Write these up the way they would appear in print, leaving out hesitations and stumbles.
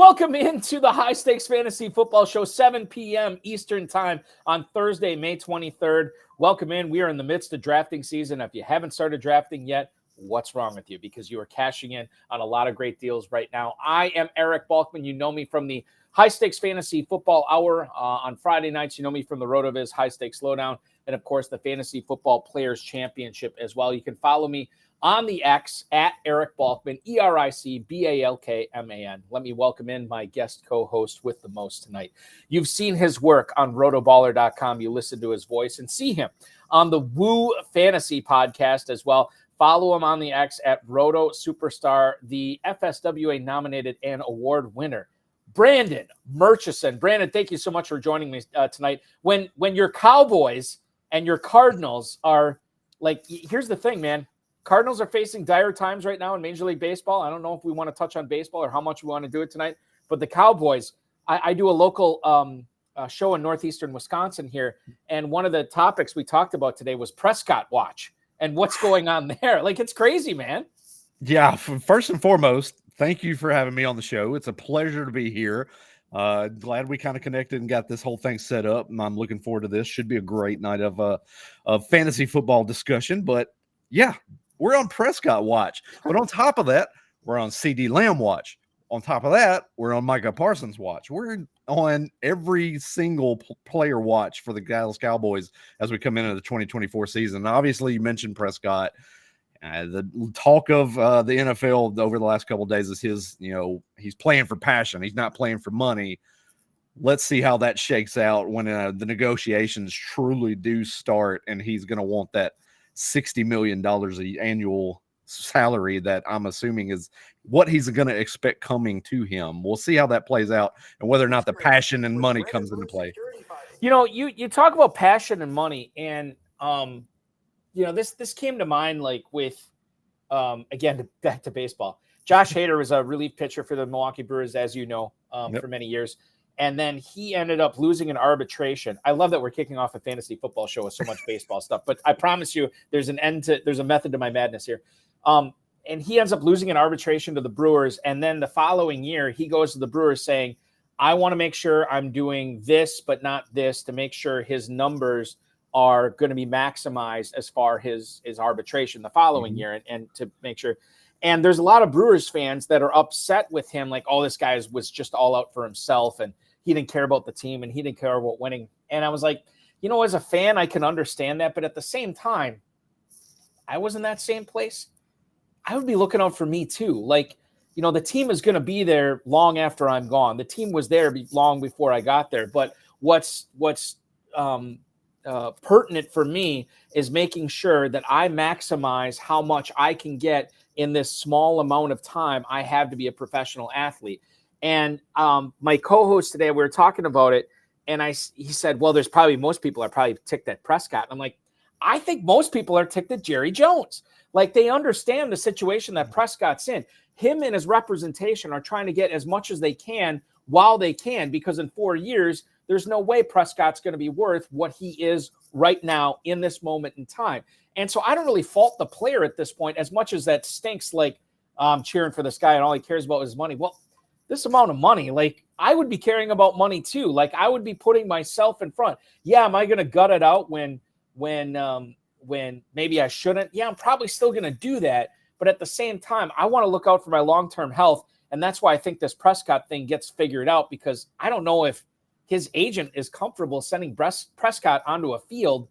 Welcome into the High Stakes Fantasy Football Show, 7 p.m. Eastern Time on Thursday, May 23rd. Welcome in. We are in the midst of drafting season. If you haven't started drafting yet, what's wrong with you? Because you are cashing in on a lot of great deals right now. I am Eric Balkman. You know me from the High Stakes Fantasy Football Hour on Friday nights. You know me from the RotoViz High Stakes Slowdown, and of course the Fantasy Football Players Championship as well. You can follow me on the X at Eric Balkman, EricBalkman. Let me welcome in my guest co-host with the most tonight. You've seen his work on RotoBaller.com. You listen to his voice and see him on the Woo Fantasy podcast as well. Follow him on the X at Roto Superstar, the FSWA nominated and award winner, Brandon Murchison. Brandon, thank you so much for joining me tonight. When your Cowboys and your Cardinals are like, here's the thing, man. Cardinals are facing dire times right now in Major League Baseball. I don't know if we want to touch on baseball or how much we want to do it tonight, but the Cowboys, I do a local show in northeastern Wisconsin here, and one of the topics we talked about today was Prescott watch and what's going on there. Like, it's crazy, man. Yeah, first and foremost, thank you for having me on the show. It's a pleasure to be here. Glad we kind of connected and got this whole thing set up, and I'm looking forward to this. Should be a great night of fantasy football discussion, but yeah, we're on Prescott watch. But on top of that, we're on CD Lamb watch. On top of that, we're on Micah Parsons watch. We're on every single player watch for the Dallas Cowboys as we come into the 2024 season. And obviously, you mentioned Prescott. The talk of the NFL over the last couple of days is he's playing for passion. He's not playing for money. Let's see how that shakes out when the negotiations truly do start, and he's going to want that $60 million annual salary that I'm assuming is what he's going to expect coming to him. We'll see how that plays out and whether or not the passion and money comes into play. You know, you talk about passion and money, and this came to mind like with again, back to baseball. Josh Hader was a relief pitcher for the Milwaukee Brewers, as you know, for many years. And then he ended up losing an arbitration. I love that we're kicking off a fantasy football show with so much baseball stuff, but I promise you there's a method to my madness here. And he ends up losing an arbitration to the Brewers. And then the following year, he goes to the Brewers saying, I want to make sure I'm doing this, but not this, to make sure his numbers are going to be maximized as far as his arbitration the following year, and to make sure. And there's a lot of Brewers fans that are upset with him, like, oh, this guy was just all out for himself, and he didn't care about the team, and he didn't care about winning. And I was like, as a fan, I can understand that. But at the same time, I was in that same place. I would be looking out for me too. Like, the team is going to be there long after I'm gone. The team was there long before I got there. But what's pertinent for me is making sure that I maximize how much I can get in this small amount of time I have to be a professional athlete. And my co-host today, we were talking about it, and he said, well, most people are probably ticked at Prescott. And I'm like, I think most people are ticked at Jerry Jones. Like, they understand the situation that Prescott's in. Him and his representation are trying to get as much as they can while they can, because in 4 years, there's no way Prescott's going to be worth what he is right now in this moment in time. And so I don't really fault the player at this point, as much as that stinks, like, I'm cheering for this guy and all he cares about is money. Well, this amount of money, like, I would be caring about money too. Like, I would be putting myself in front. Yeah, am I going to gut it out when maybe I shouldn't? Yeah, I'm probably still going to do that. But at the same time, I want to look out for my long-term health. And that's why I think this Prescott thing gets figured out, because I don't know if his agent is comfortable sending Prescott onto a field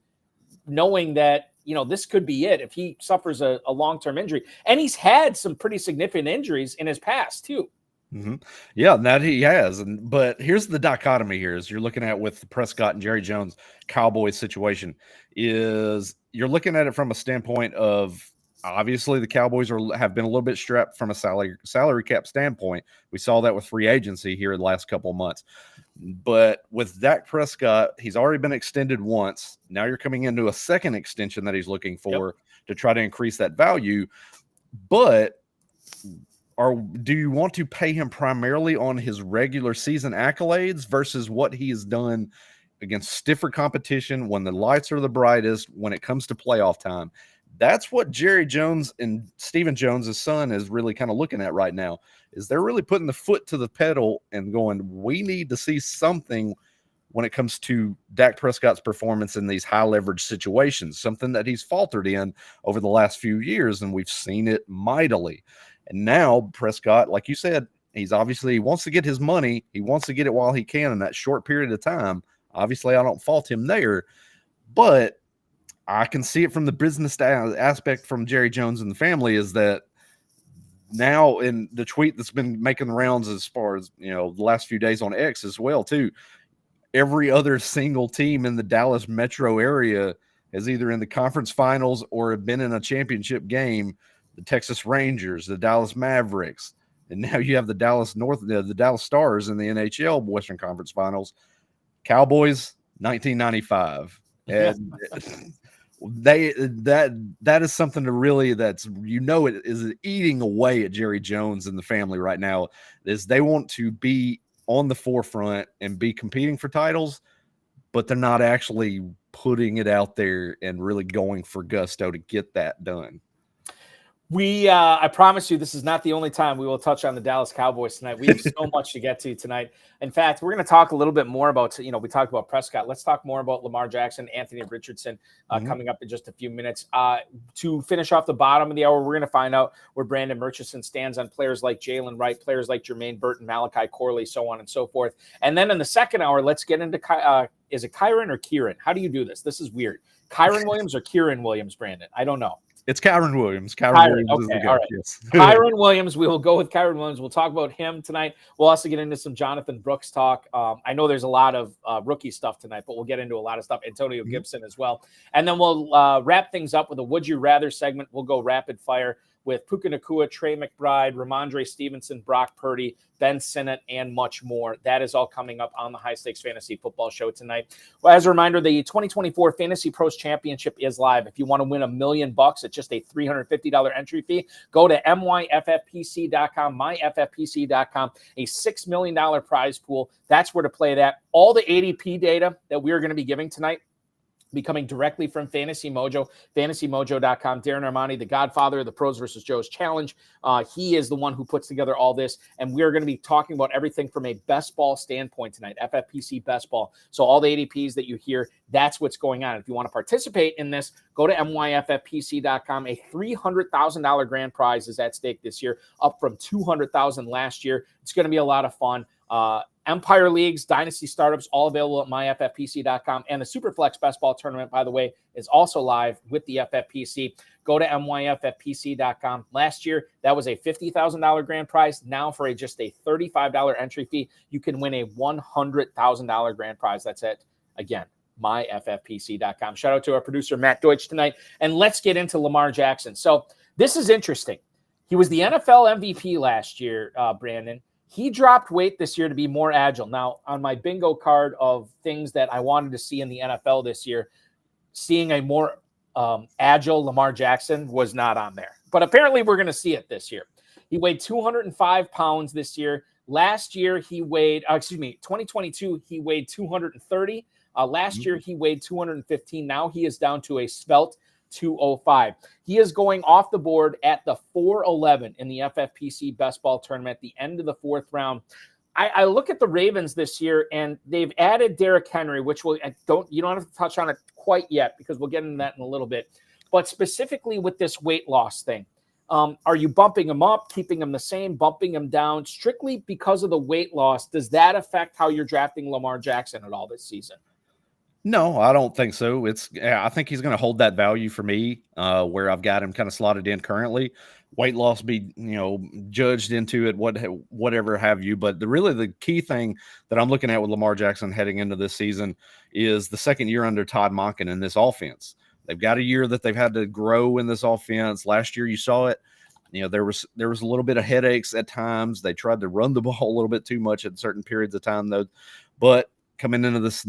knowing that, this could be it if he suffers a long-term injury. And he's had some pretty significant injuries in his past too. Mm-hmm. Yeah, that he has. But here's the dichotomy here is you're looking at with the Prescott and Jerry Jones Cowboys situation is you're looking at it from a standpoint of, obviously the Cowboys have been a little bit strapped from a salary cap standpoint. We saw that with free agency here in the last couple of months. But with Dak Prescott, he's already been extended once. Now you're coming into a second extension that he's looking for to try to increase that value. But do you want to pay him primarily on his regular season accolades versus what he has done against stiffer competition when the lights are the brightest, when it comes to playoff time? That's what Jerry Jones and Stephen Jones' son is really kind of looking at right now, is they're really putting the foot to the pedal and going, we need to see something when it comes to Dak Prescott's performance in these high leverage situations, something that he's faltered in over the last few years, and we've seen it mightily. And now Prescott, like you said, he wants to get his money. He wants to get it while he can in that short period of time. Obviously, I don't fault him there, but I can see it from the business aspect from Jerry Jones and the family, is that now in the tweet that's been making the rounds as far as, the last few days on X as well too, every other single team in the Dallas metro area is either in the conference finals or have been in a championship game. The Texas Rangers, the Dallas Mavericks, and now you have the Dallas Stars in the NHL Western Conference Finals. Cowboys, 1995. And that is something to really, it is eating away at Jerry Jones and the family right now, is they want to be on the forefront and be competing for titles, but they're not actually putting it out there and really going for gusto to get that done. I promise you, this is not the only time we will touch on the Dallas Cowboys tonight. We have so much to get to tonight. In fact, we're going to talk a little bit more about, we talked about Prescott. Let's talk more about Lamar Jackson, Anthony Richardson coming up in just a few minutes. To finish off the bottom of the hour, we're going to find out where Brandon Murchison stands on players like Jaylen, Wright, players like Jermaine, Burton, Malachi, Corley, so on and so forth. And then in the second hour, let's get into, is it Kyren or Kyren? How do you do this? This is weird. Kyren Williams or Kyren Williams, Brandon? I don't know. It's Kyren Williams. Kyren Williams okay, is the guy. All right. Yes. Kyren Williams. We will go with Kyren Williams. We'll talk about him tonight. We'll also get into some Jonathan Brooks talk. I know there's a lot of rookie stuff tonight, but we'll get into a lot of stuff. Antonio Gibson as well. And then we'll wrap things up with a Would You Rather segment. We'll go rapid fire with Puka Nacua, Trey McBride, Ramondre Stevenson, Brock Purdy, Ben Sinnott, and much more. That is all coming up on the High Stakes Fantasy Football Show tonight. Well, as a reminder, the 2024 Fantasy Pros Championship is live. If you want to win $1 million, it's just a $350 entry fee. Go to myffpc.com, myffpc.com, a $6 million prize pool. That's where to play that. All the ADP data that we are going to be giving tonight be coming directly from Fantasy Mojo, fantasymojo.com. Darren Armani, the godfather of the Pros versus Joes Challenge. He is the one who puts together all this, and we're going to be talking about everything from a best ball standpoint tonight, FFPC best ball. So all the ADPs that you hear, that's what's going on. If you want to participate in this, go to myffpc.com. A $300,000 grand prize is at stake this year, up from $200,000 last year. It's going to be a lot of fun. Empire Leagues, Dynasty Startups, all available at myffpc.com. And the Superflex Best Ball Tournament, by the way, is also live with the FFPC. Go to myffpc.com. Last year, that was a $50,000 grand prize. Now, for just a $35 entry fee, you can win a $100,000 grand prize. That's it. Again, myffpc.com. Shout out to our producer, Matt Deutsch, tonight. And let's get into Lamar Jackson. So this is interesting. He was the NFL MVP last year, Brandon. He dropped weight this year to be more agile. Now, on my bingo card of things that I wanted to see in the NFL this year, seeing a more agile Lamar Jackson was not on there. But apparently we're going to see it this year. He weighed 205 pounds this year. Last year, he weighed, 2022, he weighed 230. Last year, he weighed 215. Now he is down to a svelte 205. He is going off the board at the 411 in the FFPC Best Ball Tournament at the end of the fourth round. I look at the Ravens this year, and they've added Derrick Henry, which you don't have to touch on it quite yet because we'll get into that in a little bit. But specifically with this weight loss thing, are you bumping him up, keeping him the same, bumping him down strictly because of the weight loss? Does that affect how you're drafting Lamar Jackson at all this season? No, I don't think so. I think he's going to hold that value for me, where I've got him kind of slotted in currently. Weight loss be, judged into it, whatever have you. But the key thing that I'm looking at with Lamar Jackson heading into this season is the second year under Todd Monken in this offense. They've got a year that they've had to grow in this offense. Last year, you saw it. There was a little bit of headaches at times. They tried to run the ball a little bit too much at certain periods of time, though. But coming into this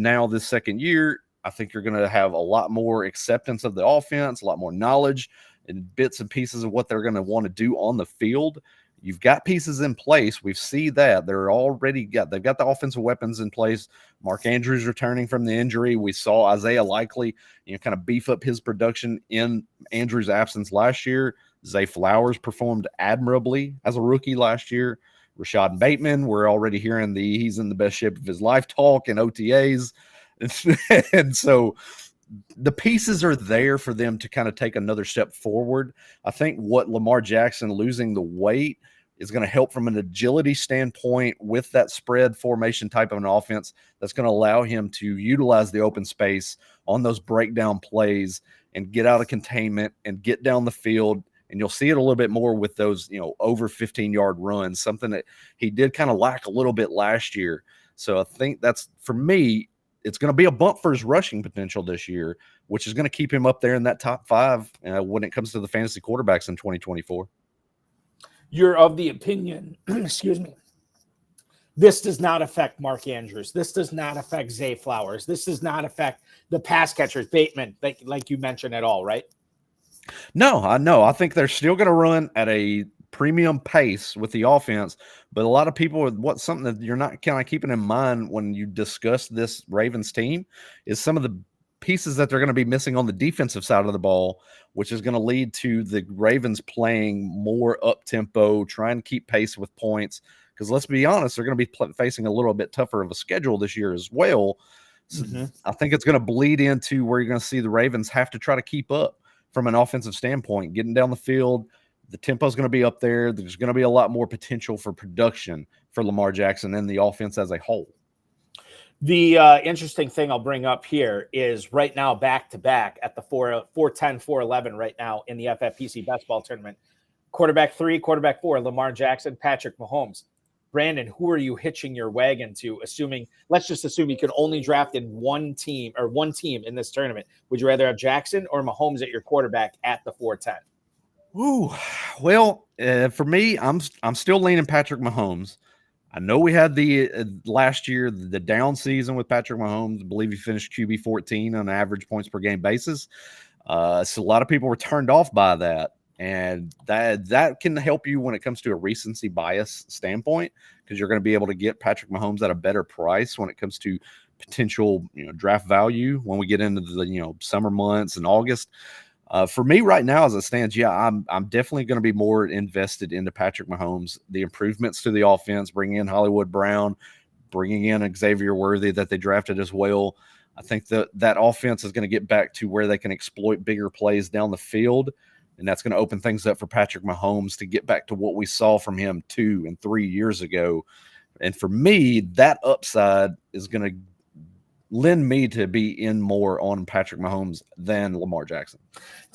second year, I think you're going to have a lot more acceptance of the offense, a lot more knowledge and bits and pieces of what they're going to want to do on the field. You've got pieces in place. We've seen that they've got the offensive weapons in place. Mark Andrews returning from the injury. We saw Isaiah Likely, kind of beef up his production in Andrews' absence last year. Zay Flowers performed admirably as a rookie last year. Rashad Bateman, we're already hearing he's in the best shape of his life talk in OTAs. And so the pieces are there for them to kind of take another step forward. I think what Lamar Jackson losing the weight is going to help from an agility standpoint with that spread formation type of an offense that's going to allow him to utilize the open space on those breakdown plays and get out of containment and get down the field. And you'll see it a little bit more with those, over 15-yard runs, something that he did kind of lack a little bit last year. So I think that's, for me, it's going to be a bump for his rushing potential this year, which is going to keep him up there in that top 5 when it comes to the fantasy quarterbacks in 2024. You're of the opinion, excuse me, this does not affect Mark Andrews. This does not affect Zay Flowers. This does not affect the pass catchers, Bateman, like you mentioned at all, right? No, I know. I think they're still going to run at a premium pace with the offense, but a lot of people, what's something that you're not kind of keeping in mind when you discuss this Ravens team is some of the pieces that they're going to be missing on the defensive side of the ball, which is going to lead to the Ravens playing more up-tempo, trying to keep pace with points. Because let's be honest, they're going to be facing a little bit tougher of a schedule this year as well. So I think it's going to bleed into where you're going to see the Ravens have to try to keep up from an offensive standpoint, getting down the field. The tempo is going to be up there. There's going to be a lot more potential for production for Lamar Jackson and the offense as a whole. The interesting thing I'll bring up here is right now back-to-back at the 410, 411 right now in the FFPC best ball tournament. Quarterback 3, quarterback 4, Lamar Jackson, Patrick Mahomes. Brandon, who are you hitching your wagon to, let's just assume you can only draft in one team in this tournament. Would you rather have Jackson or Mahomes at your quarterback at the 410? Ooh, well, for me, I'm still leaning Patrick Mahomes. I know we had the last year, the down season with Patrick Mahomes. I believe he finished QB 14 on an average points per game basis. So a lot of people were turned off by that. And that can help you when it comes to a recency bias standpoint, because you're going to be able to get Patrick Mahomes at a better price when it comes to potential draft value when we get into the summer months and August. For me right now, as it stands, I'm definitely going to be more invested into Patrick Mahomes, the improvements to the offense, bringing in Hollywood Brown, bringing in Xavier Worthy that they drafted as well. I think that offense is going to get back to where they can exploit bigger plays down the field, and that's going to open things up for Patrick Mahomes to get back to what we saw from him 2 and 3 years ago. And for me, that upside is going to lend me to be in more on Patrick Mahomes than Lamar Jackson.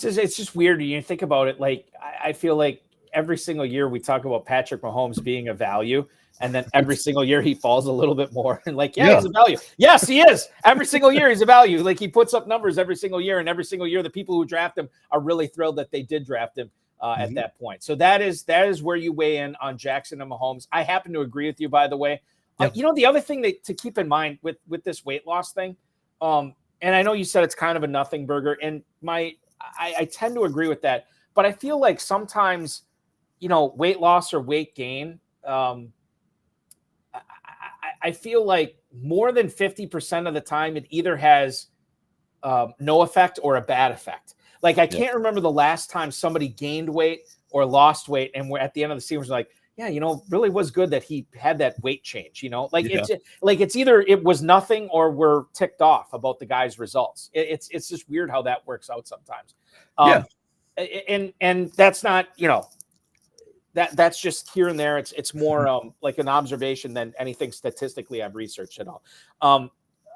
It's just weird. You think about it. Like, I feel like every single year we talk about Patrick Mahomes being a value, and then every single year he falls a little bit more. And he's a value. Yes, he is. Every single year he's a value. Like, he puts up numbers every single year, and every single year the people who draft him are really thrilled that they did draft him at that point. So that is where you weigh in on Jackson and Mahomes. I happen to agree with you, by the way. Yep. The other thing to keep in mind with this weight loss thing, and I know you said it's kind of a nothing burger, and I tend to agree with that, but I feel like sometimes, weight loss or weight gain, I feel like more than 50% of the time it either has no effect or a bad effect. Like, I can't remember the last time somebody gained weight or lost weight, and we're at the end of the season, we're like, really was good that he had that weight change, it's either it was nothing or we're ticked off about the guy's results. It's just weird how that works out sometimes. And that's not, that's just here and there. It's more like an observation than anything statistically I've researched at all.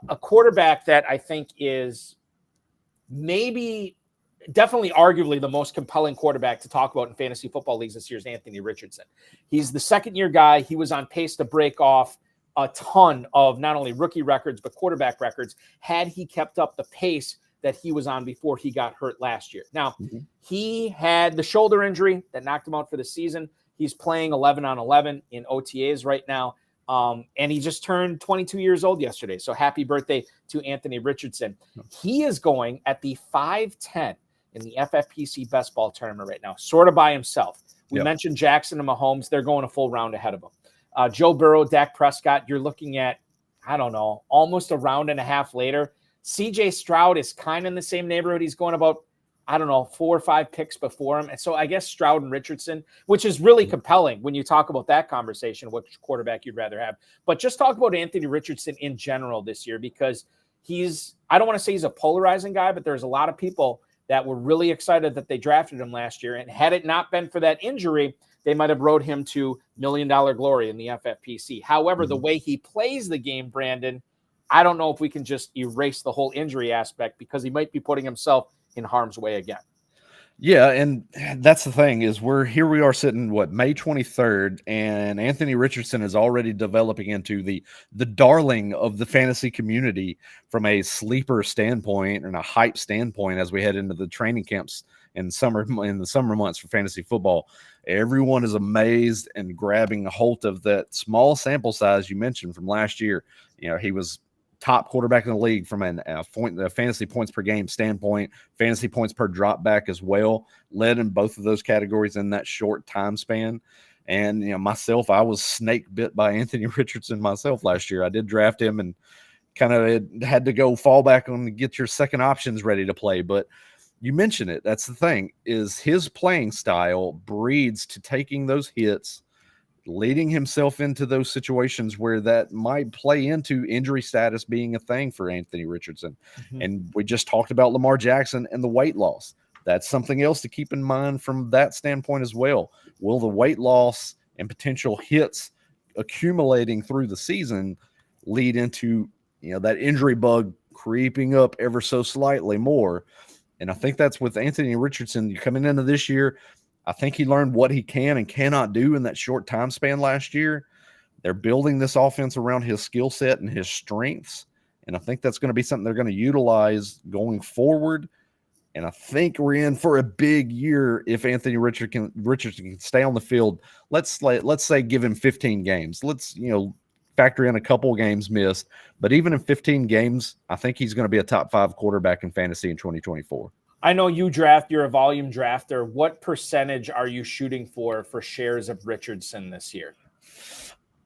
A quarterback that I think is definitely arguably the most compelling quarterback to talk about in fantasy football leagues this year is Anthony Richardson. He's the second-year guy. He was on pace to break off a ton of not only rookie records, but quarterback records had he kept up the pace that he was on before he got hurt last year. Now, he had the shoulder injury that knocked him out for the season. He's playing 11 on 11 in OTAs right now. And he just turned 22 years old yesterday. So happy birthday to Anthony Richardson. He is going at the 5'10" in the FFPC best ball tournament right now, sort of by himself. We Yep. mentioned Jackson and Mahomes. They're going a full round ahead of them. Joe Burrow, Dak Prescott, you're looking at, I don't know, almost a round and a half later. CJ Stroud is kind of in the same neighborhood. He's going about, I don't know, 4 or 5 picks before him. And so I guess Stroud and Richardson, which is really compelling when you talk about that conversation, which quarterback you'd rather have. But just talk about Anthony Richardson in general this year, because I don't want to say he's a polarizing guy, but there's a lot of people that were really excited that they drafted him last year. And had it not been for that injury, they might have rode him to $1 million glory in the FFPC. However, the way he plays the game, Brandon, I don't know if we can just erase the whole injury aspect, because he might be putting himself in harm's way again. Yeah, and that's the thing is we are sitting, May 23rd, and Anthony Richardson is already developing into the darling of the fantasy community from a sleeper standpoint and a hype standpoint as we head into the training camps in the summer months for fantasy football. Everyone is amazed and grabbing a hold of that small sample size you mentioned from last year. He was top quarterback in the league from a fantasy points per game standpoint, fantasy points per drop back as well, led in both of those categories in that short time span. And, myself, I was snake bit by Anthony Richardson myself last year. I did draft him and kind of had to go fall back on to get your second options ready to play. But you mentioned it. That's the thing, is his playing style breeds to taking those hits, leading himself into those situations where that might play into injury status being a thing for Anthony Richardson. Mm-hmm. And we just talked about Lamar Jackson and the weight loss. That's something else to keep in mind from that standpoint as well. Will the weight loss and potential hits accumulating through the season lead into, that injury bug creeping up ever so slightly more? And I think that's with Anthony Richardson coming into this year. I think he learned what he can and cannot do in that short time span last year. They're building this offense around his skill set and his strengths, and I think that's going to be something they're going to utilize going forward. And I think we're in for a big year if Anthony Richardson can stay on the field. Let's say give him 15 games. Let's factor in a couple games missed, but even in 15 games, I think he's going to be a top 5 quarterback in fantasy in 2024. I know you're a volume drafter. What percentage are you shooting for shares of Richardson this year?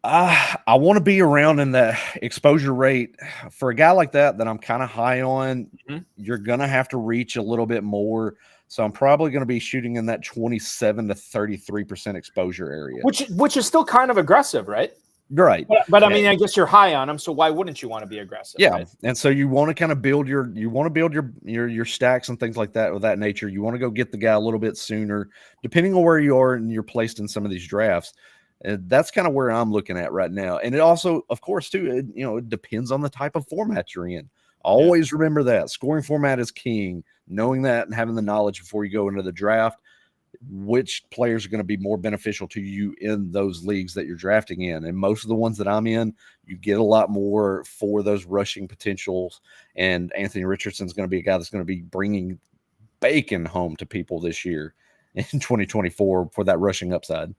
I want to be around in that exposure rate for a guy like that I'm kind of high on. Mm-hmm. You're going to have to reach a little bit more. So I'm probably going to be shooting in that 27 to 33% exposure area, which is still kind of aggressive, right? Right. But I mean, I guess you're high on them, so why wouldn't you want to be aggressive? Yeah. Right? And so you want to kind of build your stacks and things like that of that nature. You want to go get the guy a little bit sooner, depending on where you are and you're placed in some of these drafts. And that's kind of where I'm looking at right now. And it also, of course, too, it depends on the type of format you're in. Always remember that scoring format is king. Knowing that and having the knowledge before you go into the draft, which players are going to be more beneficial to you in those leagues that you're drafting in. And most of the ones that I'm in, you get a lot more for those rushing potentials. And Anthony Richardson's going to be a guy that's going to be bringing bacon home to people this year in 2024 for that rushing upside.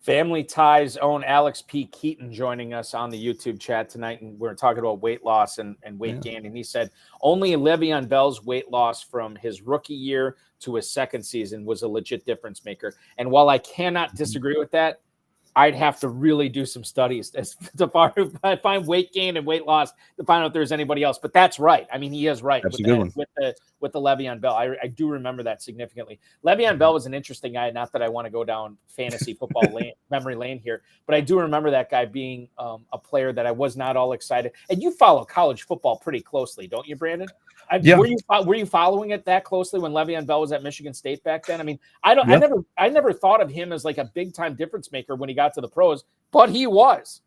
Family Ties own Alex P. Keaton joining us on the YouTube chat tonight, and we're talking about weight loss and weight gain. And he said only Le'Veon Bell's weight loss from his rookie year to his second season was a legit difference maker. And while I cannot disagree with that, I'd have to really do some studies to find weight gain and weight loss to find out if there's anybody else. But that's right. I mean, he is right with the Le'Veon Bell. I do remember that significantly. Le'Veon Bell was an interesting guy. Not that I want to go down fantasy football memory lane here, but I do remember that guy being a player that I was not all excited. And you follow college football pretty closely, don't you, Brandon? Were you following it that closely when Le'Veon Bell was at Michigan State back then? I mean, I never thought of him as like a big time difference maker when he got to the pros, but he was.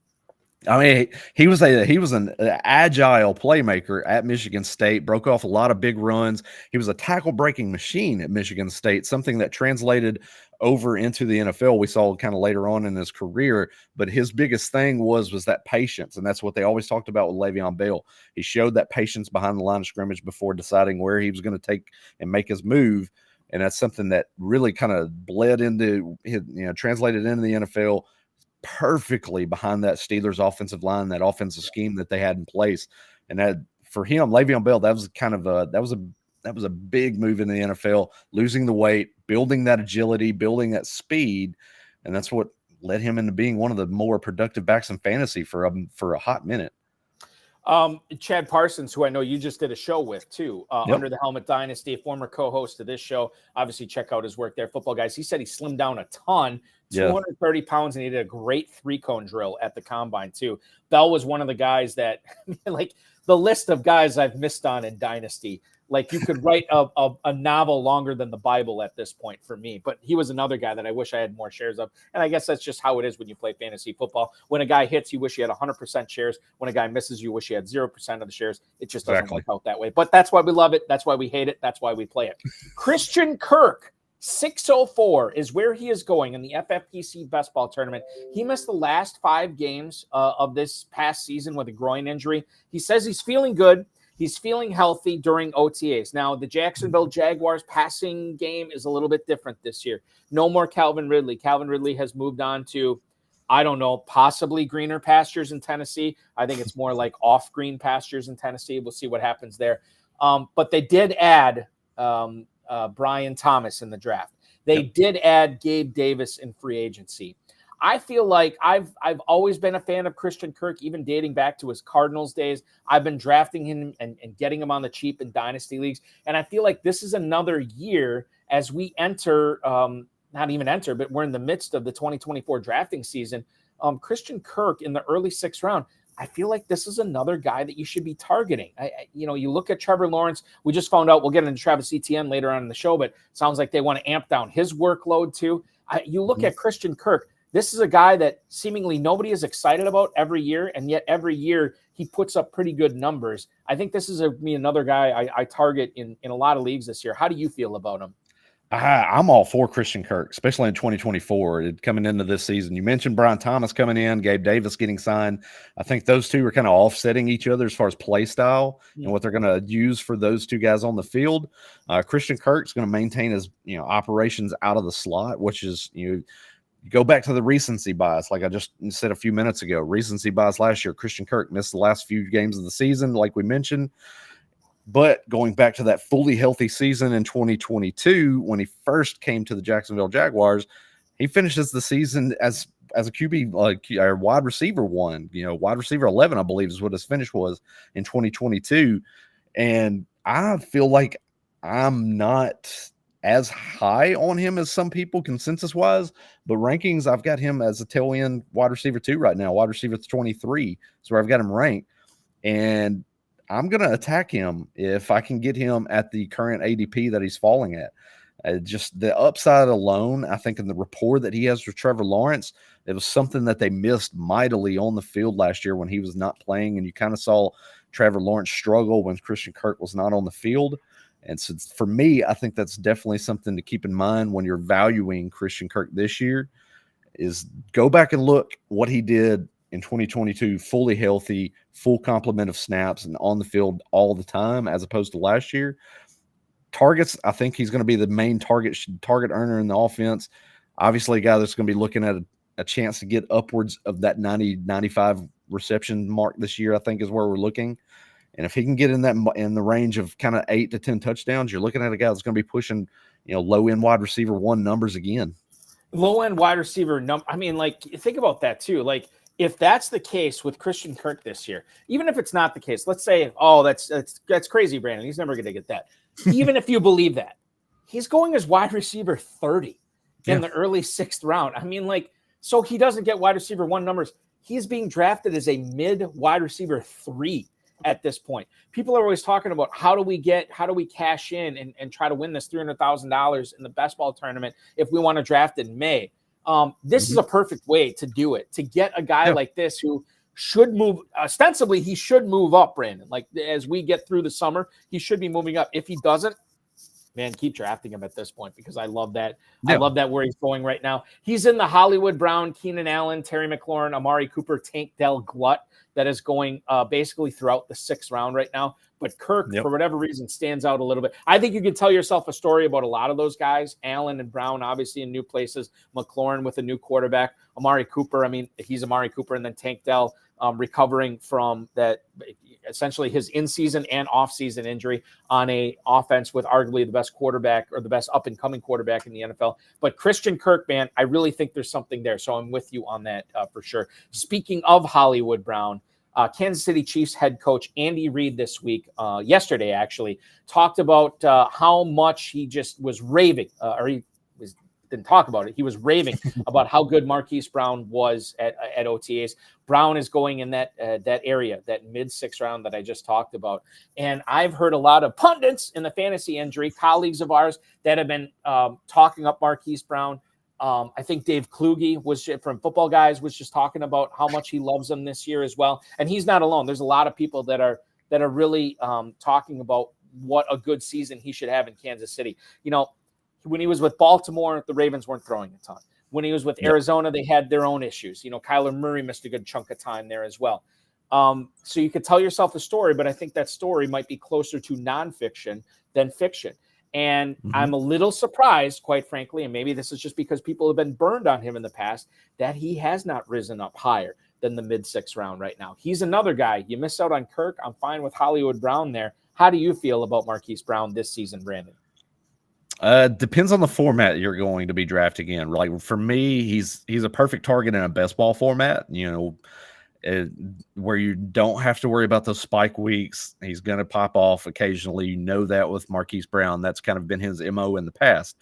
I mean, he was an agile playmaker at Michigan State, broke off a lot of big runs. He was a tackle breaking machine at Michigan State, something that translated over into the NFL. We saw kind of later on in his career, but his biggest thing was that patience. And that's what they always talked about with Le'Veon Bell. He showed that patience behind the line of scrimmage before deciding where he was going to take and make his move. And that's something that really kind of bled into, translated into the NFL perfectly behind that Steelers offensive line, that offensive scheme that they had in place. And that for him, Le'Veon Bell, that was a big move in the NFL, losing the weight, building that agility, building that speed, and that's what led him into being one of the more productive backs in fantasy for a hot minute. Chad Parsons, who I know you just did a show with too, Yep. Under the Helmet Dynasty, a former co-host of this show. Obviously, check out his work there, Football Guys. He said he slimmed down a ton, 230 pounds, and he did a great 3-cone drill at the combine too. Bell was one of the guys that, like, the list of guys I've missed on in Dynasty. Like, you could write a novel longer than the Bible at this point for me. But he was another guy that I wish I had more shares of. And I guess that's just how it is when you play fantasy football. When a guy hits, you wish you had 100% shares. When a guy misses, you wish you had 0% of the shares. It just doesn't work out that way. But that's why we love it. That's why we hate it. That's why we play it. Christian Kirk, 604 is where he is going in the FFPC best ball tournament. He missed the last 5 games of this past season with a groin injury. He says he's feeling good. He's feeling healthy during OTAs. Now, the Jacksonville Jaguars passing game is a little bit different this year. No more Calvin Ridley. Calvin Ridley has moved on to, I don't know, possibly greener pastures in Tennessee. I think it's more like off-green pastures in Tennessee. We'll see what happens there. But they did add Brian Thomas in the draft. They did add Gabe Davis in free agency. I feel like I've always been a fan of Christian Kirk, even dating back to his Cardinals days. I've been drafting him and getting him on the cheap in dynasty leagues. And I feel like this is another year as we enter, not even enter, but we're in the midst of the 2024 drafting season. Christian Kirk in the early 6th round, I feel like this is another guy that you should be targeting. You look at Trevor Lawrence. We just found out, we'll get into Travis Etienne later on in the show, but it sounds like they want to amp down his workload too. You look at Christian Kirk. This is a guy that seemingly nobody is excited about every year, and yet every year he puts up pretty good numbers. I think this is another guy I target in a lot of leagues this year. How do you feel about him? I'm all for Christian Kirk, especially in 2024, coming into this season. You mentioned Brian Thomas coming in, Gabe Davis getting signed. I think those two are kind of offsetting each other as far as play style and what they're going to use for those two guys on the field. Christian Kirk's going to maintain his operations out of the slot, which is go back to the recency bias, like I just said a few minutes ago. Recency bias last year, Christian Kirk missed the last few games of the season, like we mentioned. But going back to that fully healthy season in 2022, when he first came to the Jacksonville Jaguars, he finishes the season as a QB, wide receiver 1, wide receiver 11, I believe is what his finish was in 2022. And I feel like I'm not as high on him as some people consensus wise, but rankings, I've got him as a tail end wide receiver 2 right now. Wide receiver 23 is where I've got him ranked. And I'm going to attack him if I can get him at the current ADP that he's falling at. Just the upside alone, I think, in the rapport that he has with Trevor Lawrence, it was something that they missed mightily on the field last year when he was not playing. And you kind of saw Trevor Lawrence struggle when Christian Kirk was not on the field. And so for me, I think that's definitely something to keep in mind when you're valuing Christian Kirk this year, is go back and look what he did in 2022, fully healthy, full complement of snaps and on the field all the time, as opposed to last year. Targets, I think he's going to be the main target earner in the offense. Obviously, a guy that's going to be looking at a chance to get upwards of that 95 reception mark this year, I think is where we're looking. And if he can get in the range of kind of 8 to 10 touchdowns, you're looking at a guy that's going to be pushing, low end wide receiver 1 numbers again. Low end wide receiver number. I mean, like, think about that too. Like, if that's the case with Christian Kirk this year, even if it's not the case, let's say, that's crazy, Brandon. He's never going to get that. Even if you believe that, he's going as wide receiver 30 in the early 6th round. I mean, like, so he doesn't get wide receiver 1 numbers. He's being drafted as a mid wide receiver 3 at this point. People are always talking about how do we cash in and try to win this $300,000 in the best ball tournament if we want to draft in May. This is a perfect way to do it, to get a guy like this who should move. Ostensibly, he should move up, Brandon. Like, as we get through the summer, he should be moving up. If he doesn't, man, keep drafting him at this point, because I love that. Yeah. I love that where he's going right now. He's in the Hollywood Brown, Keenan Allen, Terry McLaurin, Amari Cooper, Tank Dell glut that is going basically throughout the 6th round right now. But Kirk, for whatever reason, stands out a little bit. I think you can tell yourself a story about a lot of those guys. Allen and Brown, obviously, in new places. McLaurin with a new quarterback. Amari Cooper, I mean, he's Amari Cooper. And then Tank Dell recovering from that. essentially his in-season and off-season injury on a offense with arguably the best quarterback or the best up-and-coming quarterback in the NFL. But Christian Kirk, man, I really think there's something there. So I'm with you on that for sure. Speaking of Hollywood Brown, Kansas City Chiefs head coach Andy Reid this week, yesterday actually, talked about how much he just was raving, didn't talk about it. He was raving about how good Marquise Brown was at OTAs. Brown is going in that area, that mid-6th round that I just talked about. And I've heard a lot of pundits in the fantasy injury, colleagues of ours, that have been talking up Marquise Brown. I think Dave Kluge from Football Guys was just talking about how much he loves him this year as well. And he's not alone. There's a lot of people that are really talking about what a good season he should have in Kansas City. You know, when he was with Baltimore, the Ravens weren't throwing a ton. When he was with Arizona, they had their own issues. You know, Kyler Murray missed a good chunk of time there as well. So you could tell yourself a story, but I think that story might be closer to nonfiction than fiction. And I'm a little surprised, quite frankly, and maybe this is just because people have been burned on him in the past, that he has not risen up higher than the mid-6th round right now. He's another guy. You miss out on Kirk. I'm fine with Hollywood Brown there. How do you feel about Marquise Brown this season, Brandon? Depends on the format you're going to be drafting in. Like for me, he's a perfect target in a best ball format, you know, where you don't have to worry about those spike weeks. He's going to pop off occasionally. You know that with Marquise Brown. That's kind of been his MO in the past.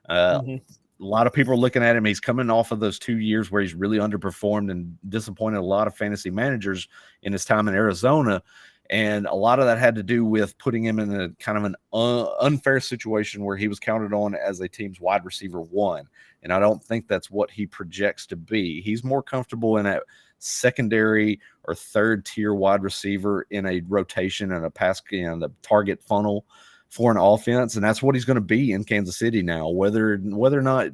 A lot of people are looking at him. He's coming off of those 2 years where he's really underperformed and disappointed a lot of fantasy managers in his time in Arizona. And a lot of that had to do with putting him in a kind of an unfair situation where he was counted on as a team's wide receiver 1. And I don't think that's what he projects to be. He's more comfortable in a secondary or third tier wide receiver in a rotation and a pass, the target funnel for an offense. And that's what he's going to be in Kansas City now, whether or not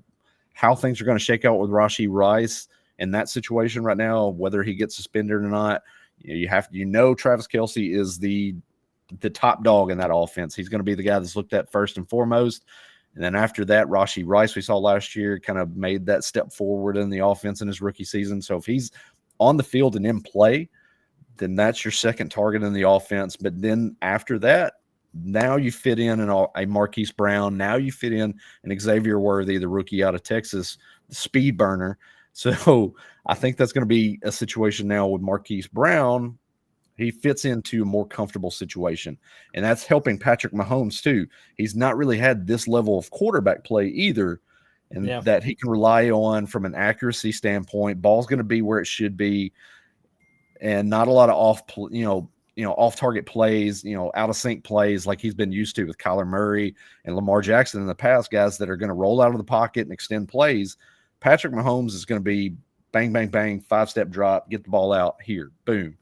how things are going to shake out with Rashee Rice in that situation right now, whether he gets suspended or not. Travis Kelce is the top dog in that offense. He's going to be the guy that's looked at first and foremost. And then after that, Rashee Rice, we saw last year, kind of made that step forward in the offense in his rookie season. So if he's on the field and in play, then that's your second target in the offense. But then after that, now you fit in a Marquise Brown. Now you fit in an Xavier Worthy, the rookie out of Texas, the speed burner. So I think that's going to be a situation now with Marquise Brown. He fits into a more comfortable situation, and that's helping Patrick Mahomes too. He's not really had this level of quarterback play either, and that he can rely on from an accuracy standpoint. Ball's going to be where it should be, and not a lot of off target plays, out of sync plays like he's been used to with Kyler Murray and Lamar Jackson in the past, guys that are going to roll out of the pocket and extend plays. Patrick Mahomes is going to be bang, bang, bang, 5-step drop, get the ball out here, boom.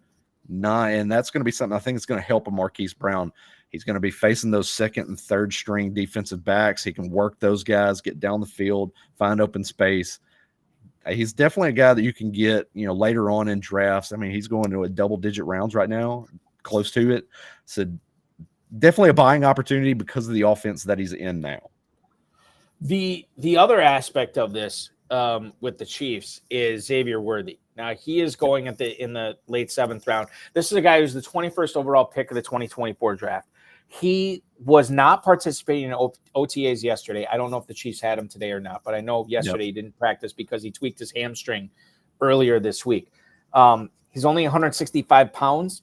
And that's going to be something I think it's going to help a Marquise Brown. He's going to be facing those second and third string defensive backs. He can work those guys, get down the field, find open space. He's definitely a guy that you can get, later on in drafts. I mean, he's going to a double-digit rounds right now, close to it. So definitely a buying opportunity because of the offense that he's in now. The other aspect of this with the Chiefs is Xavier Worthy. Now he is going in the late 7th round. This is a guy who's the 21st overall pick of the 2024 draft. He was not participating in OTAs yesterday. I don't know if the Chiefs had him today or not, but I know yesterday he didn't practice because he tweaked his hamstring earlier this week. He's only 165 pounds.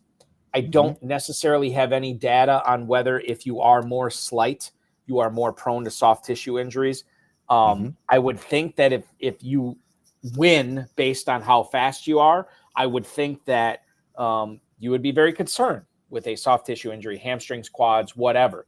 I don't necessarily have any data on whether if you are more slight, you are more prone to soft tissue injuries. I would think that if you win based on how fast you are, I would think that you would be very concerned with a soft tissue injury, hamstrings, quads, whatever.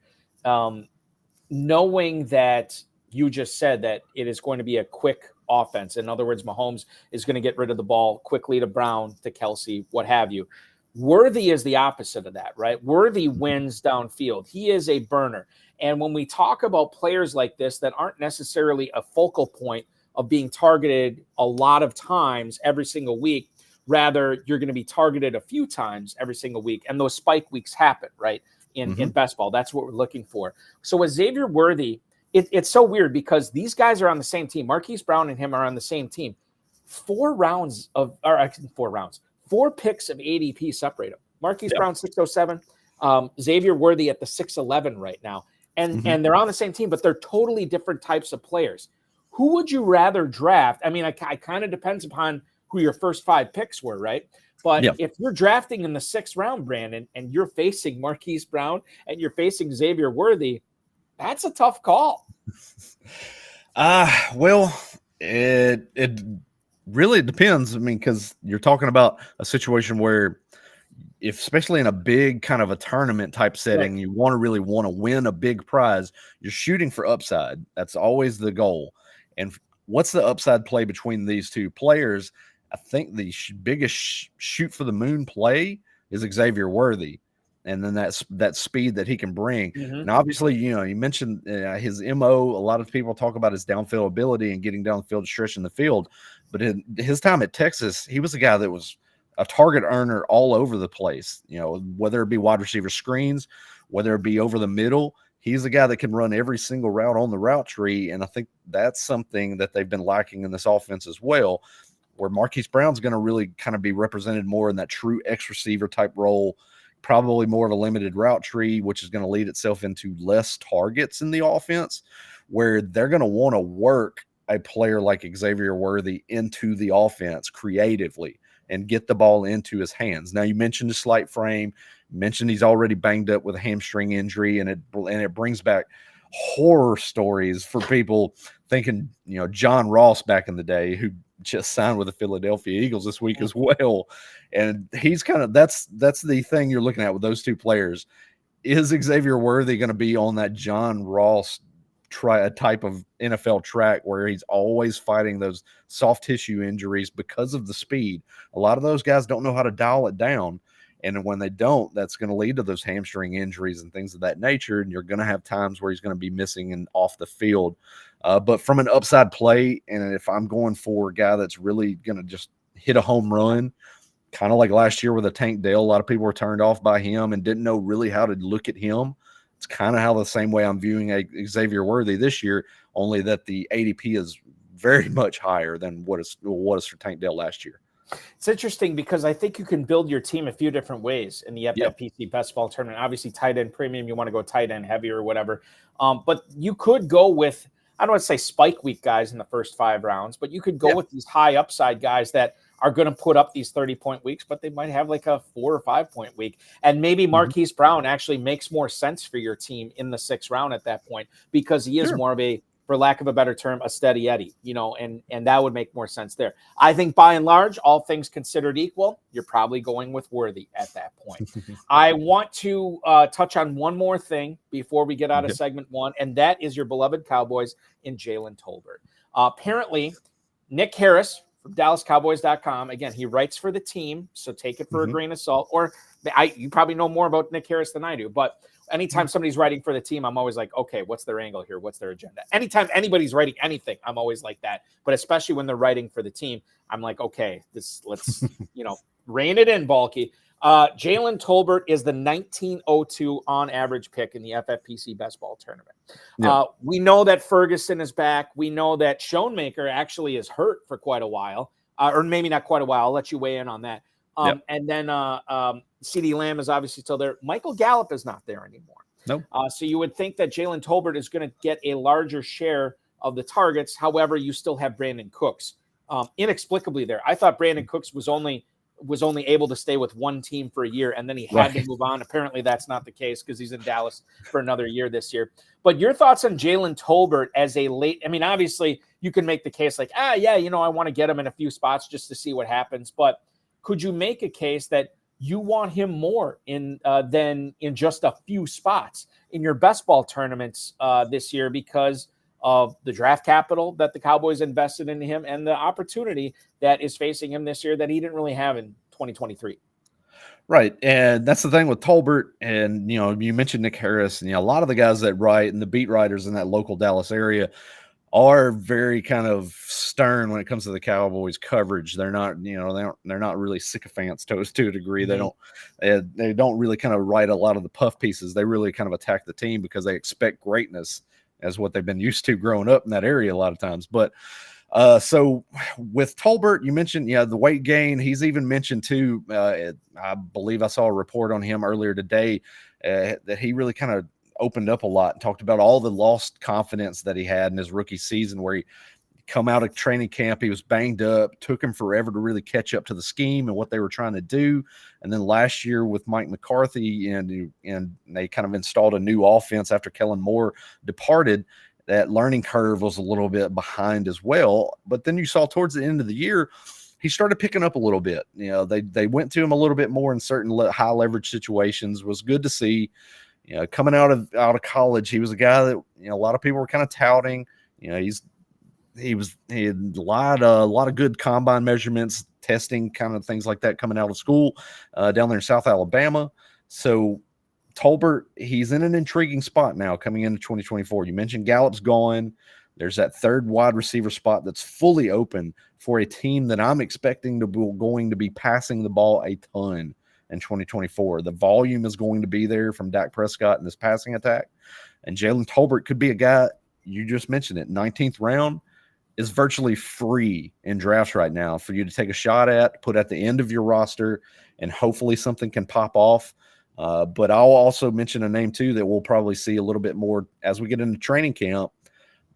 Knowing that you just said that it is going to be a quick offense. In other words, Mahomes is going to get rid of the ball quickly to Brown, to Kelce, what have you. Worthy is the opposite of that, right? Worthy wins downfield. He is a burner. And when we talk about players like this that aren't necessarily a focal point of being targeted a lot of times every single week, rather you're going to be targeted a few times every single week. And those spike weeks happen, right? In best ball. That's what we're looking for. So with Xavier Worthy, it's so weird because these guys are on the same team. Marquise Brown and him are on the same team. 4 picks of ADP separate them. Marquise Brown 607, Xavier Worthy at the 6'11 right now. And they're on the same team, but they're totally different types of players. Who would you rather draft? I mean, I kind of depends upon who your first 5 picks were, right? But if you're drafting in the 6th round, Brandon, and you're facing Marquise Brown and you're facing Xavier Worthy, that's a tough call. Well, it really depends. I mean, because you're talking about a situation where, especially in a big kind of a tournament type setting, you really want to win a big prize. You're shooting for upside. That's always the goal. And what's the upside play between these two players? I think the biggest shoot for the moon play is Xavier Worthy. And then that speed that he can bring. And obviously, you mentioned his MO. A lot of people talk about his downfield ability and getting downfield, stretching the field. But in his time at Texas, he was a guy that was a target earner all over the place. Whether it be wide receiver screens, whether it be over the middle, he's a guy that can run every single route on the route tree. And I think that's something that they've been lacking in this offense as well, where Marquise Brown's going to really kind of be represented more in that true X receiver type role, probably more of a limited route tree, which is going to lead itself into less targets in the offense, where they're going to want to work a player like Xavier Worthy into the offense creatively and get the ball into his hands. Now, you mentioned the slight frame, mentioned he's already banged up with a hamstring injury, and it brings back horror stories for people thinking, John Ross back in the day, who just signed with the Philadelphia Eagles this week as well. And he's kind of, that's the thing you're looking at with those two players. Is Xavier Worthy going to be on that John Ross type of NFL track where he's always fighting those soft tissue injuries because of the speed? A lot of those guys don't know how to dial it down. And when they don't, that's going to lead to those hamstring injuries and things of that nature. And you're going to have times where he's going to be missing and off the field. But from an upside play, and if I'm going for a guy that's really going to just hit a home run, kind of like last year with a Tank Dell, a lot of people were turned off by him and didn't know really how to look at him. It's kind of how the same way I'm viewing Xavier Worthy this year, only that the ADP is very much higher than what is for Tank Dell last year. It's interesting because I think you can build your team a few different ways in the FFPC best ball tournament. Obviously, tight end premium, you want to go tight end heavy or whatever. But you could go with, I don't want to say spike week guys in the first 5 rounds, but you could go with these high upside guys that are going to put up these 30-point weeks, but they might have like a 4 or 5 point week. And maybe Marquise Brown actually makes more sense for your team in the 6th round at that point, because he is more of a, for lack of a better term, a steady Eddie, and that would make more sense there. I think by and large, all things considered equal, you're probably going with Worthy at that point. I want to touch on one more thing before we get out of segment 1, and that is your beloved Cowboys in Jaylen Tolbert. Apparently, Nick Harris from DallasCowboys.com, again, he writes for the team, so take it for a grain of salt. Or you probably know more about Nick Harris than I do, but anytime somebody's writing for the team, I'm always like, okay, what's their angle here? What's their agenda? Anytime anybody's writing anything, I'm always like that. But especially when they're writing for the team, I'm like, okay, let's rein it in, Balky. Jaylen Tolbert is the 1902 on average pick in the FFPC best ball tournament. We know that Ferguson is back. We know that Schoenmaker actually is hurt for quite a while, or maybe not quite a while. I'll let you weigh in on that. And then CeeDee Lamb is obviously still there. Michael Gallup is not there anymore. Nope. So you would think that Jaylen Tolbert is going to get a larger share of the targets. However, you still have Brandon Cooks inexplicably there. I thought Brandon Cooks was only able to stay with one team for a year, and then he had to move on. Apparently that's not the case because he's in Dallas for another year this year. But your thoughts on Jaylen Tolbert as a late, I mean, obviously you can make the case like, I want to get him in a few spots just to see what happens. But could you make a case that you want him more than in just a few spots in your best ball tournaments this year because of the draft capital that the Cowboys invested into him and the opportunity that is facing him this year that he didn't really have in 2023. Right. And that's the thing with Tolbert. And, you mentioned Nick Harris, and, a lot of the guys that write and the beat writers in that local Dallas area are very kind of stern when it comes to the Cowboys coverage. They're not, they're not really sycophants to a degree. They don't really kind of write a lot of the puff pieces. They really kind of attack the team because they expect greatness as what they've been used to growing up in that area a lot of times. But So with Tolbert, you mentioned, the weight gain. He's even mentioned too, I believe I saw a report on him earlier today that he really kind of opened up a lot and talked about all the lost confidence that he had in his rookie season, where he come out of training camp, he was banged up, took him forever to really catch up to the scheme and what they were trying to do. And then last year with Mike McCarthy and they kind of installed a new offense after Kellen Moore departed, that learning curve was a little bit behind as well. But then you saw towards the end of the year, he started picking up a little bit. They went to him a little bit more in certain high leverage situations. Was good to see. Coming out of college, he was a guy that a lot of people were kind of touting. He had a lot of good combine measurements, testing, kind of things like that coming out of school down there in South Alabama. So Tolbert, he's in an intriguing spot now coming into 2024. You mentioned Gallup's gone. There's that third wide receiver spot that's fully open for a team that I'm expecting going to be passing the ball a ton in 2024. The volume is going to be there from Dak Prescott in this passing attack. And Jalen Tolbert could be a guy, you just mentioned it, 19th round is virtually free in drafts right now for you to take a shot at, put at the end of your roster, and hopefully something can pop off. But I'll also mention a name too that we'll probably see a little bit more as we get into training camp,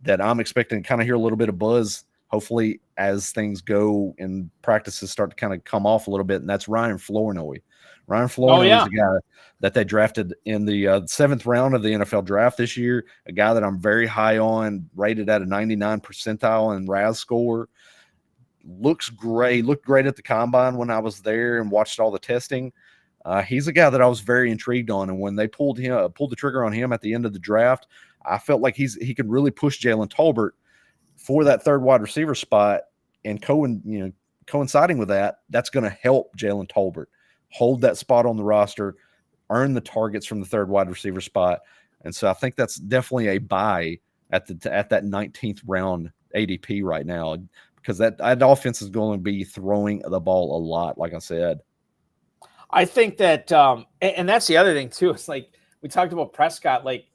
that I'm expecting to kind of hear a little bit of buzz, hopefully as things go and practices start to kind of come off a little bit, and that's Ryan Flournoy. Ryan Flournoy is a guy that they drafted in the 7th round of the NFL draft this year, a guy that I'm very high on, rated at a 99 percentile in RAS score. Looks great. Looked great at the combine when I was there and watched all the testing. He's a guy that I was very intrigued on, and when they pulled the trigger on him at the end of the draft, I felt like he could really push Jalen Tolbert for that third wide receiver spot, and coinciding with that, that's going to help Jalen Tolbert hold that spot on the roster, earn the targets from the third wide receiver spot. And so I think that's definitely a buy at that 19th round ADP right now, because that offense is going to be throwing the ball a lot, like I said. I think that, and that's the other thing too. It's like we talked about Prescott. Like,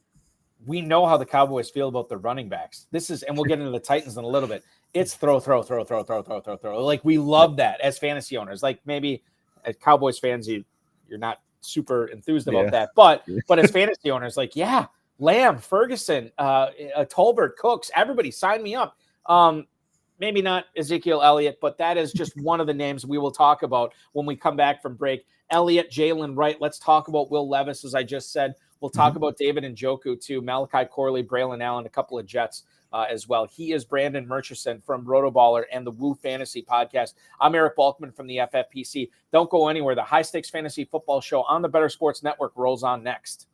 we know how the Cowboys feel about their running backs. And we'll get into the Titans in a little bit. It's throw. Like, we love that as fantasy owners. Like, maybe as Cowboys fans, you're not super enthused about that, but as fantasy owners, like, yeah, Lamb, Ferguson, Tolbert, Cooks, everybody sign me up. Maybe not Ezekiel Elliott, but that is just one of the names we will talk about when we come back from break. Elliott, Jaylen, Wright. Let's talk about Will Levis, as I just said. We'll talk about David Njoku too, Malachi, Corley, Braylon Allen, a couple of Jets as well. He is Brandon Murchison from RotoBaller and the Woo Fantasy Podcast. I'm Eric Balkman from the FFPC. Don't go anywhere. The High Stakes Fantasy Football Show on the Better Sports Network rolls on next.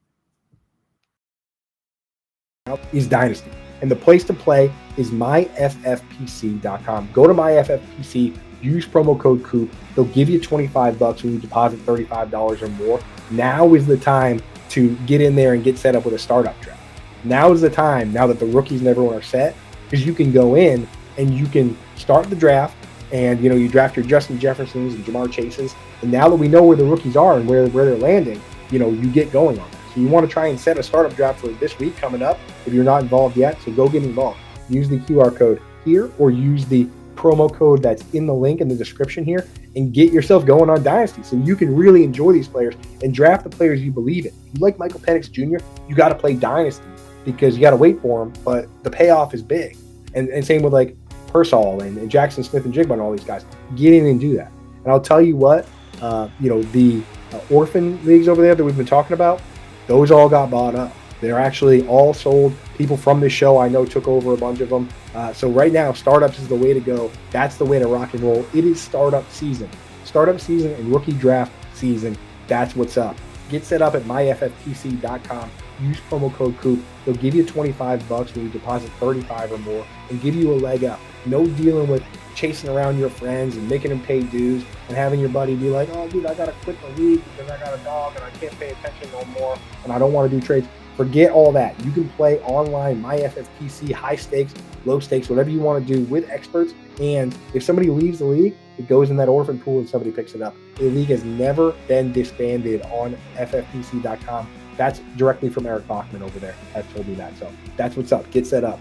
Is Dynasty. And the place to play is myffpc.com. Go to myffpc, use promo code COOP. They'll give you $25 when you deposit $35 or more. Now is the time to get in there and get set up with a startup draft. Now is the time, now that the rookies and everyone are set, because you can go in and you can start the draft, and you draft your Justin Jeffersons and Jamar Chases. And now that we know where the rookies are and where they're landing, you get going on that. So you want to try and set a startup draft for this week coming up if you're not involved yet. So go get involved. Use the QR code here or use the promo code that's in the link in the description here and get yourself going on Dynasty so you can really enjoy these players and draft the players you believe in. If you like Michael Penix Jr., you got to play Dynasty because you got to wait for him, but the payoff is big. And same with like Pearsall and Jackson Smith and Jigba and all these guys. Get in and do that. And I'll tell you what, the orphan leagues over there that we've been talking about, those all got bought up. They're actually all sold. People from this show I know took over a bunch of them. So right now, startups is the way to go. That's the way to rock and roll. It is startup season. Startup season and rookie draft season. That's what's up. Get set up at myffpc.com. Use promo code COOP. They'll give you $25 when you deposit $35 or more and give you a leg up. No dealing with chasing around your friends and making them pay dues and having your buddy be like, oh, dude, I got to quit the league because I got a dog and I can't pay attention no more and I don't want to do trades. Forget all that. You can play online, MyFFPC, high stakes, low stakes, whatever you want to do with experts. And if somebody leaves the league, it goes in that orphan pool and somebody picks it up. The league has never been disbanded on FFPC.com. That's directly from Eric Balkman over there has told me that. So that's what's up. Get set up.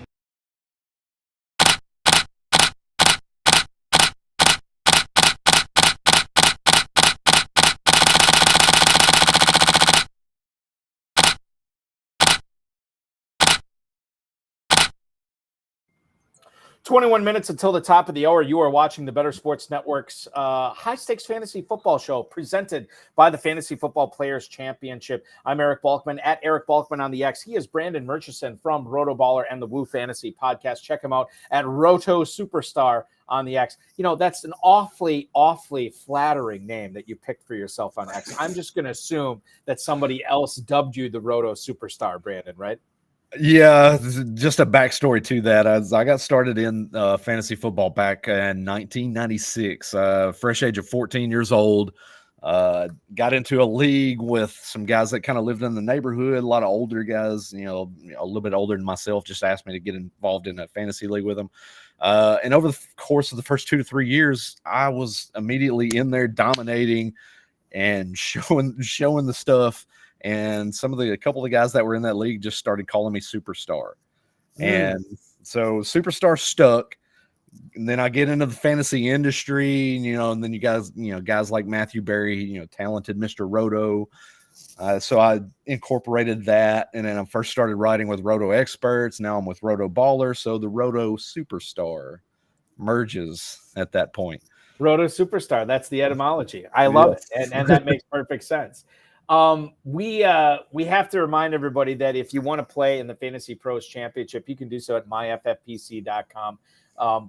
21 minutes until the top of the hour. You are watching the Better Sports Network's high-stakes fantasy football show presented by the Fantasy Football Players Championship. I'm Eric Balkman, at Eric Balkman on the X. He is Brandon Murchison from RotoBaller and the Woo Fantasy Podcast. Check him out at Roto Superstar on the X. You know, that's an awfully, awfully flattering name that you picked for yourself on X. I'm just going to assume that somebody else dubbed you the Roto Superstar, Brandon, right? Yeah, just a backstory to that. I got started in fantasy football back in 1996, fresh age of 14 years old. Got into a league with some guys that kind of lived in the neighborhood, a lot of older guys, you know, a little bit older than myself, just asked me to get involved in a fantasy league with them. And over the course of the first 2 to 3 years, I was immediately in there dominating and showing the stuff. And a couple of the guys that were in that league just started calling me Superstar. And so Superstar stuck. And then I get into the fantasy industry, you know, and then guys like Matthew Berry, you know, talented Mr. Roto. So I incorporated that. And then I first started writing with Roto Experts. Now I'm with RotoBaller. So the Roto Superstar merges at that point. Roto Superstar. That's the etymology. I love it. And that makes perfect sense. We have to remind everybody that if you want to play in the Fantasy Pros Championship, you can do so at myffpc.com.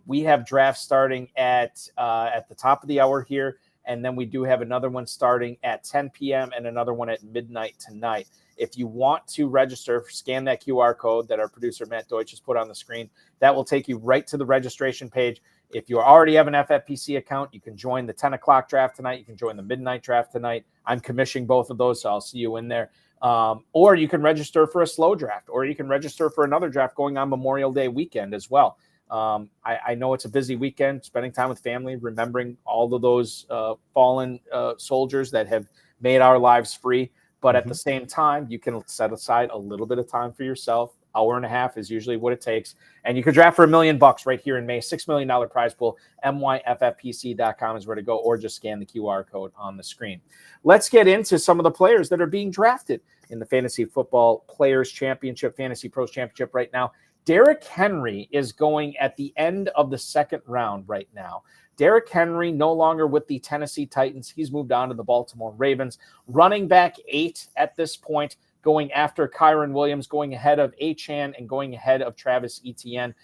We have drafts starting at the top of the hour here, and then we do have another one starting at 10 p.m. and another one at midnight tonight. If you want to register, scan that QR code that our producer Matt Deutsch has put on the screen. That will take you right to the registration page. If you already have an FFPC account, you can join the 10 o'clock draft tonight. You can join the midnight draft tonight. I'm commissioning both of those, so I'll see you in there. Or you can register for a slow draft, or you can register for another draft going on Memorial Day weekend as well. I know it's a busy weekend, spending time with family, remembering all of those fallen soldiers that have made our lives free. But at the same time, you can set aside a little bit of time for yourself. Hour and a half is usually what it takes. And you can draft for $1 million right here in May. $6 million prize pool. myffpc.com is where to go, or just scan the QR code on the screen. Let's get into some of the players that are being drafted in the Fantasy Football Players Championship, Fantasy Pros Championship right now. Derrick Henry is going at the end of the second round right now. Derrick Henry no longer with the Tennessee Titans. He's moved on to the Baltimore Ravens. Running back 8 at this point, going after Kyren Williams, going ahead of Achane and going ahead of Travis Etienne.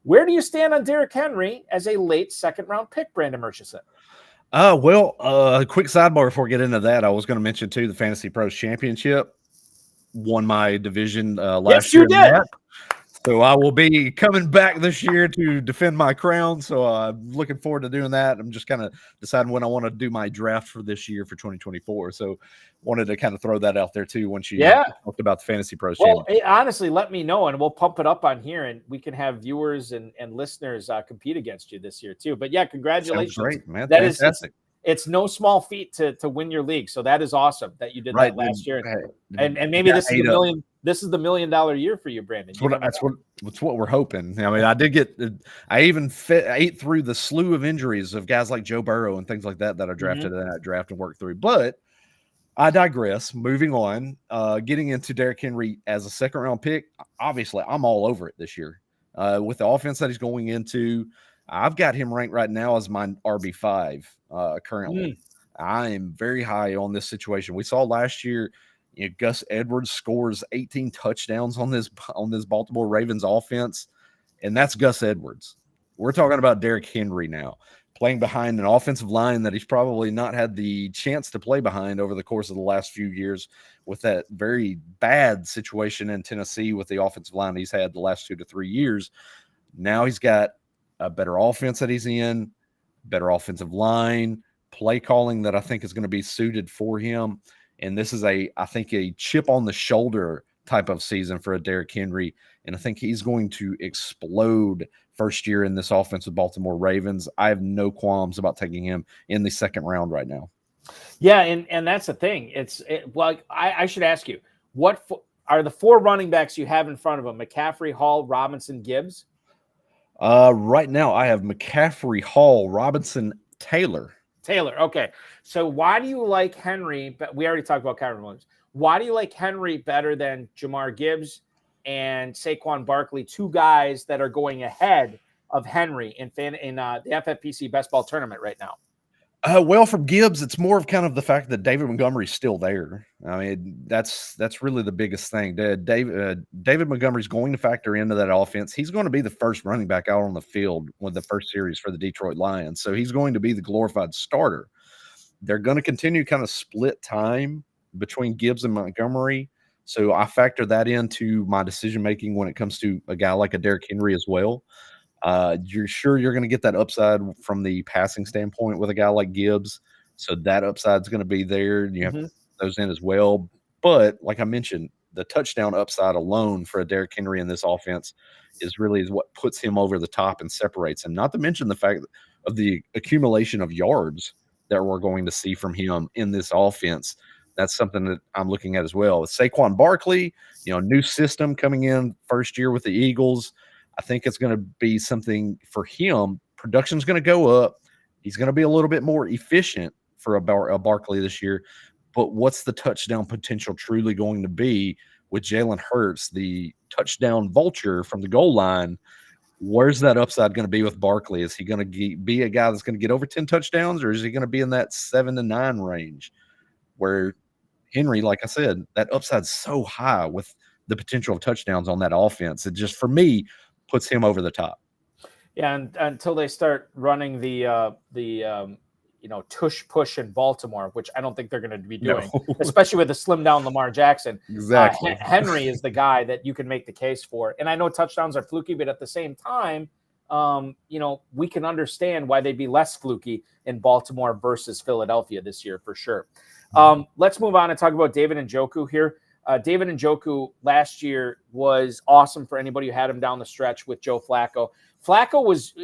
Where do you stand on Derrick Henry as a late second-round pick, Brandon Murchison? A quick sidebar before we get into that. I was going to mention, too, the Fantasy Pros Championship won my division last year. Yes, you did. So I will be coming back this year to defend my crown. So I'm looking forward to doing that. I'm just kind of deciding when I want to do my draft for this year for 2024. So wanted to kind of throw that out there too once you talked about the Fantasy Pros Championship. Honestly, let me know and we'll pump it up on here and we can have viewers and listeners compete against you this year too. But yeah, congratulations. Sounds great, man. That Fantastic. It's no small feat to win your league. So that is awesome that you did that last year. And maybe this is the $1 million year for you, Brandon. That's what we're hoping. I mean, I even ate through the slew of injuries of guys like Joe Burrow and things like that I drafted in that draft and worked through. But I digress. Moving on, getting into Derrick Henry as a second round pick. Obviously, I'm all over it this year with the offense that he's going into. I've got him ranked right now as my RB5 currently. I am very high on this situation. We saw last year, Gus Edwards scores 18 touchdowns on this Baltimore Ravens offense, and that's Gus Edwards. We're talking about Derrick Henry now, playing behind an offensive line that he's probably not had the chance to play behind over the course of the last few years with that very bad situation in Tennessee with the offensive line he's had the last 2 to 3 years. Now he's got a better offense that he's in, better offensive line, play calling that I think is going to be suited for him. And this is I think a chip on the shoulder type of season for a Derrick Henry. And I think he's going to explode first year in this offense with Baltimore Ravens. I have no qualms about taking him in the second round right now. Yeah. And that's the thing. I should ask you, what are the 4 running backs you have in front of him? McCaffrey, Hall, Robinson, Gibbs? Right now I have McCaffrey, Hall, Robinson, Taylor. Okay. So why do you like Henry? But we already talked about Kyren Williams. Why do you like Henry better than Jahmyr Gibbs and Saquon Barkley, 2 guys that are going ahead of Henry in the FFPC best ball tournament right now? Well, from Gibbs, it's more of kind of the fact that David Montgomery's still there. I mean, that's really the biggest thing. David Montgomery's going to factor into that offense. He's going to be the first running back out on the field with the first series for the Detroit Lions. So he's going to be the glorified starter. They're going to continue kind of split time between Gibbs and Montgomery. So I factor that into my decision-making when it comes to a guy like a Derrick Henry as well. You're sure you're going to get that upside from the passing standpoint with a guy like Gibbs. So that upside is going to be there. You have those in as well. But like I mentioned, the touchdown upside alone for a Derrick Henry in this offense is what puts him over the top and separates him. Not to mention the fact of the accumulation of yards that we're going to see from him in this offense. That's something that I'm looking at as well. With Saquon Barkley, new system coming in first year with the Eagles. I think it's going to be something for him. Production's going to go up. He's going to be a little bit more efficient for a Barkley this year. But what's the touchdown potential truly going to be with Jalen Hurts, the touchdown vulture from the goal line? Where's that upside going to be with Barkley? Is he going to be a guy that's going to get over 10 touchdowns, or is he going to be in that 7 to 9 range where Henry, like I said, that upside's so high with the potential of touchdowns on that offense? It just, for me, puts him over the top. Yeah, and until they start running the tush push in Baltimore, which I don't think they're going to be doing, especially with the slim down Lamar Jackson. Exactly. Henry is the guy that you can make the case for. And I know touchdowns are fluky, but at the same time, we can understand why they'd be less fluky in Baltimore versus Philadelphia this year for sure. Let's move on and talk about David Njoku here. David Njoku last year was awesome for anybody who had him down the stretch with Joe Flacco. Flacco was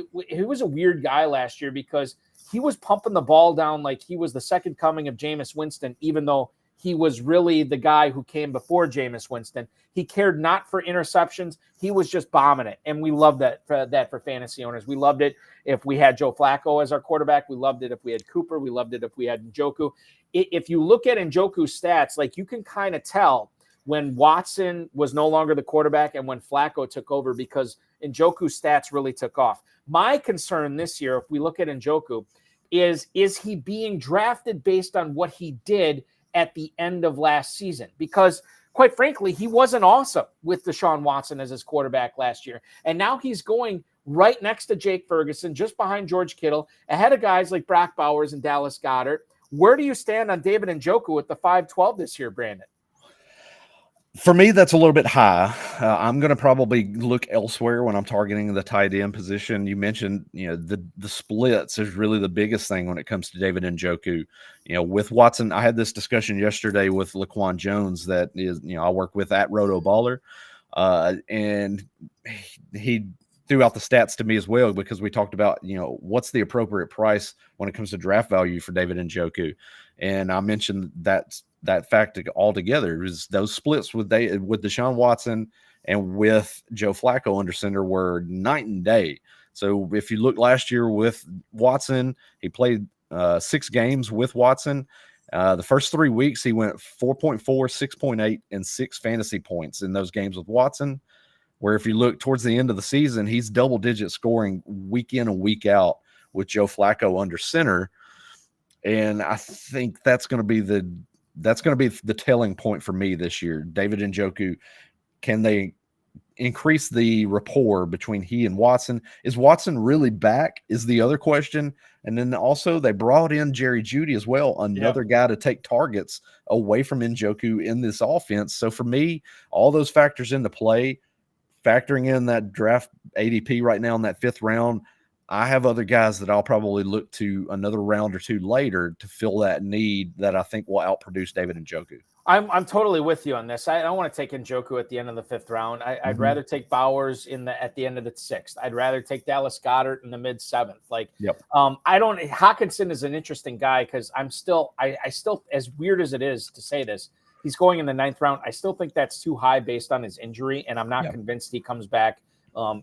a weird guy last year because he was pumping the ball down like he was the second coming of Jameis Winston, even though he was really the guy who came before Jameis Winston. He cared not for interceptions. He was just bombing it. And we loved that for fantasy owners. We loved it if we had Joe Flacco as our quarterback. We loved it if we had Cooper. We loved it if we had Njoku. If you look at Njoku's stats, like you can kind of tell when Watson was no longer the quarterback and when Flacco took over because Njoku's stats really took off. My concern this year, if we look at Njoku, is he being drafted based on what he did at the end of last season? Because quite frankly, he wasn't awesome with Deshaun Watson as his quarterback last year. And now he's going right next to Jake Ferguson, just behind George Kittle, ahead of guys like Brock Bowers and Dallas Goedert. Where do you stand on David Njoku with the 5.12 this year, Brandon? For me, that's a little bit high. I'm going to probably look elsewhere when I'm targeting the tight end position. You mentioned, the splits is really the biggest thing when it comes to David Njoku. With Watson, I had this discussion yesterday with Laquan Jones that is, I work with at RotoBaller, and he threw out the stats to me as well because we talked about, what's the appropriate price when it comes to draft value for David Njoku, and I mentioned that fact altogether is those splits with Deshaun Watson and with Joe Flacco under center were night and day. So if you look last year with Watson, he played 6 games with Watson. The first 3 weeks, he went 4.4, 6.8, and 6 fantasy points in those games with Watson, where if you look towards the end of the season, he's double-digit scoring week in and week out with Joe Flacco under center. And I think that's going to be the telling point for me this year. David Njoku, can they increase the rapport between he and Watson? Is Watson really back is the other question. And then also they brought in Jerry Jeudy as well, another guy to take targets away from Njoku in this offense. So for me, all those factors into play, factoring in that draft ADP right now in that 5th round, I have other guys that I'll probably look to another round or two later to fill that need that I think will outproduce David Njoku. I'm totally with you on this. I don't want to take Njoku at the end of the 5th round. I'd rather take Bowers at the end of the 6th. I'd rather take Dallas Goedert in the mid 7th. Hockenson is an interesting guy because I still, as weird as it is to say this, he's going in the 9th round. I still think that's too high based on his injury, and I'm not convinced he comes back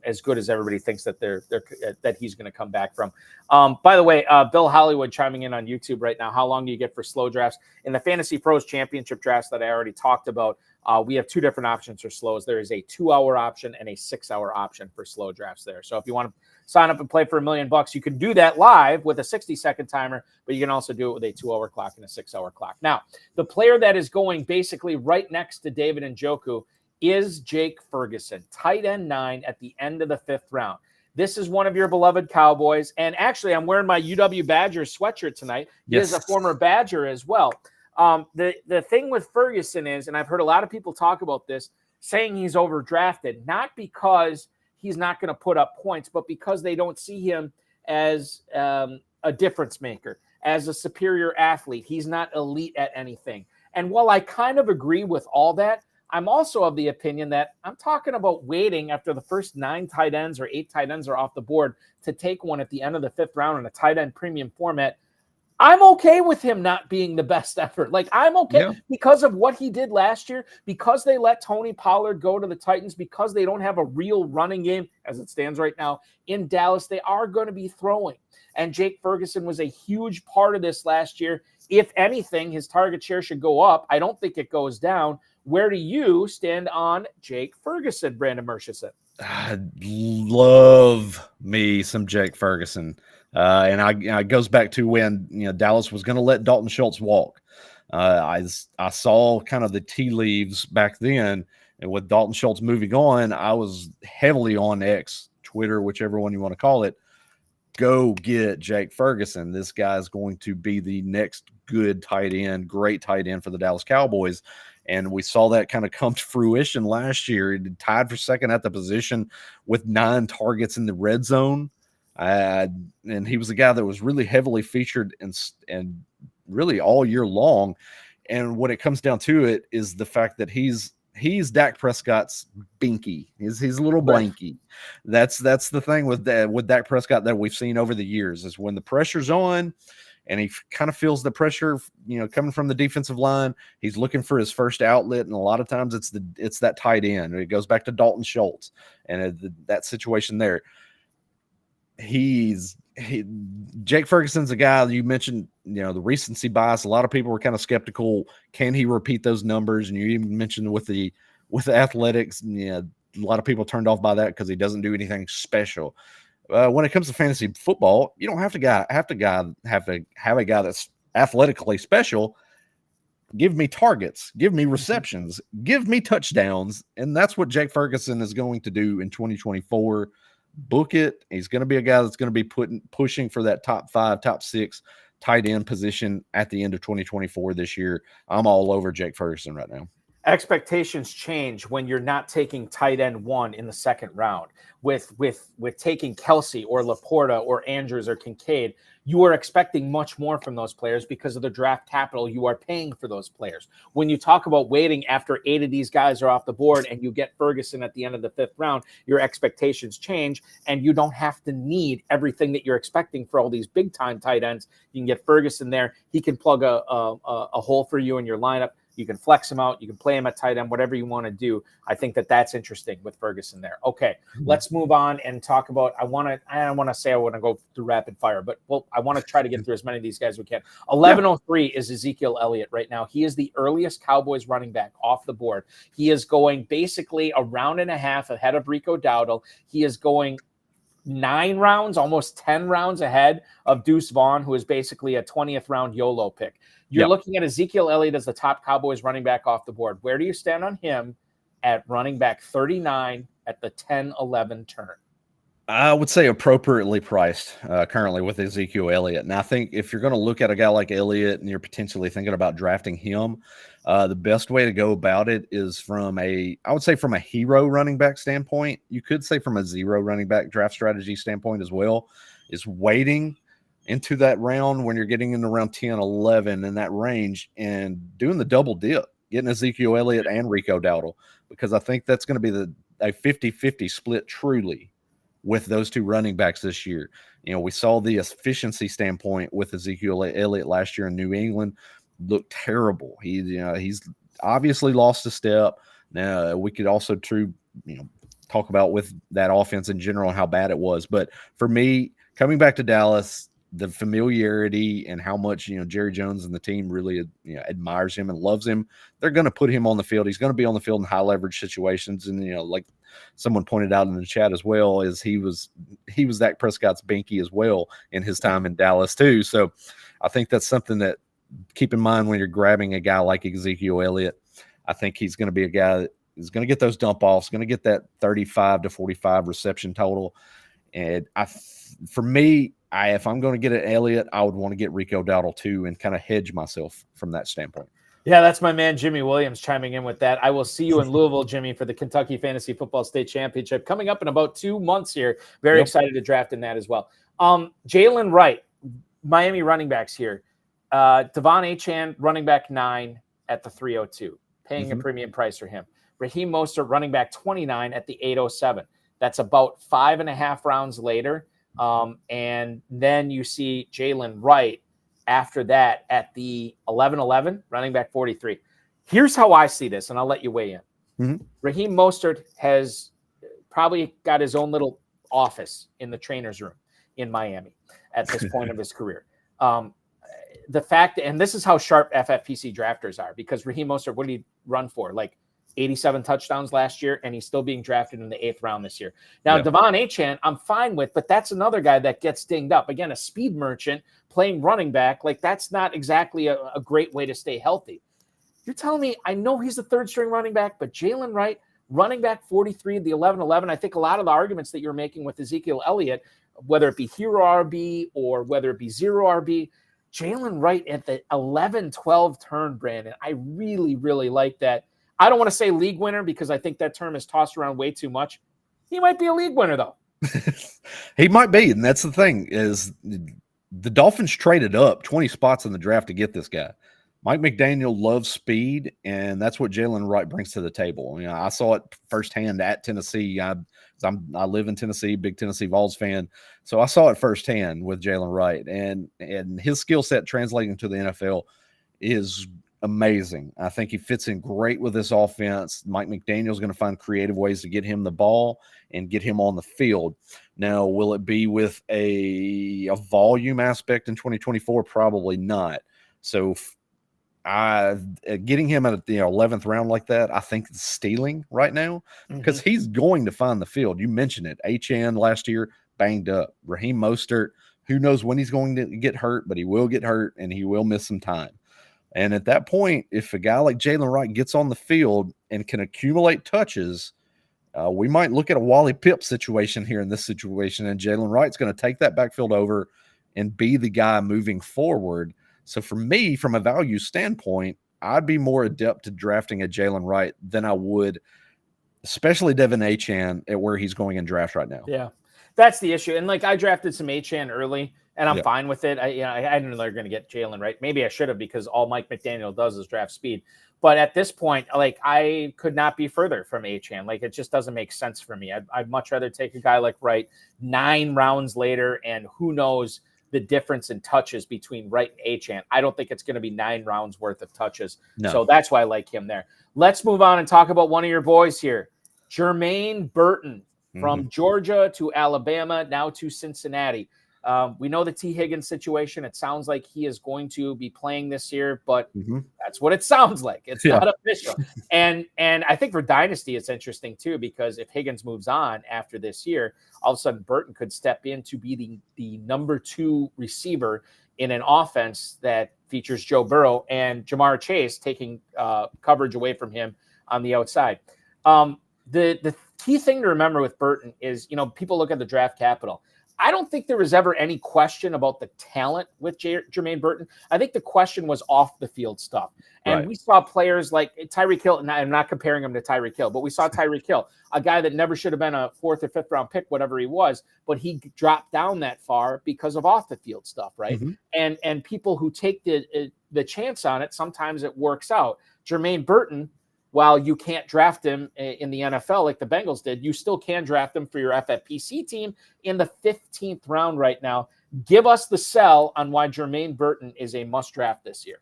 as good as everybody thinks that that he's going to come back from. By the way, Bill Hollywood chiming in on YouTube right now. How long do you get for slow drafts in the Fantasy Pros Championship drafts that I already talked about? We have 2 different options for slows. There is a 2-hour option and a 6-hour option for slow drafts there. So if you want to sign up and play for $1 million, you can do that live with a 60-second timer, but you can also do it with a 2-hour clock and a 6-hour clock. Now, the player that is going basically right next to David Njoku is Jake Ferguson, tight end 9 at the end of the 5th round. This is one of your beloved Cowboys. And actually, I'm wearing my UW Badgers sweatshirt tonight. He is a former Badger as well. The thing with Ferguson is, and I've heard a lot of people talk about this, saying he's overdrafted, not because he's not going to put up points, but because they don't see him as a difference maker, as a superior athlete. He's not elite at anything. And while I kind of agree with all that, I'm also of the opinion that I'm talking about waiting after the first 9 tight ends or 8 tight ends are off the board to take one at the end of the 5th round in a tight end premium format. I'm okay with him not being the best effort. Like, I'm okay because of what he did last year, because they let Tony Pollard go to the Titans, because they don't have a real running game as it stands right now in Dallas. They are going to be throwing. And Jake Ferguson was a huge part of this last year. If anything, his target share should go up. I don't think it goes down. Where do you stand on Jake Ferguson, Brandon Murchison? I love me some Jake Ferguson. And it goes back to when Dallas was going to let Dalton Schultz walk. I saw kind of the tea leaves back then, and with Dalton Schultz moving on, I was heavily on X, Twitter, whichever one you want to call it. Go get Jake Ferguson. This guy is going to be the next good tight end, great tight end for the Dallas Cowboys. And we saw that kind of come to fruition last year. He tied for second at the position with 9 targets in the red zone. And he was a guy that was really heavily featured and really all year long. And what it comes down to it is the fact that he's Dak Prescott's binky. He's a little blanky. That's the thing with Dak Prescott that we've seen over the years is when the pressure's on and he kind of feels the pressure, coming from the defensive line, he's looking for his first outlet. And a lot of times it's that tight end. It goes back to Dalton Schultz and that situation there. Jake Ferguson's a guy you mentioned, the recency bias. A lot of people were kind of skeptical. Can he repeat those numbers? And you even mentioned with the athletics, a lot of people turned off by that because he doesn't do anything special. When it comes to fantasy football, you don't have to have a guy that's athletically special. Give me targets, give me receptions, give me touchdowns, and that's what Jake Ferguson is going to do in 2024. Book it. He's going to be a guy that's going to be pushing for that top 5, top 6 tight end position at the end of 2024 this year. I'm all over Jake Ferguson right now. Expectations change when you're not taking tight end 1 in the 2nd round. With taking Kelsey or Laporta or Andrews or Kincaid, you are expecting much more from those players because of the draft capital you are paying for those players. When you talk about waiting after 8 of these guys are off the board and you get Ferguson at the end of the 5th round, your expectations change and you don't have to need everything that you're expecting for all these big time tight ends. You can get Ferguson there. He can plug a hole for you in your lineup. You can flex him out. You can play him at tight end, whatever you want to do. I think that's interesting with Ferguson there. Okay, let's move on and talk about. I don't want to say I want to go through rapid fire, but I want to try to get through as many of these guys as we can. 1103 is Ezekiel Elliott right now. He is the earliest Cowboys running back off the board. He is going basically a round and a half ahead of Rico Dowdle. He is going 9 rounds, almost 10 rounds ahead of Deuce Vaughn, who is basically a 20th round YOLO pick. You're looking at Ezekiel Elliott as the top Cowboys running back off the board. Where do you stand on him at running back 39 at the 10-11 turn? I would say appropriately priced currently with Ezekiel Elliott. And I think if you're going to look at a guy like Elliott and you're potentially thinking about drafting him, the best way to go about it is from a hero running back standpoint. You could say from a zero running back draft strategy standpoint as well, is waiting into that round when you're getting into round 10, 11 in that range and doing the double dip, getting Ezekiel Elliott and Rico Dowdle, because I think that's going to be a 50-50 split truly with those 2 running backs this year. We saw the efficiency standpoint with Ezekiel Elliott last year in New England look terrible. He's obviously lost a step. Now we could also talk about with that offense in general and how bad it was. But for me, coming back to Dallas, the familiarity and how much, Jerry Jones and the team really, admires him and loves him, they're going to put him on the field. He's going to be on the field in high leverage situations. And, like someone pointed out in the chat as well, is he was Dak Prescott's binky as well in his time in Dallas too. So I think that's something that keep in mind when you're grabbing a guy like Ezekiel Elliott. I think he's going to be a guy that is going to get those dump offs, going to get that 35 to 45 reception total. And for me, if I'm going to get an Elliott, I would want to get Rico Dowdle too and kind of hedge myself from that standpoint. Yeah, that's my man, Jimmy Williams, chiming in with that. I will see you in Louisville, Jimmy, for the Kentucky Fantasy Football State Championship coming up in about 2 months here. Very excited to draft in that as well. Jaylen Wright, Miami running backs here. Devon Achane, running back 9 at the 302, paying a premium price for him. Raheem Mostert, running back 29 at the 807. That's about 5.5 rounds later. And then you see Jaylen Wright after that at the 1111, running back 43. Here's how I see this, and I'll let you weigh in. Raheem Mostert has probably got his own little office in the trainer's room in Miami at this point of his career. The fact, and this is how sharp FFPC drafters are, because Raheem Mostert, what did he run for? Like 87 touchdowns last year, and he's still being drafted in the 8th round this year. Now, Devon Achane, I'm fine with, but that's another guy that gets dinged up. Again, a speed merchant playing running back, like that's not exactly a great way to stay healthy. You're telling me, I know he's a 3rd-string running back, but Jaylen Wright, running back 43, the 11-11, I think a lot of the arguments that you're making with Ezekiel Elliott, whether it be hero RB or whether it be zero RB, Jaylen Wright at the 11-12 turn, Brandon, I really, really like that. I don't want to say league winner because I think that term is tossed around way too much. He might be a league winner, though. He might be, and that's the thing, is the Dolphins traded up 20 spots in the draft to get this guy. Mike McDaniel loves speed, and that's what Jaylen Wright brings to the table. I saw it firsthand at Tennessee. I live in Tennessee, big Tennessee Vols fan, so I saw it firsthand with Jaylen Wright, and his skill set translating to the NFL is amazing. I think he fits in great with this offense. Mike McDaniel's going to find creative ways to get him the ball and get him on the field. Now, will it be with a volume aspect in 2024? Probably not. So getting him at the 11th round like that, I think it's stealing right now because he's going to find the field. You mentioned it. Achane last year banged up. Raheem Mostert, who knows when he's going to get hurt, but he will get hurt and he will miss some time. And at that point, if a guy like Jaylen Wright gets on the field and can accumulate touches, we might look at a Wally Pipp situation here in this situation, and Jaylen Wright's going to take that backfield over and be the guy moving forward. So for me, from a value standpoint, I'd be more adept to drafting a Jaylen Wright than I would, especially Devon Achane at where he's going in draft right now. Yeah, that's the issue. And like I drafted some Achane early, and I'm fine with it. I didn't know they were going to get Jaylen Wright. Maybe I should have, because all Mike McDaniel does is draft speed. But at this point, like I could not be further from Achane. Like it just doesn't make sense for me. I'd much rather take a guy like Wright 9 rounds later, and who knows the difference in touches between Wright and Achane. I don't think it's going to be 9 rounds worth of touches. No. So that's why I like him there. Let's move on and talk about one of your boys here, Jermaine Burton, from Georgia to Alabama, now to Cincinnati. We know the T. Higgins situation. It sounds like he is going to be playing this year, but that's what it sounds like. It's not official. And I think for Dynasty, it's interesting too, because if Higgins moves on after this year, all of a sudden Burton could step in to be the number 2 receiver in an offense that features Joe Burrow and Jamar Chase taking coverage away from him on the outside. The key thing to remember with Burton is, people look at the draft capital. I don't think there was ever any question about the talent with Jermaine Burton. I think the question was off the field stuff. And we saw players like Tyreek Hill, and I'm not comparing him to Tyreek Hill, but we saw Tyreek Hill, a guy that never should have been a 4th or 5th round pick, whatever he was, but he dropped down that far because of off the field stuff, right? And people who take the chance on it, sometimes it works out. Jermaine Burton, while you can't draft him in the NFL like the Bengals did, you still can draft him for your FFPC team in the 15th round right now. Give us the sell on why Jermaine Burton is a must draft this year.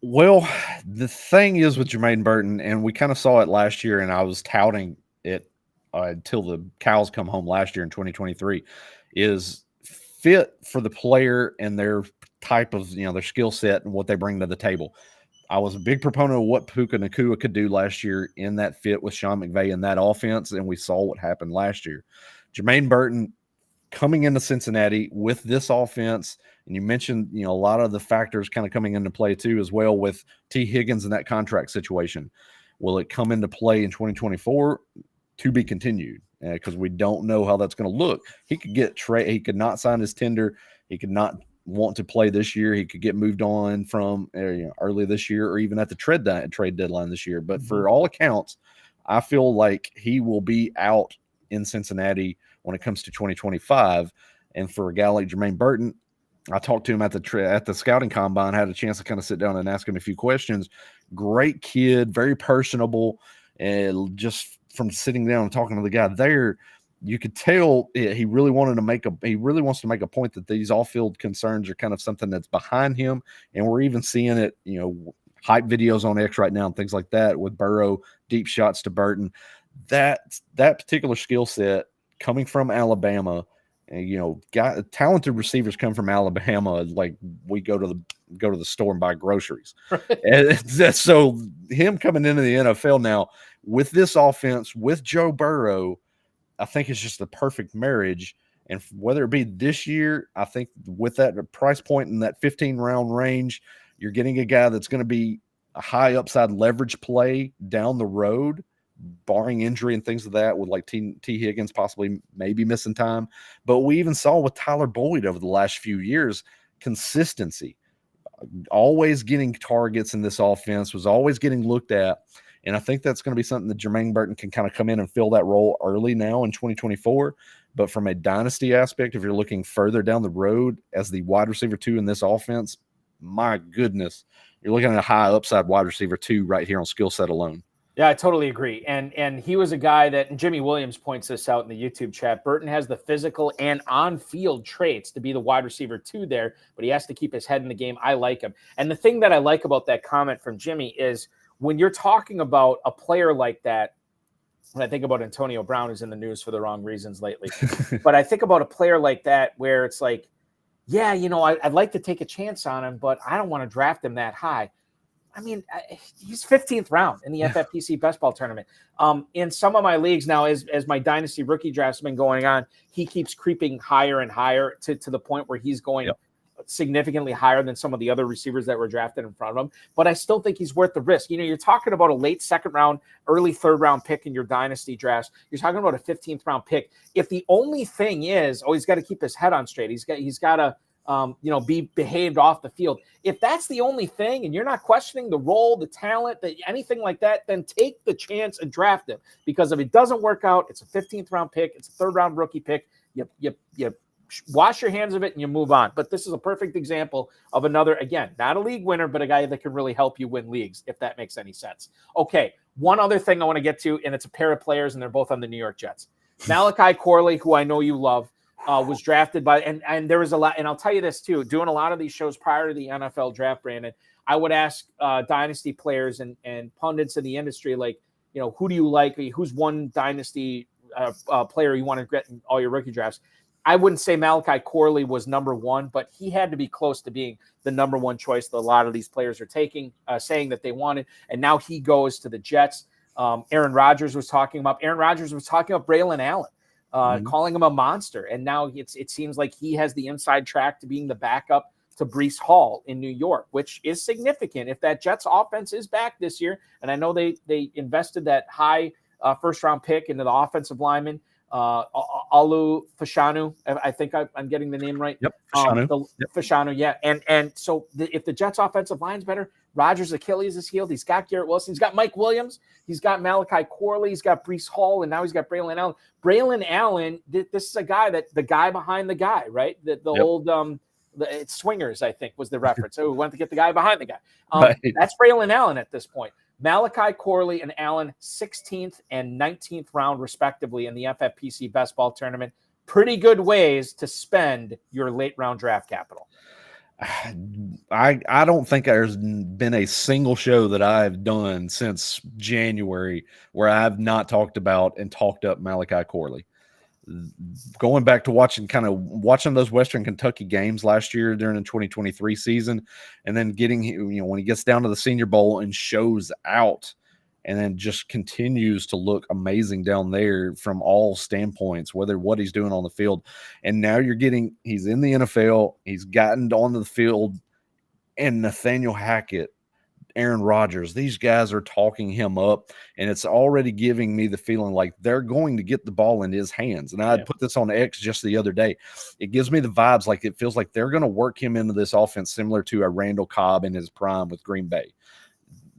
Well, the thing is with Jermaine Burton, and we kind of saw it last year, and I was touting it until the cows come home last year in 2023, is fit for the player and their type of, their skill set and what they bring to the table. I was a big proponent of what Puka Nacua could do last year in that fit with Sean McVay in that offense, and we saw what happened last year. Jermaine Burton coming into Cincinnati with this offense, and you mentioned, a lot of the factors kind of coming into play too as well with T. Higgins and that contract situation. Will it come into play in 2024? To be continued, because we don't know how that's going to look. He could get he could not sign his tender. He could not want to play this year. He could get moved on from early this year or even at the trade deadline this year. But for all accounts, I feel like he will be out in Cincinnati when it comes to 2025. And for a guy like Jermaine Burton, I talked to him at the scouting combine, had a chance to kind of sit down and ask him a few questions. Great kid, very personable, and just from sitting down and talking to the guy there, you could tell he really wants to make a point that these off-field concerns are kind of something that's behind him. And we're even seeing it, hype videos on X right now and things like that with Burrow, deep shots to Burton. That particular skill set coming from Alabama, talented receivers come from Alabama. Like we go to the store and buy groceries. And so him coming into the NFL now with this offense, with Joe Burrow, I think it's just the perfect marriage. And whether it be this year, I think with that price point in that 15-round range, you're getting a guy that's going to be a high upside leverage play down the road, barring injury and things of that, with like T. Higgins possibly maybe missing time. But we even saw with Tyler Boyd over the last few years, consistency, always getting targets in this offense, was always getting looked at. And I think that's going to be something that Jermaine Burton can kind of come in and fill that role early now in 2024. But from a dynasty aspect, if you're looking further down the road as the wide receiver 2 in this offense, my goodness, you're looking at a high upside wide receiver 2 right here on skill set alone. Yeah, I totally agree. And he was a guy that, and Jimmy Williams points this out in the YouTube chat, Burton has the physical and on-field traits to be the wide receiver 2 there, but he has to keep his head in the game. I like him. And the thing that I like about that comment from Jimmy is when you're talking about a player like that, when I think about Antonio Brown, who's in the news for the wrong reasons lately, but I think about a player like that where it's like, yeah, I'd like to take a chance on him, but I don't want to draft him that high. I mean, he's 15th round in the FFPC best ball tournament. In some of my leagues now, as my dynasty rookie drafts have been going on, he keeps creeping higher and higher to the point where he's going significantly higher than some of the other receivers that were drafted in front of him. But I still think he's worth the risk. You're talking about a late second round, early third round pick in your dynasty drafts. You're talking about a 15th round pick. If the only thing is, he's got to keep his head on straight. He's got to be behaved off the field. If that's the only thing and you're not questioning the role, the talent, anything like that, then take the chance and draft him. Because if it doesn't work out, it's a 15th round pick. It's a third round rookie pick. You wash your hands of it and you move on. But this is a perfect example of another, again, not a league winner, but a guy that can really help you win leagues, if that makes any sense. Okay, one other thing I want to get to, and it's a pair of players, and they're both on the New York Jets. Malachi Corley, who I know you love, was drafted by, and there was a lot, and I'll tell you this too, doing a lot of these shows prior to the NFL draft, Brandon, I would ask dynasty players and pundits in the industry, like, who do you like? Who's one dynasty player you want to get in all your rookie drafts? I wouldn't say Malachi Corley was number one, but he had to be close to being the number one choice that a lot of these players are saying that they wanted, and now he goes to the Jets. Aaron Rodgers was talking about Braylon Allen. Calling him a monster. And now it seems like he has the inside track to being the backup to Breece Hall in New York, which is significant if that Jets offense is back this year. And I know they invested that high first-round pick into the offensive lineman, Alu Fashanu. I think I'm getting the name right. Yep, Fashanu. Fashanu, yeah. And so if the Jets offensive line's better, Rodgers' Achilles is healed. He's got Garrett Wilson. He's got Mike Williams. He's got Malachi Corley. He's got Breece Hall. And now he's got Braylon Allen. Braylon Allen, this is a guy the guy behind the guy, right? Old it's Swingers, I think, was the reference. So we went to get the guy behind the guy. Right. That's Braylon Allen at this point. Malachi Corley and Allen, 16th and 19th round, respectively, in the FFPC best ball tournament. Pretty good ways to spend your late round draft capital. I don't think there's been a single show that I've done since January where I have not talked about and talked up Malachi Corley. going back to watching those Western Kentucky games last year during the 2023 season, and then getting, when he gets down to the Senior Bowl and shows out, and then just continues to look amazing down there from all standpoints, whether what he's doing on the field. And now he's in the NFL, he's gotten onto the field, and Nathaniel Hackett, Aaron Rodgers, these guys are talking him up, and it's already giving me the feeling like they're going to get the ball in his hands. And I had put this on X just the other day. It gives me the vibes like it feels like they're going to work him into this offense similar to a Randall Cobb in his prime with Green Bay.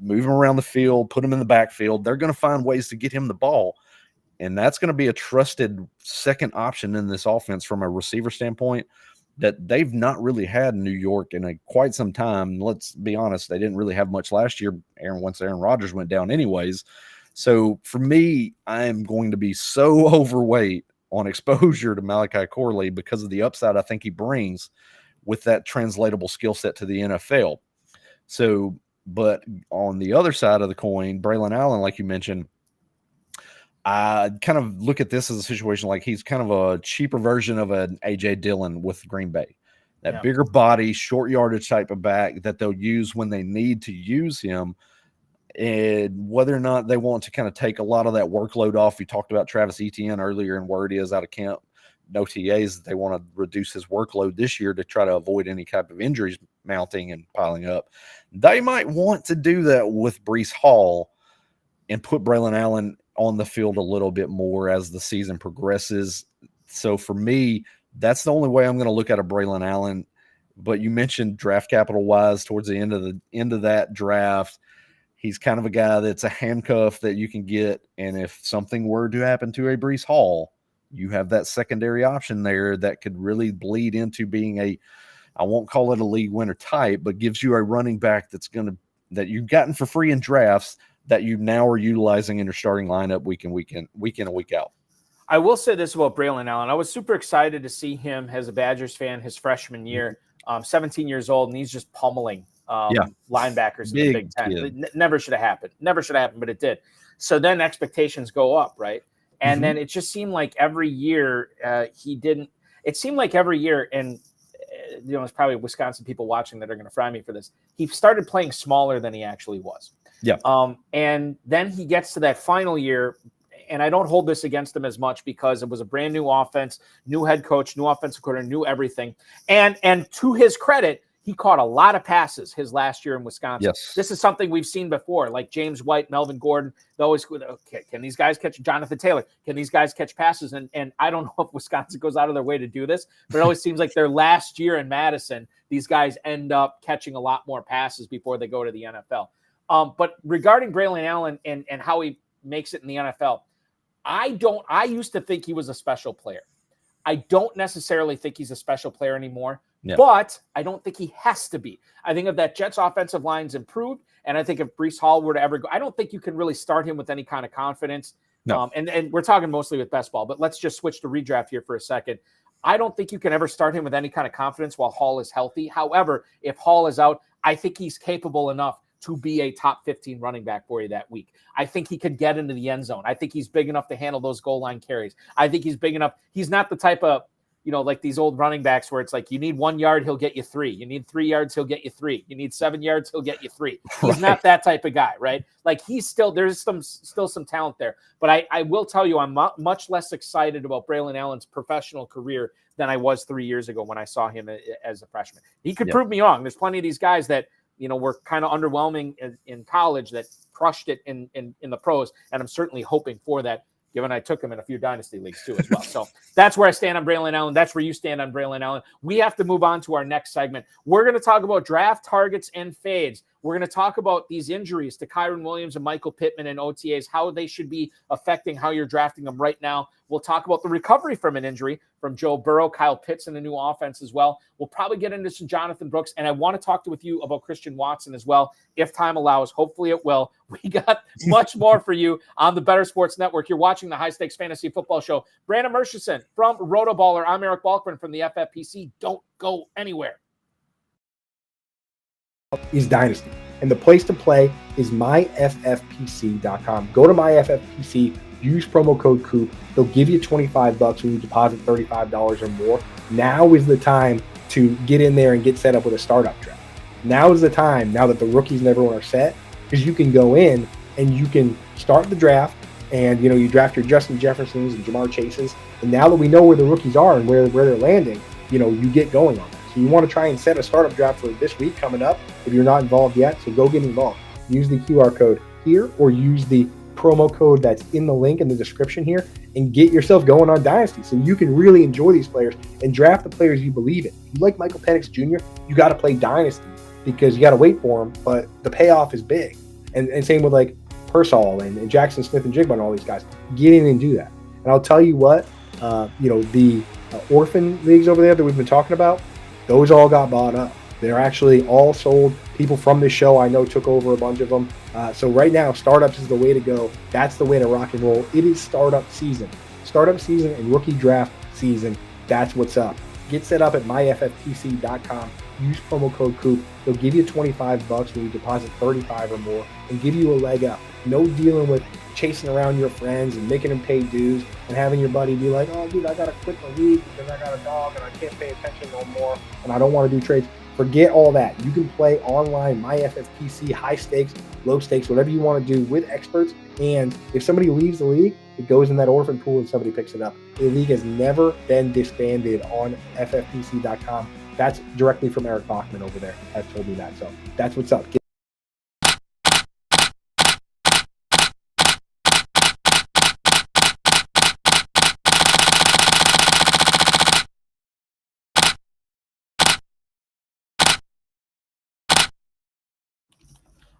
Move him around the field, put him in the backfield. They're going to find ways to get him the ball, and that's going to be a trusted second option in this offense from a receiver standpoint that they've not really had in New York in quite some time. Let's be honest, they didn't really have much last year once Aaron Rodgers went down anyways. So for me, I am going to be so overweight on exposure to Malachi Corley because of the upside I think he brings with that translatable skill set to the NFL. So, but on the other side of the coin, Braylon Allen, like you mentioned, I kind of look at this as a situation like he's kind of a cheaper version of an A.J. Dillon with Green Bay. That bigger body, short yardage type of back that they'll use when they need to use him. And whether or not they want to kind of take a lot of that workload off. We talked about Travis Etienne earlier and where he is out of camp. OTAs, they want to reduce his workload this year to try to avoid any type of injuries mounting and piling up. They might want to do that with Breece Hall and put Braylon Allen on the field a little bit more as the season progresses. So for me, that's the only way I'm going to look at a Braylon Allen. But you mentioned draft capital wise towards the end of that draft, he's kind of a guy that's a handcuff that you can get. And if something were to happen to a Breece Hall, you have that secondary option there that could really bleed into being I won't call it a league winner type, but gives you a running back that you've gotten for free in drafts that you now are utilizing in your starting lineup week in and week out. I will say this about Braylon Allen. I was super excited to see him as a Badgers fan his freshman year, 17 years old, and he's just pummeling linebackers in the Big Ten. It never should have happened. But it did. So then expectations go up, right? And then it just seemed like every year he didn't – it seemed like every year – and it's probably Wisconsin people watching that are going to fry me for this. He started playing smaller than he actually was. Yeah. And then he gets to that final year, and I don't hold this against him as much because it was a brand new offense, new head coach, new offensive coordinator, new everything. And to his credit, he caught a lot of passes his last year in Wisconsin. Yes. This is something we've seen before, like James White, Melvin Gordon. They always, can these guys catch Jonathan Taylor? Can these guys catch passes? And I don't know if Wisconsin goes out of their way to do this, but it always seems like their last year in Madison, these guys end up catching a lot more passes before they go to the NFL. But regarding Braylon Allen and how he makes it in the NFL, I used to think he was a special player. I don't necessarily think he's a special player anymore, but I don't think he has to be. I think if that Jets offensive line's improved, and I think if Breece Hall were to ever go, I don't think you can really start him with any kind of confidence. No. And we're talking mostly with best ball, but let's just switch to redraft here for a second. I don't think you can ever start him with any kind of confidence while Hall is healthy. However, if Hall is out, I think he's capable enough to be a top 15 running back for you that week. I think he could get into the end zone. I think he's big enough to handle those goal line carries. I think he's big enough. He's not the type of, like these old running backs where it's like you need 1 yard, he'll get you 3. You need 3 yards, he'll get you 3. You need 7 yards, he'll get you 3. He's not that type of guy, right? Like there's still some talent there. But I will tell you, I'm much less excited about Braylon Allen's professional career than I was 3 years ago when I saw him as a freshman. He could prove me wrong. There's plenty of these guys that, were kind of underwhelming in college that crushed it in the pros. And I'm certainly hoping for that, given I took him in a few dynasty leagues too as well. So that's where I stand on Braylon Allen. That's where you stand on Braylon Allen. We have to move on to our next segment. We're going to talk about draft targets and fades. We're going to talk about these injuries to Kyren Williams and Michael Pittman and OTAs, how they should be affecting how you're drafting them right now. We'll talk about the recovery from an injury from Joe Burrow, Kyle Pitts in the new offense as well. We'll probably get into some Jonathan Brooks, and I want to talk with you about Christian Watson as well, if time allows. Hopefully it will. We got much more for you on the Better Sports Network. You're watching the High Stakes Fantasy Football Show. Brandon Murchison from RotoBaller. I'm Eric Balkman from the FFPC. Don't go anywhere. Is Dynasty. And the place to play is myffpc.com. Go to myffpc, Use promo code COOP. They'll give you $25 when you deposit $35 or more. Now is the time to get in there and get set up with a startup draft. Now is the time, now that the rookies and everyone are set, because you can go in and you can start the draft and, you draft your Justin Jeffersons and Jamar Chases. And now that we know where the rookies are and where they're landing, you get going on that. So you want to try and set a startup draft for this week coming up if you're not involved yet. So go get involved. Use the QR code here or use the promo code that's in the link in the description here and get yourself going on Dynasty so you can really enjoy these players and draft the players you believe in. If you like Michael Penix Jr., you got to play Dynasty because you got to wait for him, but the payoff is big. And same with like Pearsall and Jackson Smith and Jigba and all these guys. Get in and do that. And I'll tell you what, the orphan leagues over there that we've been talking about, those all got bought up. They're actually all sold. People from this show I know took over a bunch of them. So right now, startups is the way to go. That's the way to rock and roll. It is startup season. Startup season and rookie draft season. That's what's up. Get set up at myffpc.com. Use promo code COOP. They'll give you $25 when you deposit $35 or more and give you a leg up. No dealing with chasing around your friends and making them pay dues and having your buddy be like, oh, dude, I got to quit the league because I got a dog and I can't pay attention no more and I don't want to do trades. Forget all that. You can play online, MyFFPC, high stakes, low stakes, whatever you want to do with experts. And if somebody leaves the league, it goes in that orphan pool and somebody picks it up. The league has never been disbanded on FFPC.com. That's directly from Eric Balkman over there has told me that. So that's what's up.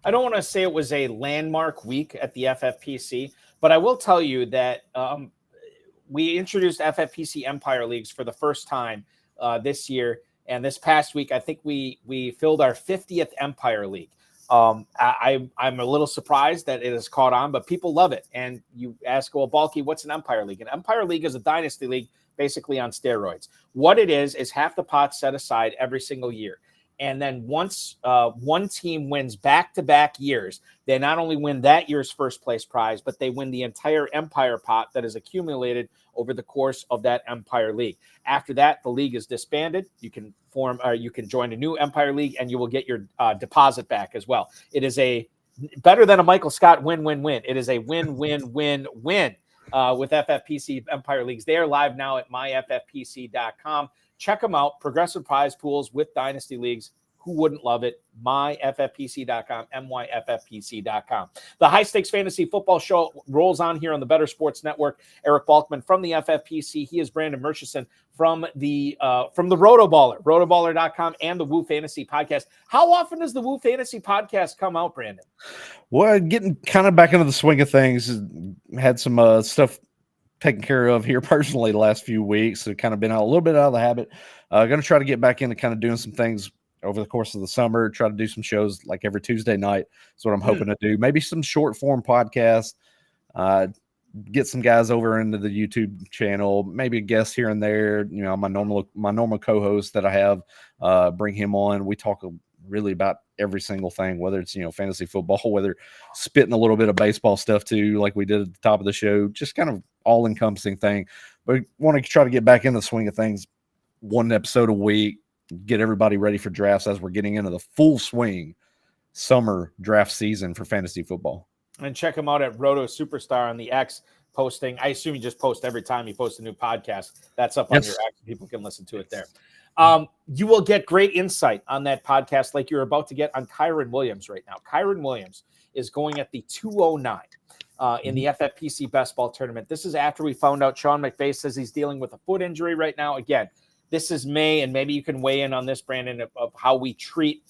I don't want to say it was a landmark week at the FFPC, but I will tell you that we introduced FFPC Empire Leagues for the first time this year. And this past week, I think we filled our 50th Empire League. I'm a little surprised that it has caught on, but people love it. And you ask, well, Balky, what's an Empire League? An Empire League is a dynasty league, basically on steroids. What it is half the pot set aside every single year. And then once one team wins back-to-back years, they not only win that year's first place prize, but they win the entire Empire pot that is accumulated over the course of that Empire League. After that, the league is disbanded. You can you can join a new Empire League, and you will get your deposit back as well. It is better than a Michael Scott win-win-win. It is a win-win-win-win with FFPC Empire Leagues. They are live now at myffpc.com. Check them out. Progressive prize pools with dynasty leagues. Who wouldn't love it? myffpc.com, myffpc.com. The High Stakes Fantasy Football Show rolls on here on the Better Sports Network. Eric Balkman from the FFPC. He is Brandon Murchison from the RotoBaller, rotoballer.com, and the Woo Fantasy Podcast. How often does the Woo Fantasy Podcast come out, Brandon? Well, getting kind of back into the swing of things. Had some stuff taken care of here personally the last few weeks. So kind of been out a little bit out of the habit. Going to try to get back into kind of doing some things over the course of the summer, try to do some shows like every Tuesday night. That's what I'm hoping to do. Maybe some short form podcasts, get some guys over into the YouTube channel, maybe a guest here and there, my normal co-host that I have, bring him on. We talk really about every single thing, whether it's, fantasy football, whether spitting a little bit of baseball stuff too, like we did at the top of the show, just kind of all encompassing thing. But want to try to get back in the swing of things, one episode a week, get everybody ready for drafts as we're getting into the full swing summer draft season for fantasy football. And check him out at Roto Superstar on the X, posting. I assume you just post every time you post a new podcast. That's up on your X. People can listen to it there. You will get great insight on that podcast like you're about to get on Kyren Williams right now. Kyren Williams is going at the 209 in the FFPC Best Ball Tournament. This is after we found out Sean McVay says he's dealing with a foot injury right now. Again, this is May, and maybe you can weigh in on this, Brandon, of how we treat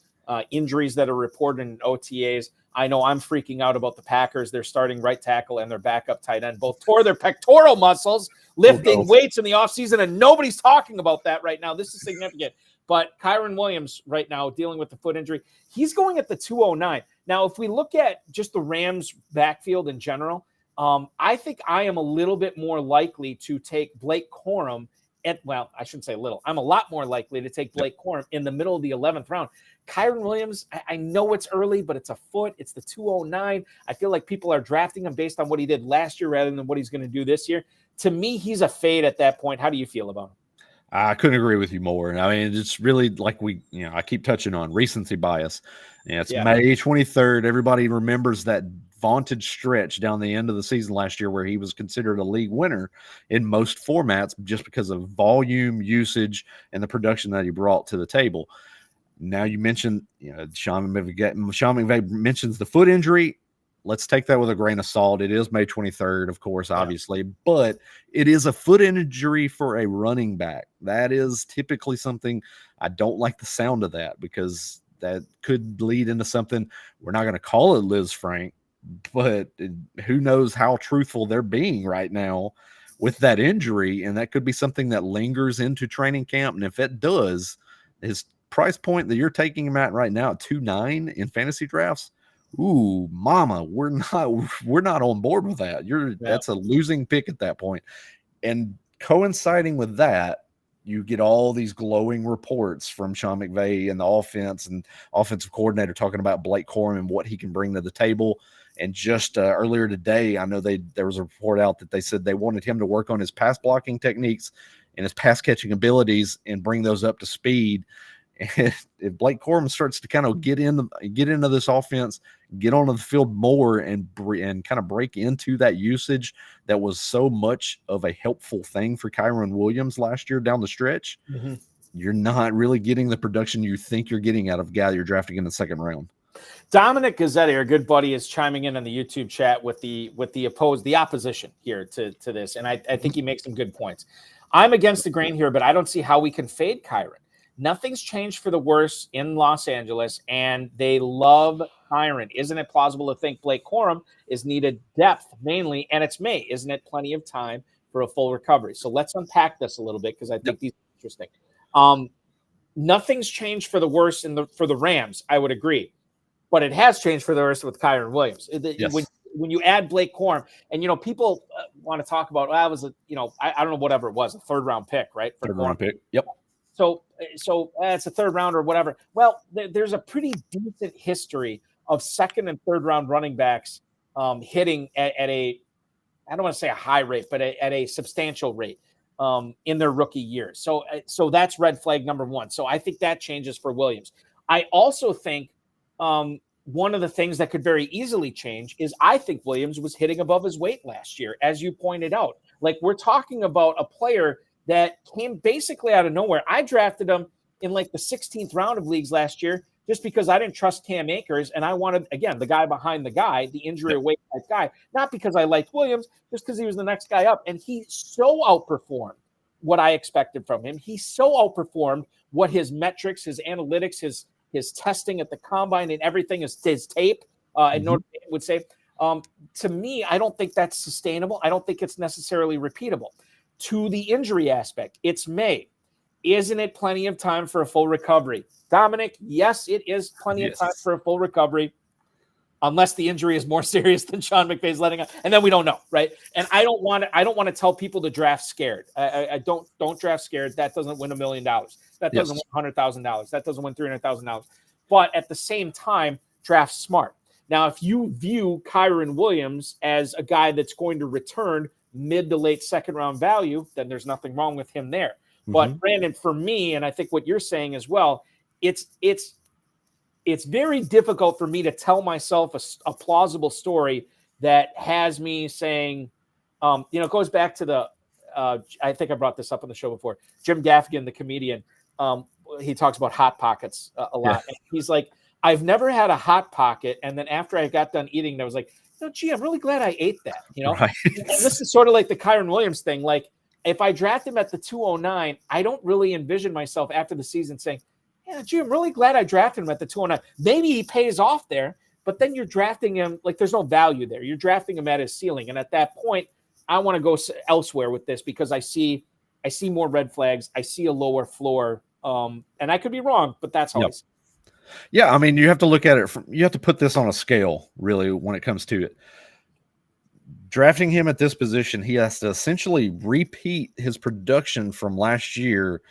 injuries that are reported in OTAs. I know I'm freaking out about the Packers. They're starting right tackle and their backup tight end both tore their pectoral muscles lifting weights in the offseason, and nobody's talking about that right now. This is significant. But Kyren Williams right now dealing with the foot injury. He's going at the 209. Now, if we look at just the Rams backfield in general, I think I am a little bit more likely to take Blake Corum I shouldn't say little. I'm a lot more likely to take Blake Corum in the middle of the 11th round. Kyren Williams, I know it's early, but it's a foot. It's the 209. I feel like people are drafting him based on what he did last year rather than what he's going to do this year. To me, he's a fade at that point. How do you feel about him? I couldn't agree with you more. I mean, it's really like I keep touching on recency bias. It's May 23rd. Everybody remembers that vaunted stretch down the end of the season last year where he was considered a league winner in most formats just because of volume, usage, and the production that he brought to the table. Now you mentioned, Sean McVay mentions the foot injury. Let's take that with a grain of salt. It is May 23rd, of course, obviously, but it is a foot injury for a running back. That is typically something I don't like the sound of that because that could lead into something. We're not going to call it Liz Frank, but who knows how truthful they're being right now with that injury. And that could be something that lingers into training camp. And if it does, his price point that you're taking him at right now at 2.9 in fantasy drafts, ooh, mama, we're not on board with that. That's a losing pick at that point. And coinciding with that, you get all these glowing reports from Sean McVay and the offense and offensive coordinator talking about Blake Corum and what he can bring to the table. And just earlier today, I know there was a report out that they said they wanted him to work on his pass blocking techniques and his pass catching abilities and bring those up to speed. And if Blake Corum starts to kind of get into this offense, get onto the field more and kind of break into that usage that was so much of a helpful thing for Kyren Williams last year down the stretch, you're not really getting the production you think you're getting out of a guy you're drafting in the second round. Dominic Gazzetti, our good buddy, is chiming in on the YouTube chat with the opposition here to this, and I think he makes some good points. I'm against the grain here, but I don't see how we can fade Kyren. Nothing's changed for the worse in Los Angeles, and they love Kyren. Isn't it plausible to think Blake Corum is needed depth mainly, and it's May? Isn't it plenty of time for a full recovery? So let's unpack this a little bit because I think these are interesting. Nothing's changed for the worse for the Rams, I would agree, but it has changed for the worse with Kyren Williams. When you add Blake Corum, and people want to talk about, I don't know, whatever it was, a third-round pick, right? Third round pick, yep. So it's a third round or whatever. Well, there's a pretty decent history of second and third round running backs hitting at a, I don't want to say a high rate, but at a substantial rate in their rookie years. So that's red flag number one. So I think that changes for Williams. I also think one of the things that could very easily change is I think Williams was hitting above his weight last year, as you pointed out. Like, we're talking about a player that came basically out of nowhere. I drafted him in like the 16th round of leagues last year just because I didn't trust Cam Akers, and I wanted, again, the guy behind the guy, the injury away type guy, not because I liked Williams, just because he was the next guy up. And he so outperformed what I expected from him. He so outperformed what his metrics, his analytics, his testing at the combine and everything, his tape, and Notre Dame would say. To me, I don't think that's sustainable. I don't think it's necessarily repeatable. To the injury aspect, it's May. Isn't it plenty of time for a full recovery? Dominic, yes, it is plenty of time for a full recovery, unless the injury is more serious than Sean McVay's letting up, and then we don't know, right? And I don't want to tell people to draft scared. I don't draft scared. That doesn't win $1 million. That doesn't win $100,000. That doesn't win $300,000. But at the same time, draft smart. Now, if you view Kyren Williams as a guy that's going to return mid to late second round value, then there's nothing wrong with him there. But Brandon, for me, and I think what you're saying as well, it's very difficult for me to tell myself a plausible story that has me saying, it goes back to the, I think I brought this up on the show before, Jim Gaffigan, the comedian, he talks about Hot Pockets a lot. And he's like, I've never had a Hot Pocket, and then after I got done eating, I was like, gee, I'm really glad I ate that, Right. And this is sort of like the Kyren Williams thing. Like, if I draft him at the 209, I don't really envision myself after the season saying, yeah, gee, I'm really glad I drafted him at the 209. Maybe he pays off there, but then you're drafting him like there's no value there. You're drafting him at his ceiling. And at that point, I want to go elsewhere with this because I see more red flags. I see a lower floor. And I could be wrong, but that's how I see it. Yeah, I mean, you have to look at it you have to put this on a scale, really, when it comes to it. drafting him at this position, he has to essentially repeat his production from last year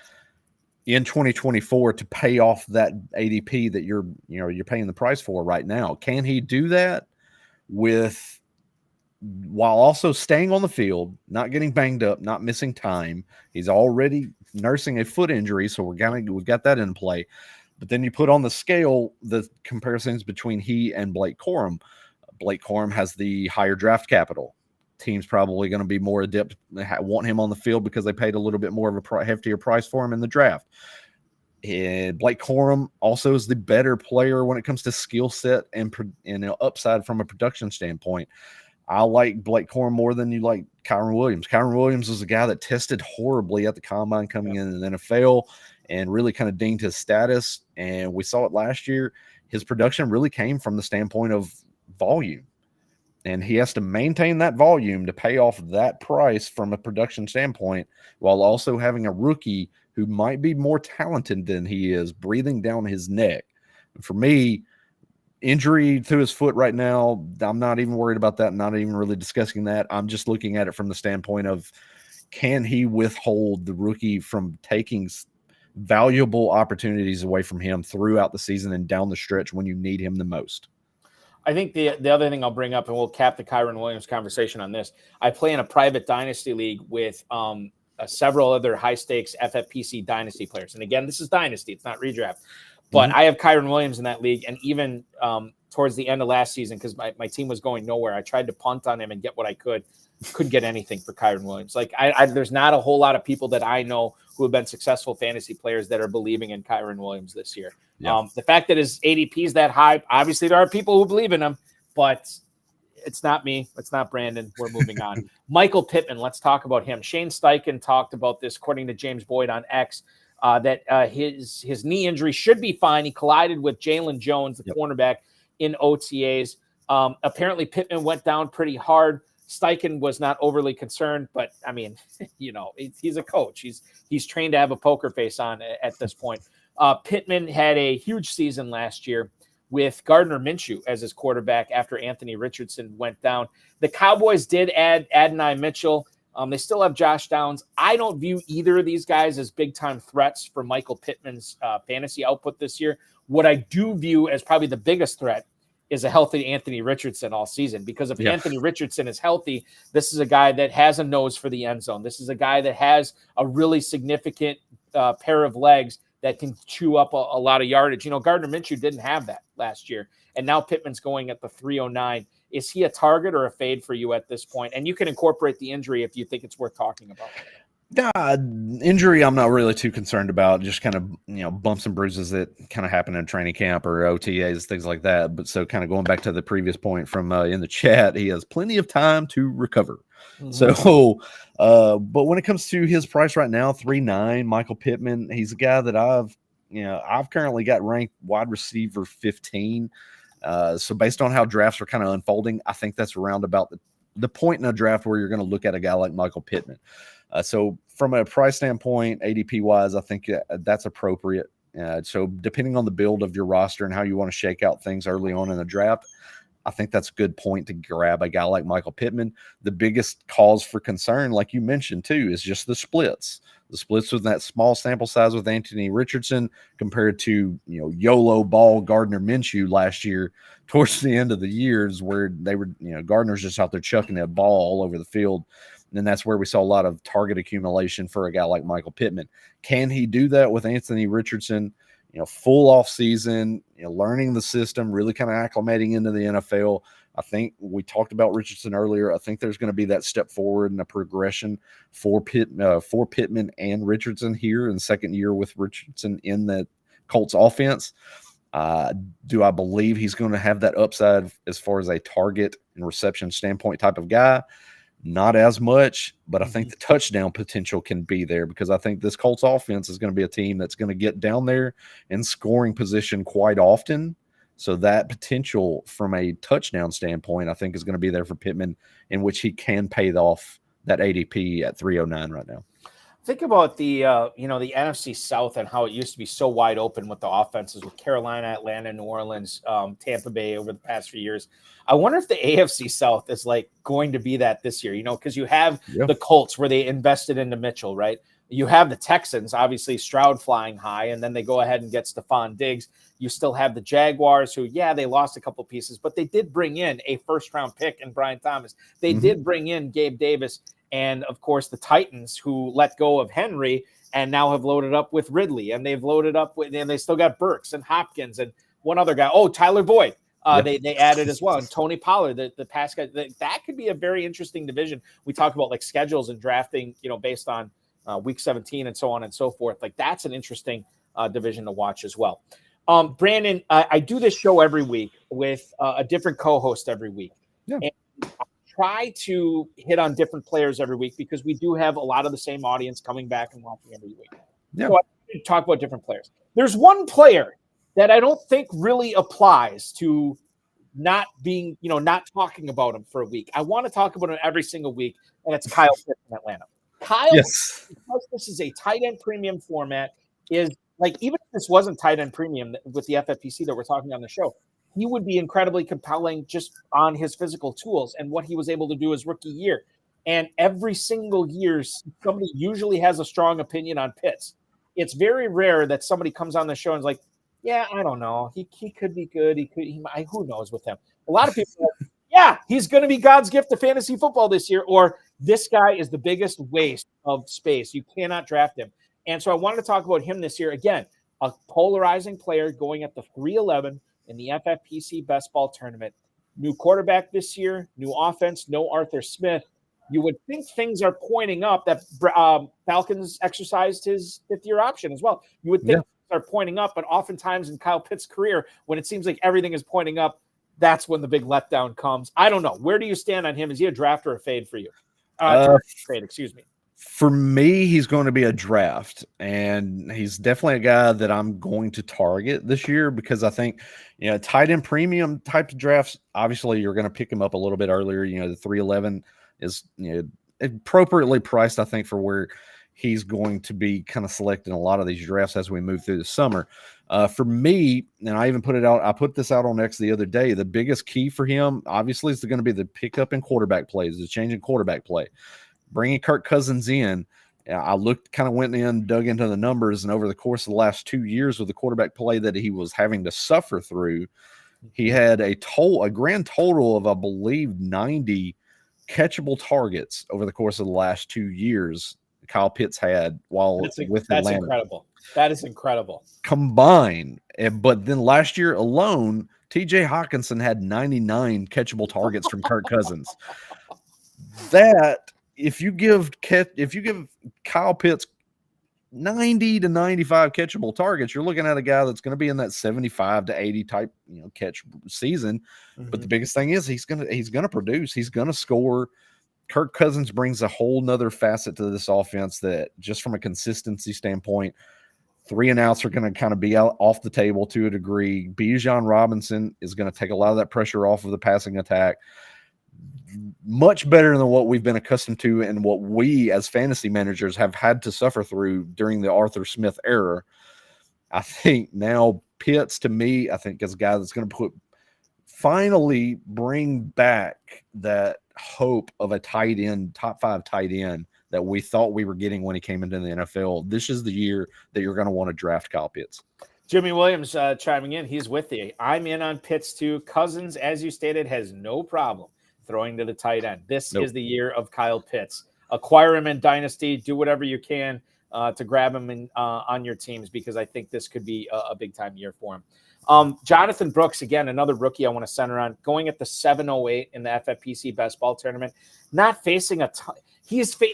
in 2024 to pay off that ADP that you're paying the price for right now. Can he do that while also staying on the field, not getting banged up, not missing time? He's already nursing a foot injury, so we've got that in play. But then you put on the scale the comparisons between he and Blake Corum. Blake Corum has the higher draft capital. Team's probably going to be more adept, want him on the field because they paid a little bit more of a heftier price for him in the draft. And Blake Corum also is the better player when it comes to skill set and upside from a production standpoint. I like Blake Corum more than you like Kyren Williams. Kyren Williams was a guy that tested horribly at the combine coming in the NFL and really kind of dinged his status. And we saw it last year. His production really came from the standpoint of volume. And he has to maintain that volume to pay off that price from a production standpoint, while also having a rookie who might be more talented than he is breathing down his neck. And for me, injury to his foot right now, I'm not even worried about that. I'm not even really discussing that. I'm just looking at it from the standpoint of, can he withhold the rookie from taking valuable opportunities away from him throughout the season and down the stretch when you need him the most? I think the other thing I'll bring up, and we'll cap the Kyren Williams conversation on this. I play in a private Dynasty league with several other high-stakes FFPC Dynasty players. And again, this is Dynasty. It's not redraft. But I have Kyren Williams in that league. And even towards the end of last season, because my team was going nowhere, I tried to punt on him and get what I could. Couldn't get anything for Kyren Williams. Like, there's not a whole lot of people that I know who have been successful fantasy players that are believing in Kyren Williams this year. Yeah. The fact that his ADP is that high, obviously there are people who believe in him, but it's not me. It's not Brandon. We're moving on. Michael Pittman, let's talk about him. Shane Steichen talked about this, according to James Boyd on X, that his knee injury should be fine. He collided with Jaylen Jones, the cornerback, in OTAs. Apparently Pittman went down pretty hard. Steichen was not overly concerned, but I mean, he's a coach. He's trained to have a poker face on at this point. Pittman had a huge season last year with Gardner Minshew as his quarterback after Anthony Richardson went down. The Cowboys did add Adonai Mitchell. They still have Josh Downs. I don't view either of these guys as big-time threats for Michael Pittman's fantasy output this year. What I do view as probably the biggest threat is a healthy Anthony Richardson all season, because if Anthony Richardson is healthy, this is a guy that has a nose for the end zone. This is a guy that has a really significant pair of legs that can chew up a lot of yardage. Gardner Minshew didn't have that last year, and now Pittman's going at the 309. Is he a target or a fade for you at this point? And you can incorporate the injury if you think it's worth talking about. Injury, I'm not really too concerned about. Just kind of, bumps and bruises that kind of happen in training camp or OTAs, things like that. But so kind of going back to the previous point from in the chat, he has plenty of time to recover. Mm-hmm. So, but when it comes to his price right now, 3.9, Michael Pittman, he's a guy that I've currently got ranked wide receiver 15. So based on how drafts are kind of unfolding, I think that's around about the point in a draft where you're going to look at a guy like Michael Pittman. So from a price standpoint, ADP wise, I think that's appropriate. So depending on the build of your roster and how you want to shake out things early on in the draft, I think that's a good point to grab a guy like Michael Pittman. The biggest cause for concern, like you mentioned too, is just the splits. The splits with that small sample size with Anthony Richardson compared to, YOLO ball Gardner Minshew last year towards the end of the years, where they were, Gardner's just out there chucking that ball all over the field. And that's where we saw a lot of target accumulation for a guy like Michael Pittman. Can he do that with Anthony Richardson? Full off season, learning the system, really kind of acclimating into the NFL. I think we talked about Richardson earlier. I think there's going to be that step forward and a progression for Pittman and Richardson here in the second year with Richardson in the Colts offense. Do I believe he's going to have that upside as far as a target and reception standpoint type of guy? Not as much, but I think the touchdown potential can be there, because I think this Colts offense is going to be a team that's going to get down there in scoring position quite often. So that potential from a touchdown standpoint, I think, is going to be there for Pittman, in which he can pay off that ADP at 309 right now. Think about the the NFC South and how it used to be so wide open with the offenses with Carolina, Atlanta, New Orleans, Tampa Bay over the past few years. I wonder if the AFC South is like going to be that this year, because you have the Colts where they invested into Mitchell, right? You have the Texans, obviously Stroud flying high, and then they go ahead and get Stephon Diggs. You still have the Jaguars who, they lost a couple pieces, but they did bring in a first-round pick in Brian Thomas. They did bring in Gabe Davis. And, of course, the Titans who let go of Henry and now have loaded up with Ridley. And they've loaded up with – and they still got Burks and Hopkins and one other guy. Oh, Tyler Boyd. They added as well. And Tony Pollard, the pass guy. That could be a very interesting division. We talk about, like, schedules and drafting, based on Week 17 and so on and so forth. Like, that's an interesting division to watch as well. Brandon, I do this show every week with a different co-host every week. Yeah. And try to hit on different players every week because we do have a lot of the same audience coming back and watching every week. Yeah. So I need to talk about different players. There's one player that I don't think really applies to not being, not talking about him for a week. I want to talk about him every single week, and it's Kyle Pitts in Atlanta. Kyle, because this is a tight end premium format, is like, even if this wasn't tight end premium with the FFPC that we're talking on the show, he would be incredibly compelling just on his physical tools and what he was able to do his rookie year. And every single year, somebody usually has a strong opinion on Pitts. It's very rare that somebody comes on the show and is like, yeah, I don't know. He could be good. Who knows with him? A lot of people are like, yeah, he's going to be God's gift to fantasy football this year. Or this guy is the biggest waste of space. You cannot draft him. And so I wanted to talk about him this year. Again, a polarizing player going at the 311 in the FFPC Best Ball Tournament. New quarterback this year, new offense, no Arthur Smith. You would think things are pointing up that Falcons exercised his fifth-year option as well. You would think things are pointing up, but oftentimes in Kyle Pitts' career, when it seems like everything is pointing up, that's when the big letdown comes. I don't know. Where do you stand on him? Is he a draft or a fade for you? Fade, excuse me. For me, he's going to be a draft, and he's definitely a guy that I'm going to target this year because I think, tight end premium type of drafts, obviously you're going to pick him up a little bit earlier. The 311 is, appropriately priced, I think, for where he's going to be kind of selected in a lot of these drafts as we move through the summer. For me, and I even put it out, I put this out on X the other day, the biggest key for him, obviously, is going to be the pickup in quarterback plays, the change in quarterback play. Bringing Kirk Cousins in, I went in, dug into the numbers, and over the course of the last 2 years with the quarterback play that he was having to suffer through, he had a grand total of, I believe, 90 catchable targets over the course of the last 2 years. Kyle Pitts had with Atlanta. That's incredible. That is incredible. Combined, but then last year alone, TJ Hawkinson had 99 catchable targets from Kirk Cousins. That. If you give Kyle Pitts 90 to 95 catchable targets, you're looking at a guy that's going to be in that 75 to 80 type, catch season. Mm-hmm. But the biggest thing is he's going to produce. He's going to score. Kirk Cousins brings a whole nother facet to this offense that, just from a consistency standpoint, 3 and outs are going to kind of be out off the table to a degree. Bijan Robinson is going to take a lot of that pressure off of the passing attack. Much better than what we've been accustomed to and what we as fantasy managers have had to suffer through during the Arthur Smith era. I think now Pitts, to me, I think is a guy that's going to finally bring back that hope of a tight end, top 5 tight end that we thought we were getting when he came into the NFL. This is the year that you're going to want to draft Kyle Pitts. Jimmy Williams chiming in. He's with you. I'm in on Pitts too. Cousins, as you stated, has no problem throwing to the tight end. This is the year of Kyle Pitts. Acquire him in Dynasty. Do whatever you can to grab him on your teams because I think this could be a big-time year for him. Jonathan Brooks, again, another rookie I want to center on, going at the 708 in the FFPC Best Ball Tournament, not facing a ton.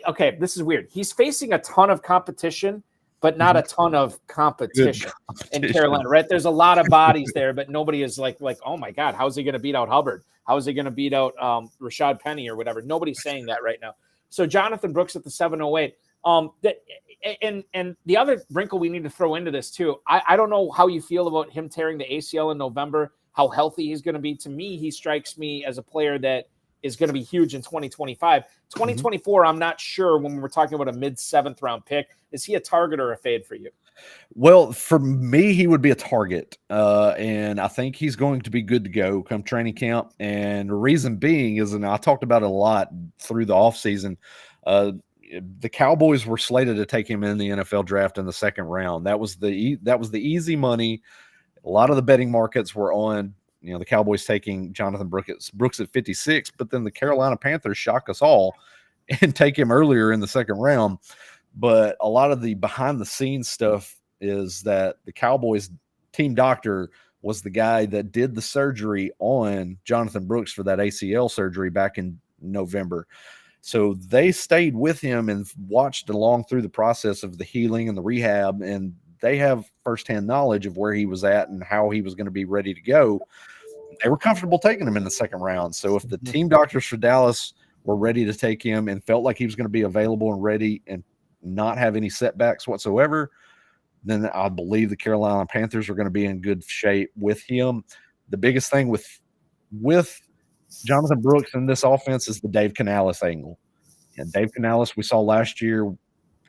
Okay, this is weird. He's facing a ton of competition, but not a ton of competition in Carolina, right? There's a lot of bodies there, but nobody is like, oh my God, how's he going to beat out Hubbard? How is he going to beat out Rashad Penny or whatever? Nobody's saying that right now. So Jonathan Brooks at the 708. And the other wrinkle we need to throw into this too, I don't know how you feel about him tearing the ACL in November, how healthy he's going to be. To me, he strikes me as a player that is going to be huge in 2025. 2024, I'm not sure when we're talking about a mid-7th round pick. Is he a target or a fade for you? Well, for me, he would be a target, and I think he's going to be good to go come training camp. And the reason being is, and I talked about it a lot through the offseason, the Cowboys were slated to take him in the NFL draft in the 2nd round. That was the easy money. A lot of the betting markets were on, the Cowboys taking Jonathan Brooks at 56, but then the Carolina Panthers shock us all and take him earlier in the 2nd round. But a lot of the behind-the-scenes stuff is that the Cowboys team doctor was the guy that did the surgery on Jonathan Brooks for that ACL surgery back in November. So they stayed with him and watched along through the process of the healing and the rehab, and they have firsthand knowledge of where he was at and how he was going to be ready to go. They were comfortable taking him in the 2nd round. So if the team doctors for Dallas were ready to take him and felt like he was going to be available and ready and not have any setbacks whatsoever, then I believe the Carolina Panthers are going to be in good shape with him. The biggest thing with Jonathan Brooks in this offense is the Dave Canales angle. And Dave Canales, we saw last year,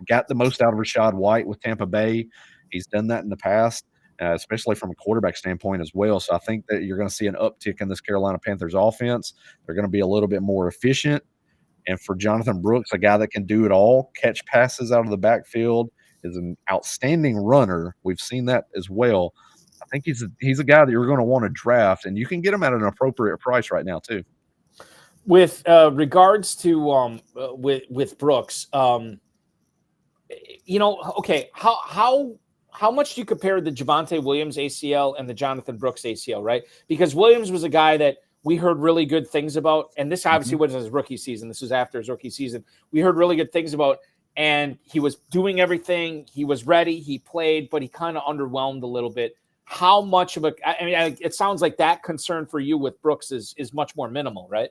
got the most out of Rachaad White with Tampa Bay. He's done that in the past, especially from a quarterback standpoint as well. So I think that you're going to see an uptick in this Carolina Panthers offense. They're going to be a little bit more efficient. And for Jonathan Brooks, a guy that can do it all, catch passes out of the backfield, is an outstanding runner. We've seen that as well. I think he's a guy that you're going to want to draft, and you can get him at an appropriate price right now too. With regards to with Brooks, okay, how much do you compare the Javonte Williams ACL and the Jonathan Brooks ACL, right? Because Williams was a guy that we heard really good things about, and this obviously was his rookie season. This was after his rookie season. We heard really good things about, and he was doing everything. He was ready. He played, but he kind of underwhelmed a little bit. How much of it sounds like that concern for you with Brooks is much more minimal, right?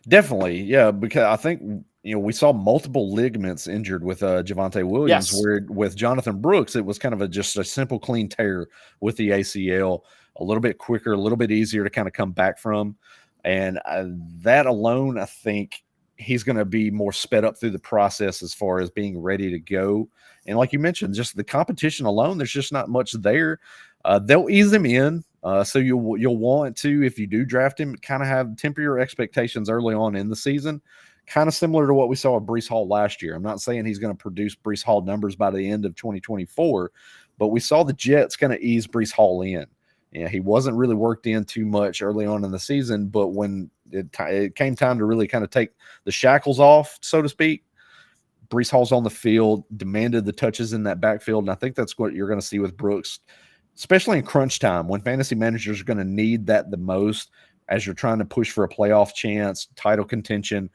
Definitely, yeah, because I think we saw multiple ligaments injured with Javonte Williams, where with Jonathan Brooks, it was kind of just a simple clean tear with the ACL, a little bit quicker, a little bit easier to kind of come back from. And that alone, I think he's going to be more sped up through the process as far as being ready to go. And like you mentioned, just the competition alone, there's just not much there. They'll ease him in. So you'll want to, if you do draft him, kind of temper your expectations early on in the season, kind of similar to what we saw with Breece Hall last year. I'm not saying he's going to produce Breece Hall numbers by the end of 2024, but we saw the Jets kind of ease Breece Hall in. Yeah, he wasn't really worked in too much early on in the season, but when it came time to really kind of take the shackles off, so to speak, Breece Hall's on the field, demanded the touches in that backfield, and I think that's what you're going to see with Brooks, especially in crunch time when fantasy managers are going to need that the most as you're trying to push for a playoff chance, title contention.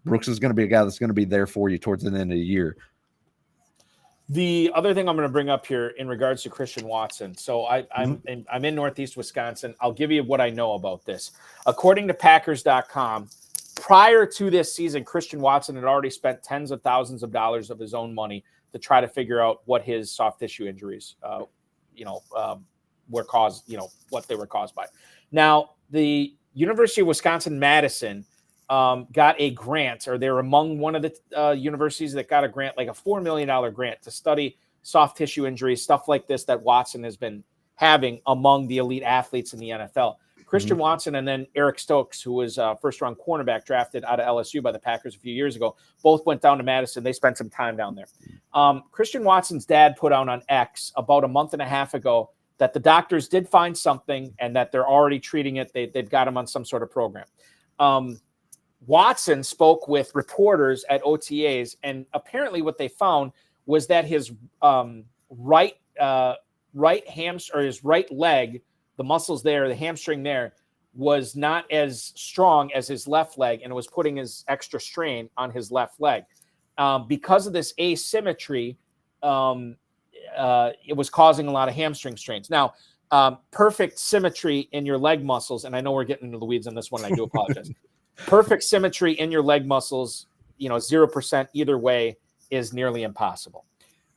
Brooks is going to be a guy that's going to be there for you towards the end of the year. The other thing I'm going to bring up here in regards to Christian Watson. So I'm in Northeast Wisconsin. I'll give you what I know about this. According to Packers.com, prior to this season, Christian Watson had already spent tens of thousands of dollars of his own money to try to figure out what his soft tissue injuries, were caused, what they were caused by. Now, the University of Wisconsin-Madison got a grant, or they're among one of the universities that got a grant, like a $4 million grant to study soft tissue injuries, stuff like this that Watson has been having among the elite athletes in the NFL. Christian Watson and then Eric Stokes, who was a first-round cornerback drafted out of LSU by the Packers a few years ago, both went down to Madison. They spent some time down there. Christian Watson's dad put out on X about a month and a half ago that the doctors did find something and that they're already treating it. They've got him on some sort of program. Watson spoke with reporters at OTAs, and apparently what they found was that his right hamstring, or his right leg, the muscles there, the hamstring there, was not as strong as his left leg, and it was putting his extra strain on his left leg. Because of this asymmetry, it was causing a lot of hamstring strains. Now, perfect symmetry in your leg muscles, and I know we're getting into the weeds on this one, and I do apologize. Perfect symmetry in your leg muscles, 0% either way is nearly impossible.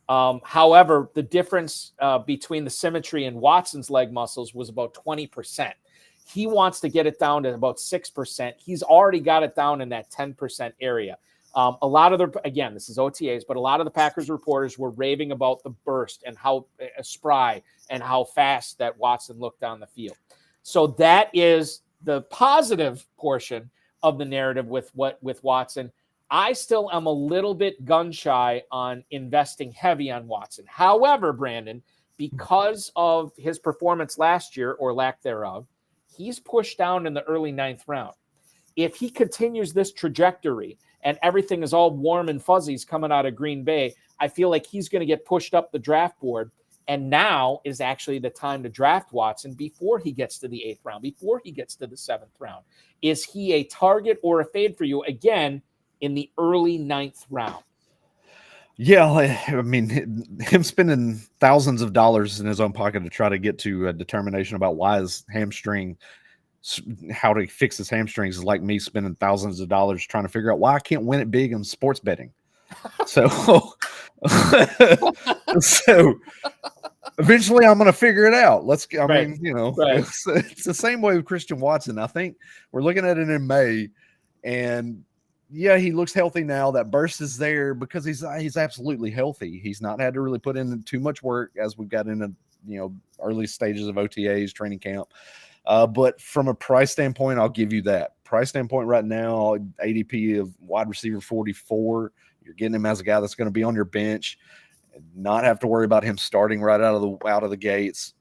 However, the difference between the symmetry in Watson's leg muscles was about 20%. He wants to get it down to about 6%. He's already got it down in that 10% area. A lot of again, this is OTAs, but a lot of the Packers reporters were raving about the burst and how spry and how fast that Watson looked down the field. So that is the positive portion of the narrative with Watson. I still am a little bit gun shy on investing heavy on Watson. However, Brandon, because of his performance last year or lack thereof, he's pushed down in the early 9th round. If he continues this trajectory and everything is all warm and fuzzies coming out of Green Bay, I feel like he's going to get pushed up the draft board. And now is actually the time to draft Watson before he gets to the 8th round, before he gets to the 7th round. Is he a target or a fade for you again in the early 9th round? Yeah, I mean, him spending thousands of dollars in his own pocket to try to get to a determination about why his hamstring, how to fix his hamstrings, is like me spending thousands of dollars trying to figure out why I can't win it big in sports betting. So, so eventually I'm going to figure it out. I mean, you know, it's the same way with Christian Watson. I think we're looking at it in May, and yeah, he looks healthy now. That burst is there because he's absolutely healthy. He's not had to really put in too much work as we've got into, you know, early stages of OTAs, training camp. But from a price standpoint, I'll give you that. Price standpoint right now, ADP of wide receiver 44. You're getting him as a guy that's going to be on your bench, not have to worry about him starting right out of the gates.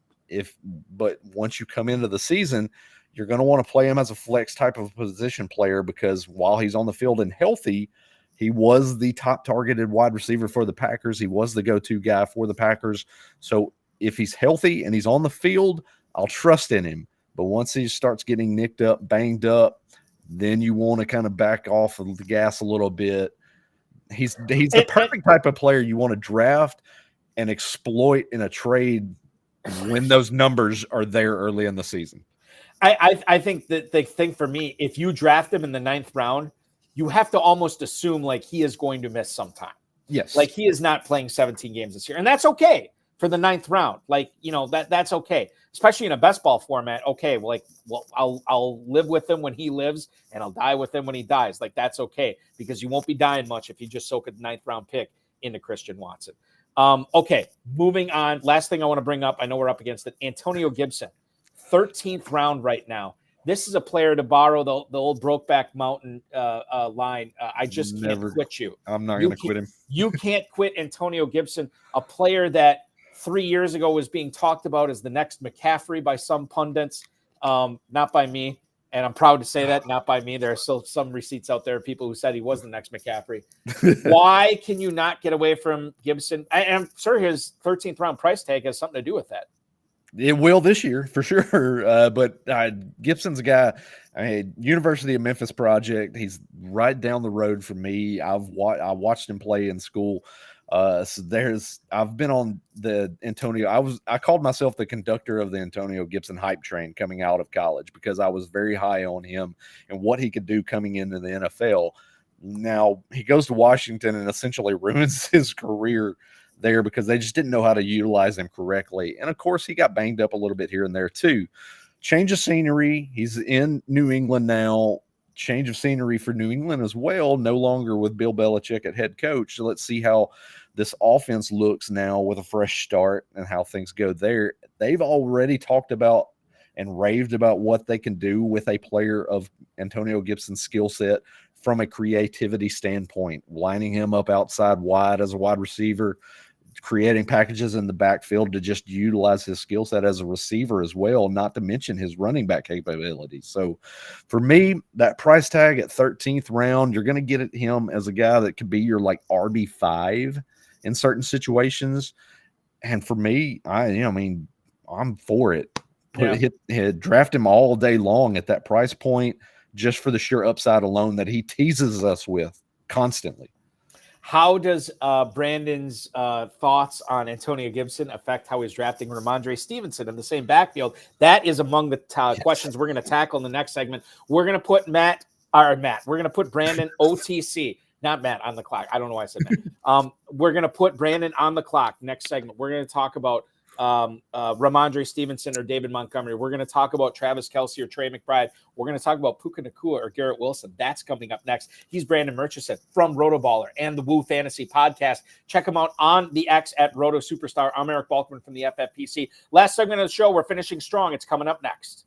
But once you come into the season, you're going to want to play him as a flex type of position player, because while he's on the field and healthy, he was the top targeted wide receiver for the Packers. He was the go-to guy for the Packers. So if he's healthy and he's on the field, I'll trust in him. But once he starts getting nicked up, banged up, then you want to kind of back off of the gas a little bit. He's the perfect type of player you want to draft and exploit in a trade when those numbers are there early in the season. I think that the thing for me, if you draft him in the 9th round, you have to almost assume like he is going to miss some time. Yes. Like he is not playing 17 games this year. And that's okay for the 9th round. Like, you know, that's okay, especially in a best ball format. Okay. Well, I'll live with him when he lives and I'll die with him when he dies. Like, that's okay, because you won't be dying much if you just soak a 9th round pick into Christian Watson. Okay. Moving on. Last thing I want to bring up, I know we're up against it. Antonio Gibson, 13th round right now. This is a player to borrow the old Brokeback Mountain line. I just can't quit you. I'm not going to quit him. You can't quit Antonio Gibson, a player that 3 years ago was being talked about as the next McCaffrey by some pundits, not by me. And I'm proud to say that, not by me. There are still some receipts out there of people who said he was the next McCaffrey. Why can you not get away from Gibson? I'm sure his 13th round price tag has something to do with that. It will this year for sure. But Gibson's a guy, University of Memphis project. He's right down the road from me. I watched him play in school. So I've been on the Antonio. I called myself the conductor of the Antonio Gibson hype train coming out of college, because I was very high on him and what he could do coming into the NFL. Now he goes to Washington and essentially ruins his career there because they just didn't know how to utilize him correctly. And of course he got banged up a little bit here and there too. Change of scenery. He's in New England now. Change of scenery for New England as well. No longer with Bill Belichick at head coach. So let's see how this offense looks now with a fresh start and how things go there. They've already talked about and raved about what they can do with a player of Antonio Gibson's skill set from a creativity standpoint, lining him up outside wide as a wide receiver, creating packages in the backfield to just utilize his skill set as a receiver as well, not to mention his running back capabilities. So for me, that price tag at 13th round, you're going to get at him as a guy that could be your like RB5 in certain situations. And for me, I'm for it. Draft him all day long at that price point, just for the sheer upside alone that he teases us with constantly. How does Brandon's thoughts on Antonio Gibson affect how he's drafting Ramondre Stevenson in the same backfield? That is among the questions we're going to tackle in the next segment. We're going to put we're going to put Brandon OTC, not Matt, on the clock. I don't know why I said that. We're going to put Brandon on the clock next segment. We're going to talk about Ramondre Stevenson or David Montgomery. We're going to talk about Travis Kelce or Trey McBride. We're going to talk about Puka Nacua or Garrett Wilson. That's coming up next. He's Brandon Murchison from RotoBaller and the Woo Fantasy Podcast. Check him out on the X at Roto Superstar. I'm Eric Balkman from the FFPC. Last segment of the show, we're finishing strong. It's coming up next.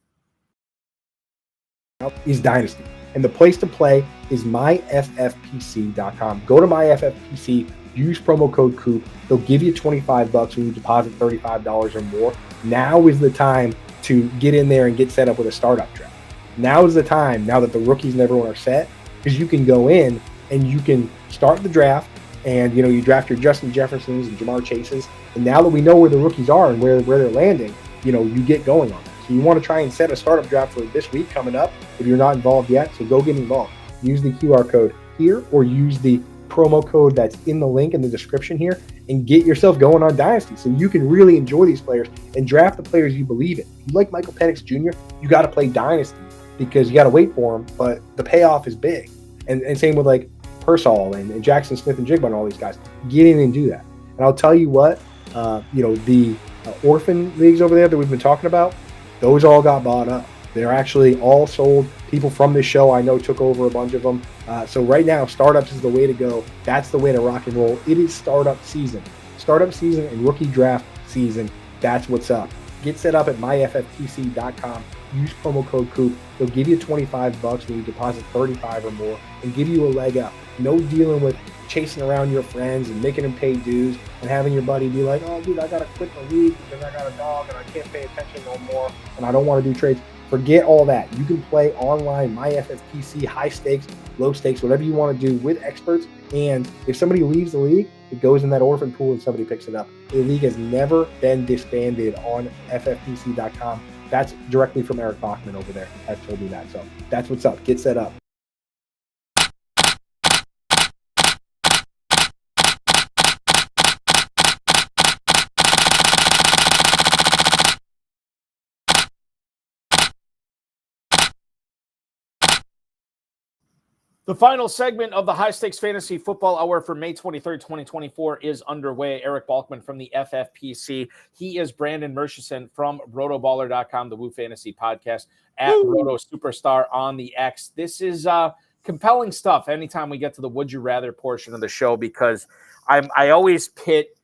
Is Dynasty. And the place to play is myffpc.com. Go to myffpc, use promo code COOP. They'll give you $25 when you deposit $35 or more. Now is the time to get in there and get set up with a startup draft. Now is the time, now that the rookies and everyone are set, because you can go in and you can start the draft and, you draft your Justin Jeffersons and Jamar Chases. And now that we know where the rookies are and where they're landing, you get going on that. So you want to try and set a startup draft for this week coming up if you're not involved yet. So go get involved. Use the QR code here or use the promo code that's in the link in the description here and get yourself going on Dynasty so you can really enjoy these players and draft the players you believe in. If you like Michael Penix Jr., you got to play Dynasty because you got to wait for him, but the payoff is big. And same with like Pearsall and Jackson Smith and Jigba and all these guys. Get in and do that. And I'll tell you what, the orphan leagues over there that we've been talking about, those all got bought up. They're actually all sold. People from this show I know took over a bunch of them. So right now, startups is the way to go. That's the way to rock and roll. It is startup season. Startup season and rookie draft season. That's what's up. Get set up at myffpc.com. Use promo code COOP. They'll give you $25 when you deposit $35 or more and give you a leg up. No dealing with chasing around your friends and making them pay dues and having your buddy be like, oh, dude, I got to quit the league because I got a dog and I can't pay attention no more and I don't want to do trades. Forget all that. You can play online, MyFFPC, high stakes, low stakes, whatever you want to do with experts. And if somebody leaves the league, it goes in that orphan pool and somebody picks it up. The league has never been disbanded on FFPC.com. That's directly from Eric Balkman over there. Has told me that. So that's what's up. Get set up. The final segment of the High Stakes Fantasy Football Hour for May 23rd, 2024 is underway. Eric Balkman from the FFPC. He is Brandon Murchison from RotoBaller.com, the Woo Fantasy Podcast, at Roto Superstar on the X. This is compelling stuff anytime we get to the Would You Rather portion of the show because I always pit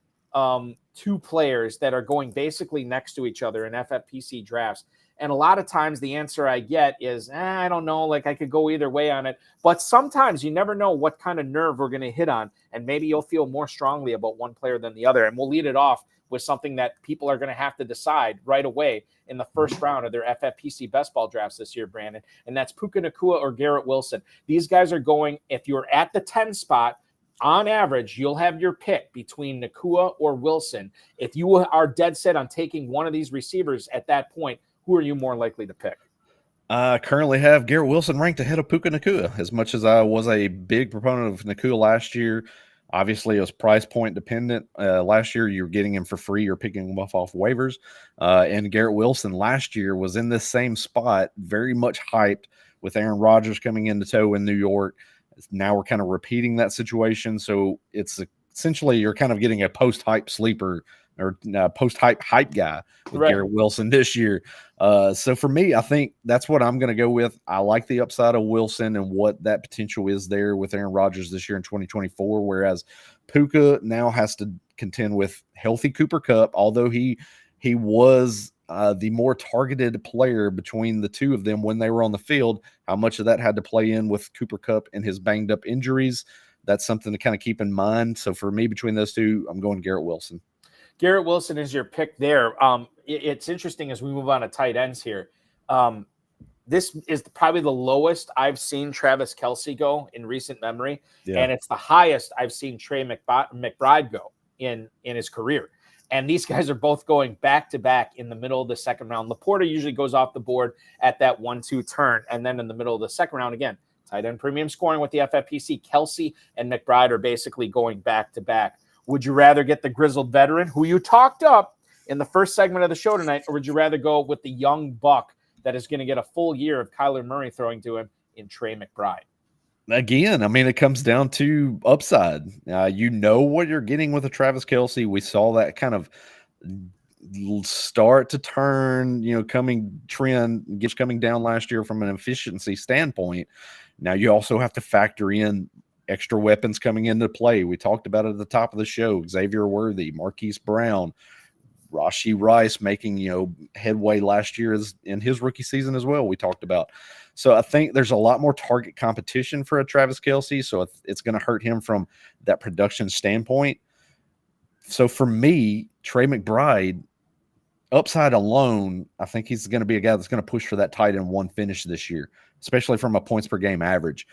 two players that are going basically next to each other in FFPC drafts. And a lot of times the answer I get is, I don't know, like I could go either way on it. But sometimes you never know what kind of nerve we're going to hit on. And maybe you'll feel more strongly about one player than the other. And we'll lead it off with something that people are going to have to decide right away in the first round of their FFPC best ball drafts this year, Brandon. And that's Puka Nacua or Garrett Wilson. These guys are going, if you're at the 10 spot, on average, you'll have your pick between Nacua or Wilson. If you are dead set on taking one of these receivers at that point, who are you more likely to pick? I currently have Garrett Wilson ranked ahead of Puka Nacua. As much as I was a big proponent of Nacua last year, obviously it was price point dependent. Last year you were getting him for free or picking him off waivers. And Garrett Wilson last year was in this same spot, very much hyped with Aaron Rodgers coming into tow in New York. Now we're kind of repeating that situation. So it's essentially you're kind of getting a post-hype sleeper or post-hype hype guy with Garrett Wilson this year. So for me, I think that's what I'm going to go with. I like the upside of Wilson and what that potential is there with Aaron Rodgers this year in 2024, whereas Puka now has to contend with healthy Cooper Kupp, although he was the more targeted player between the two of them when they were on the field. How much of that had to play in with Cooper Kupp and his banged up injuries? That's something to kind of keep in mind. So for me, between those two, I'm going Garrett Wilson. Garrett Wilson is your pick there. It's interesting as we move on to tight ends here. This is probably the lowest I've seen Travis Kelce go in recent memory, and it's the highest I've seen Trey McBride go in his career. And these guys are both going back-to-back in the middle of the second round. Laporta usually goes off the board at that 1-2 turn, and then in the middle of the second round, again, tight end premium scoring with the FFPC. Kelce and McBride are basically going back-to-back. Would you rather get the grizzled veteran who you talked up in the first segment of the show tonight, or would you rather go with the young buck that is going to get a full year of Kyler Murray throwing to him in Trey McBride? Again, I mean, it comes down to upside. You know what you're getting with a Travis Kelce. We saw that kind of start to turn, coming down last year from an efficiency standpoint. Now you also have to factor in extra weapons coming into play. We talked about it at the top of the show: Xavier Worthy, Marquise Brown, Rashee Rice making, headway last year in his rookie season as well. We talked about. So I think there's a lot more target competition for a Travis Kelce. So it's going to hurt him from that production standpoint. So for me, Trey McBride, upside alone, I think he's going to be a guy that's going to push for that tight end one finish this year, especially from a points per game average.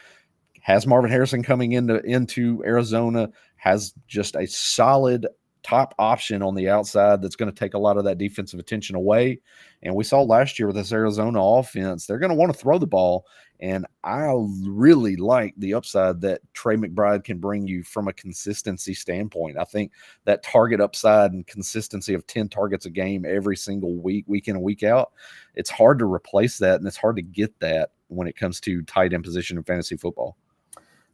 Has Marvin Harrison coming into Arizona, has just a solid top option on the outside that's going to take a lot of that defensive attention away. And we saw last year with this Arizona offense, they're going to want to throw the ball. And I really like the upside that Trey McBride can bring you from a consistency standpoint. I think that target upside and consistency of 10 targets a game every single week, week in and week out, it's hard to replace that, and it's hard to get that when it comes to tight end position in fantasy football.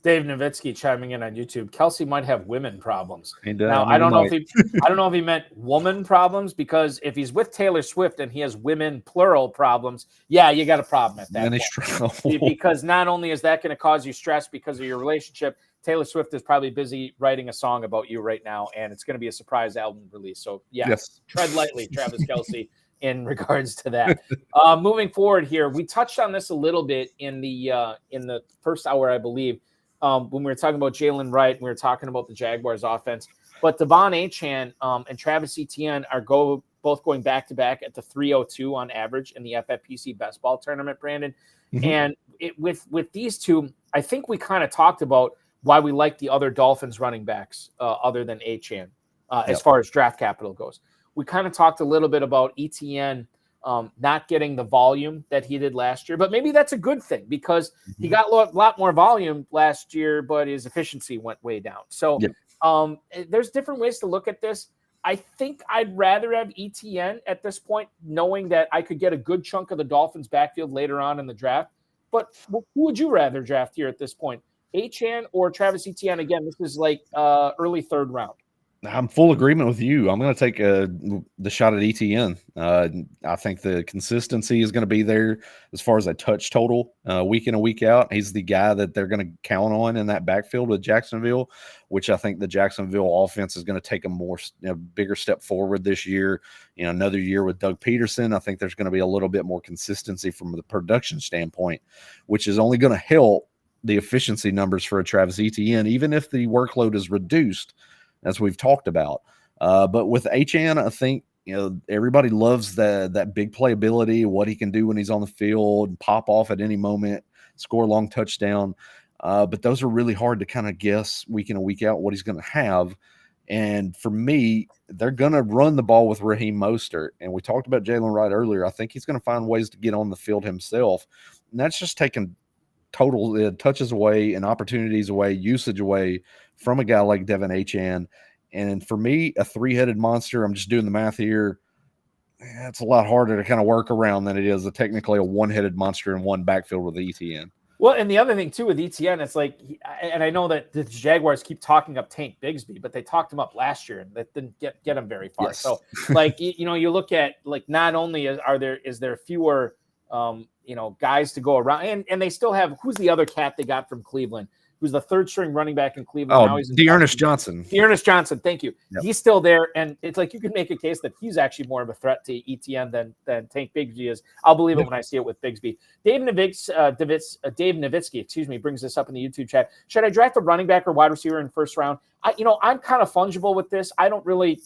Dave Nowitzki chiming in on YouTube. Kelce might have women problems. Now, I don't know if he meant woman problems, because if he's with Taylor Swift and he has women plural problems, yeah, you got a problem at that point. Because not only is that going to cause you stress because of your relationship, Taylor Swift is probably busy writing a song about you right now, and it's going to be a surprise album release. So yes. Tread lightly, Travis Kelce, in regards to that. Moving forward here, we touched on this a little bit in the first hour, I believe. When we were talking about Jaylen Wright, we were talking about the Jaguars offense. But Devon Achane and Travis Etienne are both going back-to-back at the 302 on average in the FFPC best ball tournament, Brandon. Mm-hmm. And with these two, I think we kind of talked about why we like the other Dolphins running backs other than Achane as far as draft capital goes. We kind of talked a little bit about Etienne not getting the volume that he did last year, but maybe that's a good thing, because he got a lot more volume last year, but his efficiency went way down. So there's different ways to look at this. I think I'd rather have Etienne at this point, knowing that I could get a good chunk of the Dolphins backfield later on in the draft. But who would you rather draft here at this point? Achane or Travis Etienne? Again, this is like early third round. I'm full agreement with you. I'm going to take the shot at ETN. I think the consistency is going to be there as far as a touch total week in and week out. He's the guy that they're going to count on in that backfield with Jacksonville, which I think the Jacksonville offense is going to take a bigger step forward this year. Another year with Doug Peterson. I think there's going to be a little bit more consistency from the production standpoint, which is only going to help the efficiency numbers for a Travis Etienne, even if the workload is reduced, as we've talked about. But with Achane, I think, everybody loves that big playability, what he can do when he's on the field, pop off at any moment, score a long touchdown. But those are really hard to kind of guess week in and week out what he's going to have. And for me, they're going to run the ball with Raheem Mostert. And we talked about Jaylen Wright earlier. I think he's going to find ways to get on the field himself. And that's just taking total touches away and opportunities away, usage away from a guy like Devon Achane. And for me, a three-headed monster, I'm just doing the math here, it's a lot harder to kind of work around than it is technically a one-headed monster in one backfield with ETN. Well, and the other thing, too, with ETN, it's like, and I know that the Jaguars keep talking up Tank Bigsby, but they talked him up last year, and that didn't get him very far. Yes. So, like, you look at, like, not only is there fewer guys to go around, and they still have, who's the other cat they got from Cleveland, who's the third string running back in Cleveland? Now he's Dearness Johnson. Dearness Johnson, thank you. Yep. He's still there, and it's like you could make a case that he's actually more of a threat to ETN than Tank Bigsby is. I'll believe it when I see it with Bigsby. Dave Nowitzki, brings this up in the YouTube chat. Should I draft a running back or wide receiver in the first round? I'm kind of fungible with this. I don't really,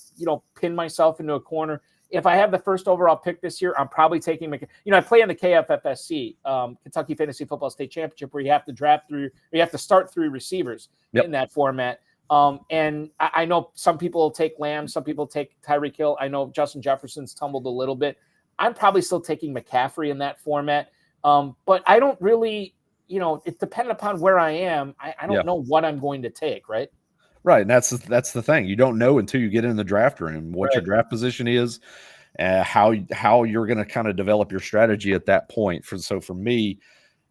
pin myself into a corner. If I have the first overall pick this year, I'm probably taking I play in the KFFSC, Kentucky Fantasy Football State Championship, where you have to start three receivers in that format. And I know some people will take Lamb, some people take Tyreek Hill. I know Justin Jefferson's tumbled a little bit. I'm probably still taking McCaffrey in that format. But I don't really, it depends upon where I am. I don't know what I'm going to take, right? Right, and that's the thing. You don't know until you get in the draft room what your draft position is, how you're going to kind of develop your strategy at that point. So for me,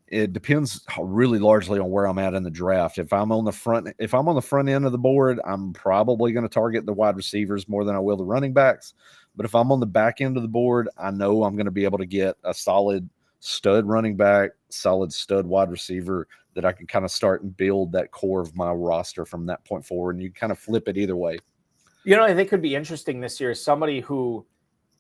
it depends really largely on where I'm at in the draft. If I'm on the front end of the board, I'm probably going to target the wide receivers more than I will the running backs. But if I'm on the back end of the board, I know I'm going to be able to get a solid stud running back, solid stud wide receiver that I can kind of start and build that core of my roster from that point forward. And you kind of flip it either way. I think could be interesting this year is somebody who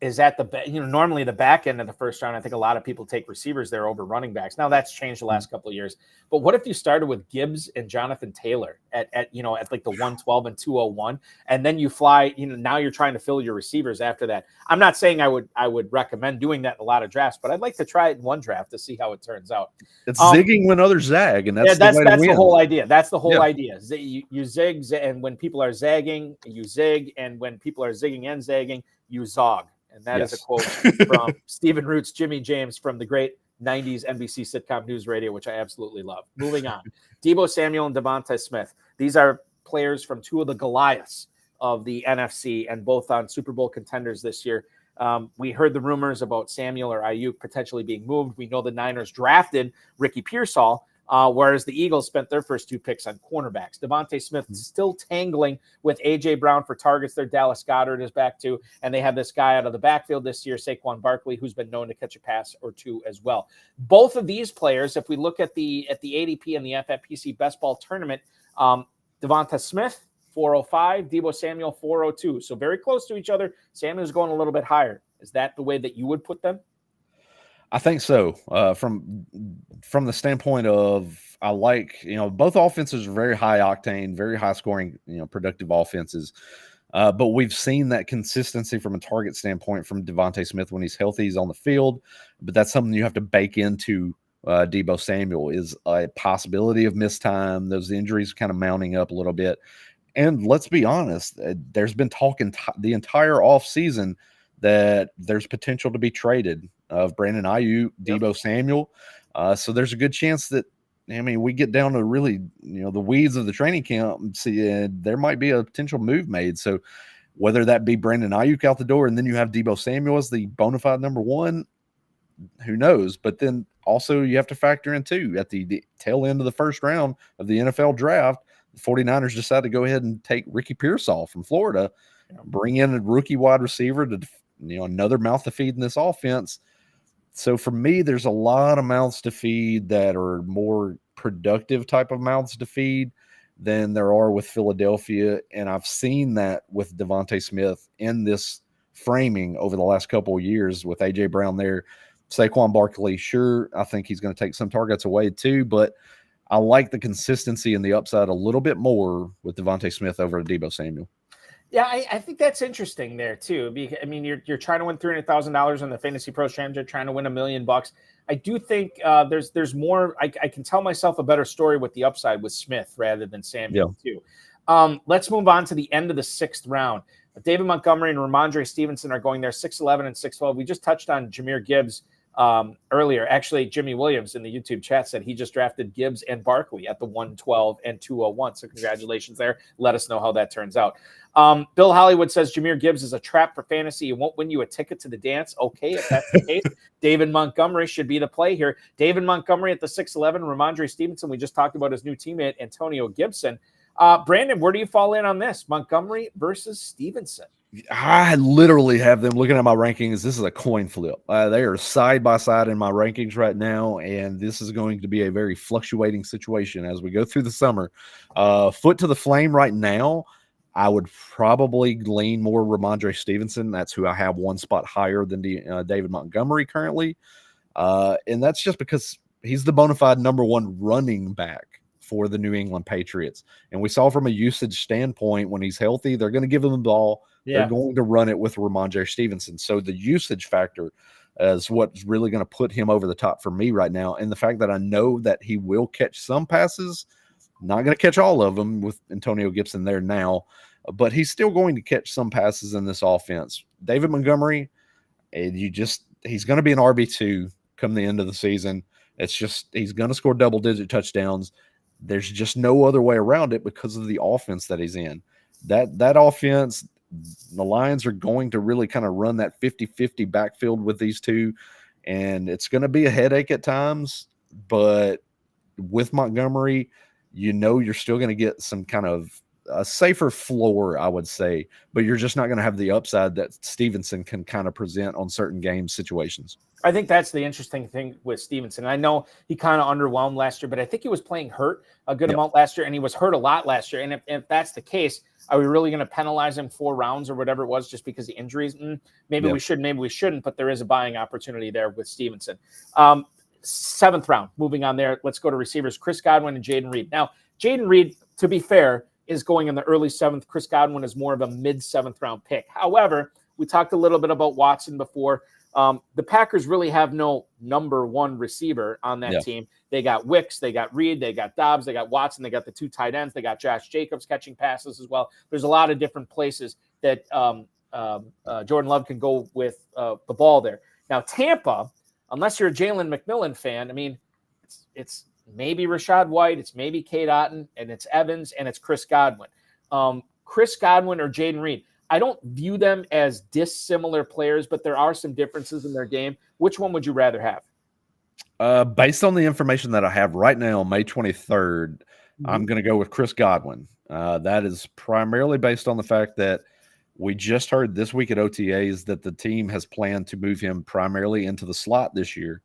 is at normally the back end of the first round. I think a lot of people take receivers there over running backs. Now that's changed the last couple of years. But what if you started with Gibbs and Jonathan Taylor at like the 112 and 201, and then you fly, now you're trying to fill your receivers after that. I'm not saying I would recommend doing that in a lot of drafts, but I'd like to try it in one draft to see how it turns out. It's zigging when others zag, and that's the whole idea. That's the whole idea. You zig, and when people are zagging, you zig, and when people are zigging and zagging, you zog. And that is a quote from Stephen Root's Jimmy James from the great 90s NBC sitcom News Radio, which I absolutely love. Moving on. Deebo Samuel and Devontae Smith. These are players from two of the Goliaths of the NFC and both on Super Bowl contenders this year. We heard the rumors about Samuel or Ayuk potentially being moved. We know the Niners drafted Ricky Pearsall, whereas the Eagles spent their first 2 picks on cornerbacks. Devontae Smith is still tangling with A.J. Brown for targets. Their Dallas Goedert is back to, and they have this guy out of the backfield this year, Saquon Barkley, who's been known to catch a pass or two as well. Both of these players, if we look at the ADP and the FFPC Best Ball Tournament, Devontae Smith, 405, Deebo Samuel, 402. So very close to each other. Samuel's going a little bit higher. Is that the way that you would put them? I think so. From the standpoint of, I like, both offenses are very high octane, very high scoring, productive offenses. But we've seen that consistency from a target standpoint from Devontae Smith when he's healthy, he's on the field. But that's something you have to bake into Deebo Samuel, is a possibility of missed time, those injuries kind of mounting up a little bit. And let's be honest, there's been talk the entire offseason that there's potential to be traded of Brandon Ayuk, Deebo Samuel. So there's a good chance that, we get down to really, the weeds of the training camp and see there might be a potential move made. So whether that be Brandon Ayuk out the door and then you have Deebo Samuel as the bona fide number one, who knows? But then also you have to factor in too, at the tail end of the first round of the NFL draft, the 49ers decided to go ahead and take Ricky Pearsall from Florida, bring in a rookie wide receiver to, another mouth to feed in this offense. So for me, there's a lot of mouths to feed that are more productive type of mouths to feed than there are with Philadelphia. And I've seen that with Devontae Smith in this framing over the last couple of years with A.J. Brown there. Saquon Barkley, sure, I think he's going to take some targets away too, but I like the consistency and the upside a little bit more with Devontae Smith over Deebo Samuel. Yeah, I think that's interesting there too. Because, you're trying to win $300,000 in the Fantasy Pros Championship, trying to win $1 million. I do think there's more. I can tell myself a better story with the upside with Smith rather than Samuel too. Let's move on to the end of the 6th round. David Montgomery and Ramondre Stevenson are going there, 6'11" and 6'12". We just touched on Jahmyr Gibbs earlier. Actually, Jimmy Williams in the YouTube chat said he just drafted Gibbs and Barkley at the 112 and 201. So congratulations there. Let us know how that turns out. Bill Hollywood says Jahmyr Gibbs is a trap for fantasy. It won't win you a ticket to the dance. Okay, if that's the case, David Montgomery should be the play here. David Montgomery at the 6'11", Ramondre Stevenson. We just talked about his new teammate, Antonio Gibson. Brandon, where do you fall in on this? Montgomery versus Stevenson. I literally have them looking at my rankings. This is a coin flip. They are side by side in my rankings right now, and this is going to be a very fluctuating situation as we go through the summer. Foot to the flame right now, I would probably lean more Ramondre Stevenson. That's who I have one spot higher than David Montgomery currently. And that's just because he's the bona fide number one running back for the New England Patriots. And we saw from a usage standpoint, when he's healthy, they're going to give him the ball. Yeah. They're going to run it with Ramondre Stevenson. So the usage factor is what's really going to put him over the top for me right now. And the fact that I know that he will catch some passes, not going to catch all of them with Antonio Gibson there now, but he's still going to catch some passes in this offense. David Montgomery, he's going to be an RB2 come the end of the season. It's just he's going to score double-digit touchdowns. There's just no other way around it because of the offense that he's in. That offense, the Lions are going to really kind of run that 50-50 backfield with these two, and it's going to be a headache at times, but with Montgomery, you're still going to get some kind of a safer floor, I would say, but you're just not going to have the upside that Stevenson can kind of present on certain game situations. I think that's the interesting thing with Stevenson. I know he kind of underwhelmed last year, but I think he was playing hurt a good amount last year, and he was hurt a lot last year. And if that's the case, are we really going to penalize him 4 rounds or whatever it was just because of injuries? Maybe we should, maybe we shouldn't, but there is a buying opportunity there with Stevenson. 7th round, moving on there. Let's go to receivers, Chris Godwin and Jayden Reed. Now, Jayden Reed, to be fair, is going in the early 7th. Chris Godwin is more of a mid-7th round pick. However, we talked a little bit about Watson before. The Packers really have no number 1 receiver on that team. They got Wicks, they got Reed, they got Dobbs, they got Watson, they got the 2 tight ends, they got Josh Jacobs catching passes as well. There's a lot of different places that Jordan Love can go with the ball there. Now, Tampa, unless you're a Jalen McMillan fan, I mean, it's maybe Rashad White, it's maybe Cade Otton, and it's Evans, and it's Chris Godwin. Chris Godwin or Jayden Reed. I don't view them as dissimilar players, but there are some differences in their game. Which one would you rather have? Based on the information that I have right now, May 23rd, I'm going to go with Chris Godwin. That is primarily based on the fact that we just heard this week at OTAs that the team has planned to move him primarily into the slot this year.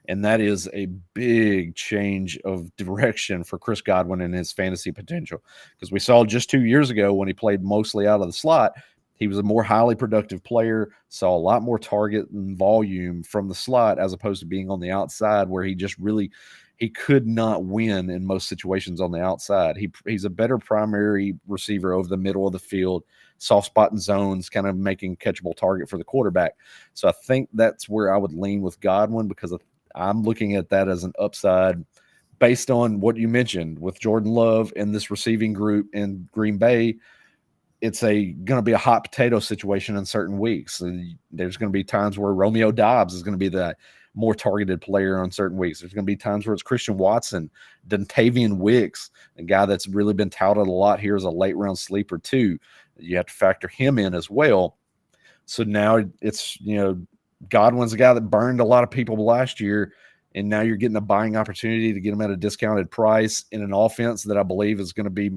And that is a big change of direction for Chris Godwin and his fantasy potential. Because we saw just 2 years ago when he played mostly out of the slot, he was a more highly productive player, saw a lot more target and volume from the slot as opposed to being on the outside where he just really – he could not win in most situations on the outside. He's a better primary receiver over the middle of the field, soft spot in zones, kind of making catchable target for the quarterback. So I think that's where I would lean with Godwin because I'm looking at that as an upside based on what you mentioned with Jordan Love and this receiving group in Green Bay. It's going to be a hot potato situation in certain weeks. There's going to be times where Romeo Dobbs is going to be the more targeted player on certain weeks. There's going to be times where it's Christian Watson, Dontavian Wicks, a guy that's really been touted a lot here as a late round sleeper too. You have to factor him in as well. So now it's, Godwin's a guy that burned a lot of people last year, and now you're getting a buying opportunity to get him at a discounted price in an offense that I believe is going to be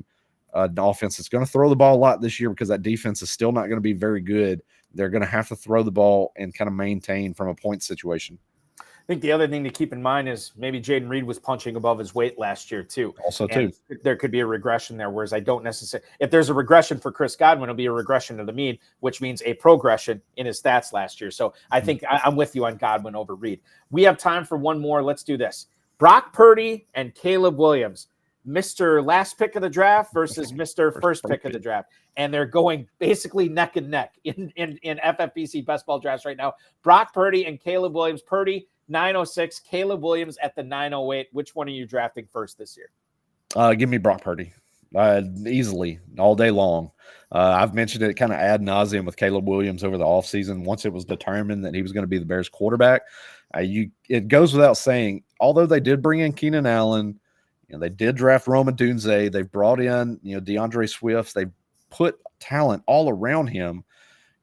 an offense that's going to throw the ball a lot this year because that defense is still not going to be very good. They're going to have to throw the ball and kind of maintain from a point situation. I think the other thing to keep in mind is maybe Jayden Reed was punching above his weight last year too. Also, too, there could be a regression there, whereas I don't necessarily – if there's a regression for Chris Godwin, it'll be a regression to the mean, which means a progression in his stats last year. So I think I'm with you on Godwin over Reed. We have time for one more. Let's do this. Brock Purdy and Caleb Williams, Mr. Last pick of the draft versus Mr. First pick of the draft. And they're going basically neck and neck in FFPC best ball drafts right now. Brock Purdy and Caleb Williams. Purdy, 906, Caleb Williams at the 908. Which one are you drafting first this year? Give me Brock Purdy. Easily, all day long. I've mentioned it kind of ad nauseum with Caleb Williams over the offseason. Once it was determined that he was going to be the Bears quarterback, it goes without saying, although they did bring in Keenan Allen, they did draft Roma Dunze, they've brought in DeAndre Swift, they've put talent all around him.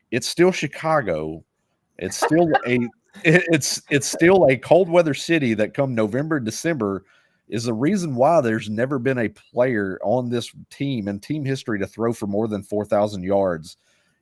It's still Chicago. It's still it's still a cold weather city that come November, December is the reason why there's never been a player on this team in team history to throw for more than 4,000 yards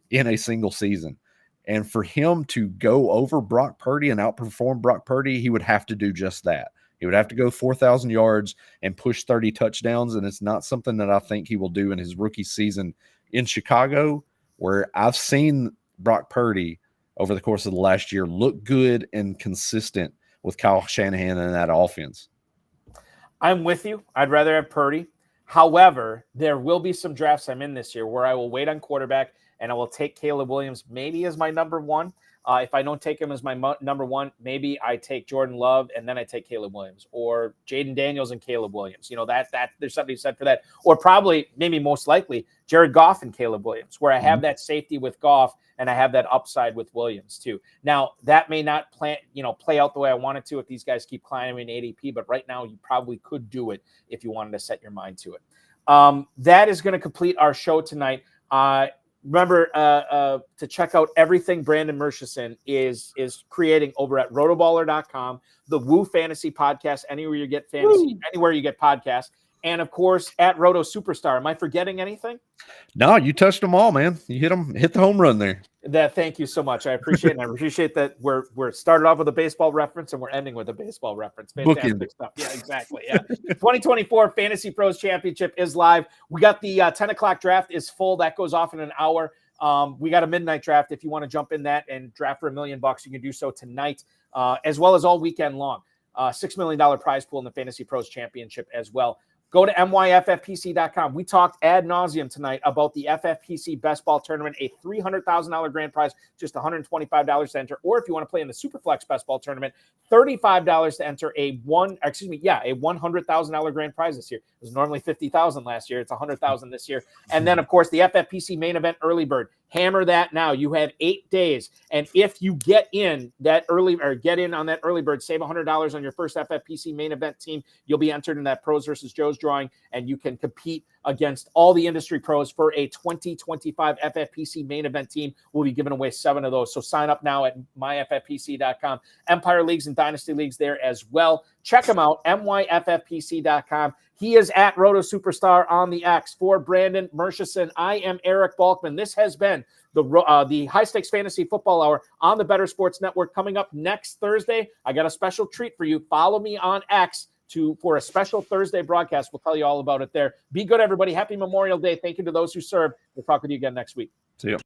in a single season. And for him to go over Brock Purdy and outperform Brock Purdy, he would have to do just that. He would have to go 4,000 yards and push 30 touchdowns, and it's not something that I think he will do in his rookie season in Chicago, where I've seen Brock Purdy over the course of the last year look good and consistent with Kyle Shanahan and that offense. I'm with you. I'd rather have Purdy. However, there will be some drafts I'm in this year where I will wait on quarterback and I will take Caleb Williams maybe as my number one. If I don't take him as my number one, maybe I take Jordan Love and then I take Caleb Williams, or Jaden Daniels and Caleb Williams. That there's something said for that. Or probably, maybe most likely, Jared Goff and Caleb Williams, where I have that safety with Goff and I have that upside with Williams too. Now, that may not play out the way I want it to if these guys keep climbing ADP, but right now you probably could do it if you wanted to set your mind to it. That is going to complete our show tonight. Remember to check out everything Brandon Murchison is creating over at rotoballer.com, the Woo Fantasy Podcast, anywhere you get fantasy, anywhere you get podcasts. and of course at Roto Superstar. Am I forgetting anything? No, you touched them all, man. You hit the home run there. Thank you so much. I appreciate it. And I appreciate that we're started off with a baseball reference and we're ending with a baseball reference. Fantastic stuff. Yeah, exactly. Yeah. 2024 Fantasy Pros Championship is live. We got the 10 o'clock draft is full. That goes off in an hour. We got a midnight draft. If you want to jump in that and draft for $1 million, you can do so tonight, as well as all weekend long. $6 million prize pool in the Fantasy Pros Championship as well. Go to myffpc.com. We talked ad nauseum tonight about the FFPC Best Ball Tournament, a $300,000 grand prize, just $125 to enter. Or if you want to play in the Superflex Best Ball Tournament, $35 to enter a $100,000 grand prize this year. It was normally $50,000 last year. It's $100,000 this year. And then, of course, the FFPC Main Event Early Bird. Hammer that now. You have 8 days. And if you get in that early or get in on that early bird, save $100 on your first FFPC main event team, you'll be entered in that Pros versus Joe's drawing, and you can compete against all the industry pros for a 2025 FFPC main event team. We'll be giving away 7 of those. So sign up now at myffpc.com. Empire Leagues and Dynasty Leagues there as well. Check them out, myffpc.com. He is at Roto Superstar on the X. For Brandon Murchison, I am Eric Balkman. This has been the High Stakes Fantasy Football Hour on the Better Sports Network. Coming up next Thursday, I got a special treat for you. Follow me on X for a special Thursday broadcast. We'll tell you all about it there. Be good, everybody. Happy Memorial Day. Thank you to those who served. We'll talk with you again next week. See you.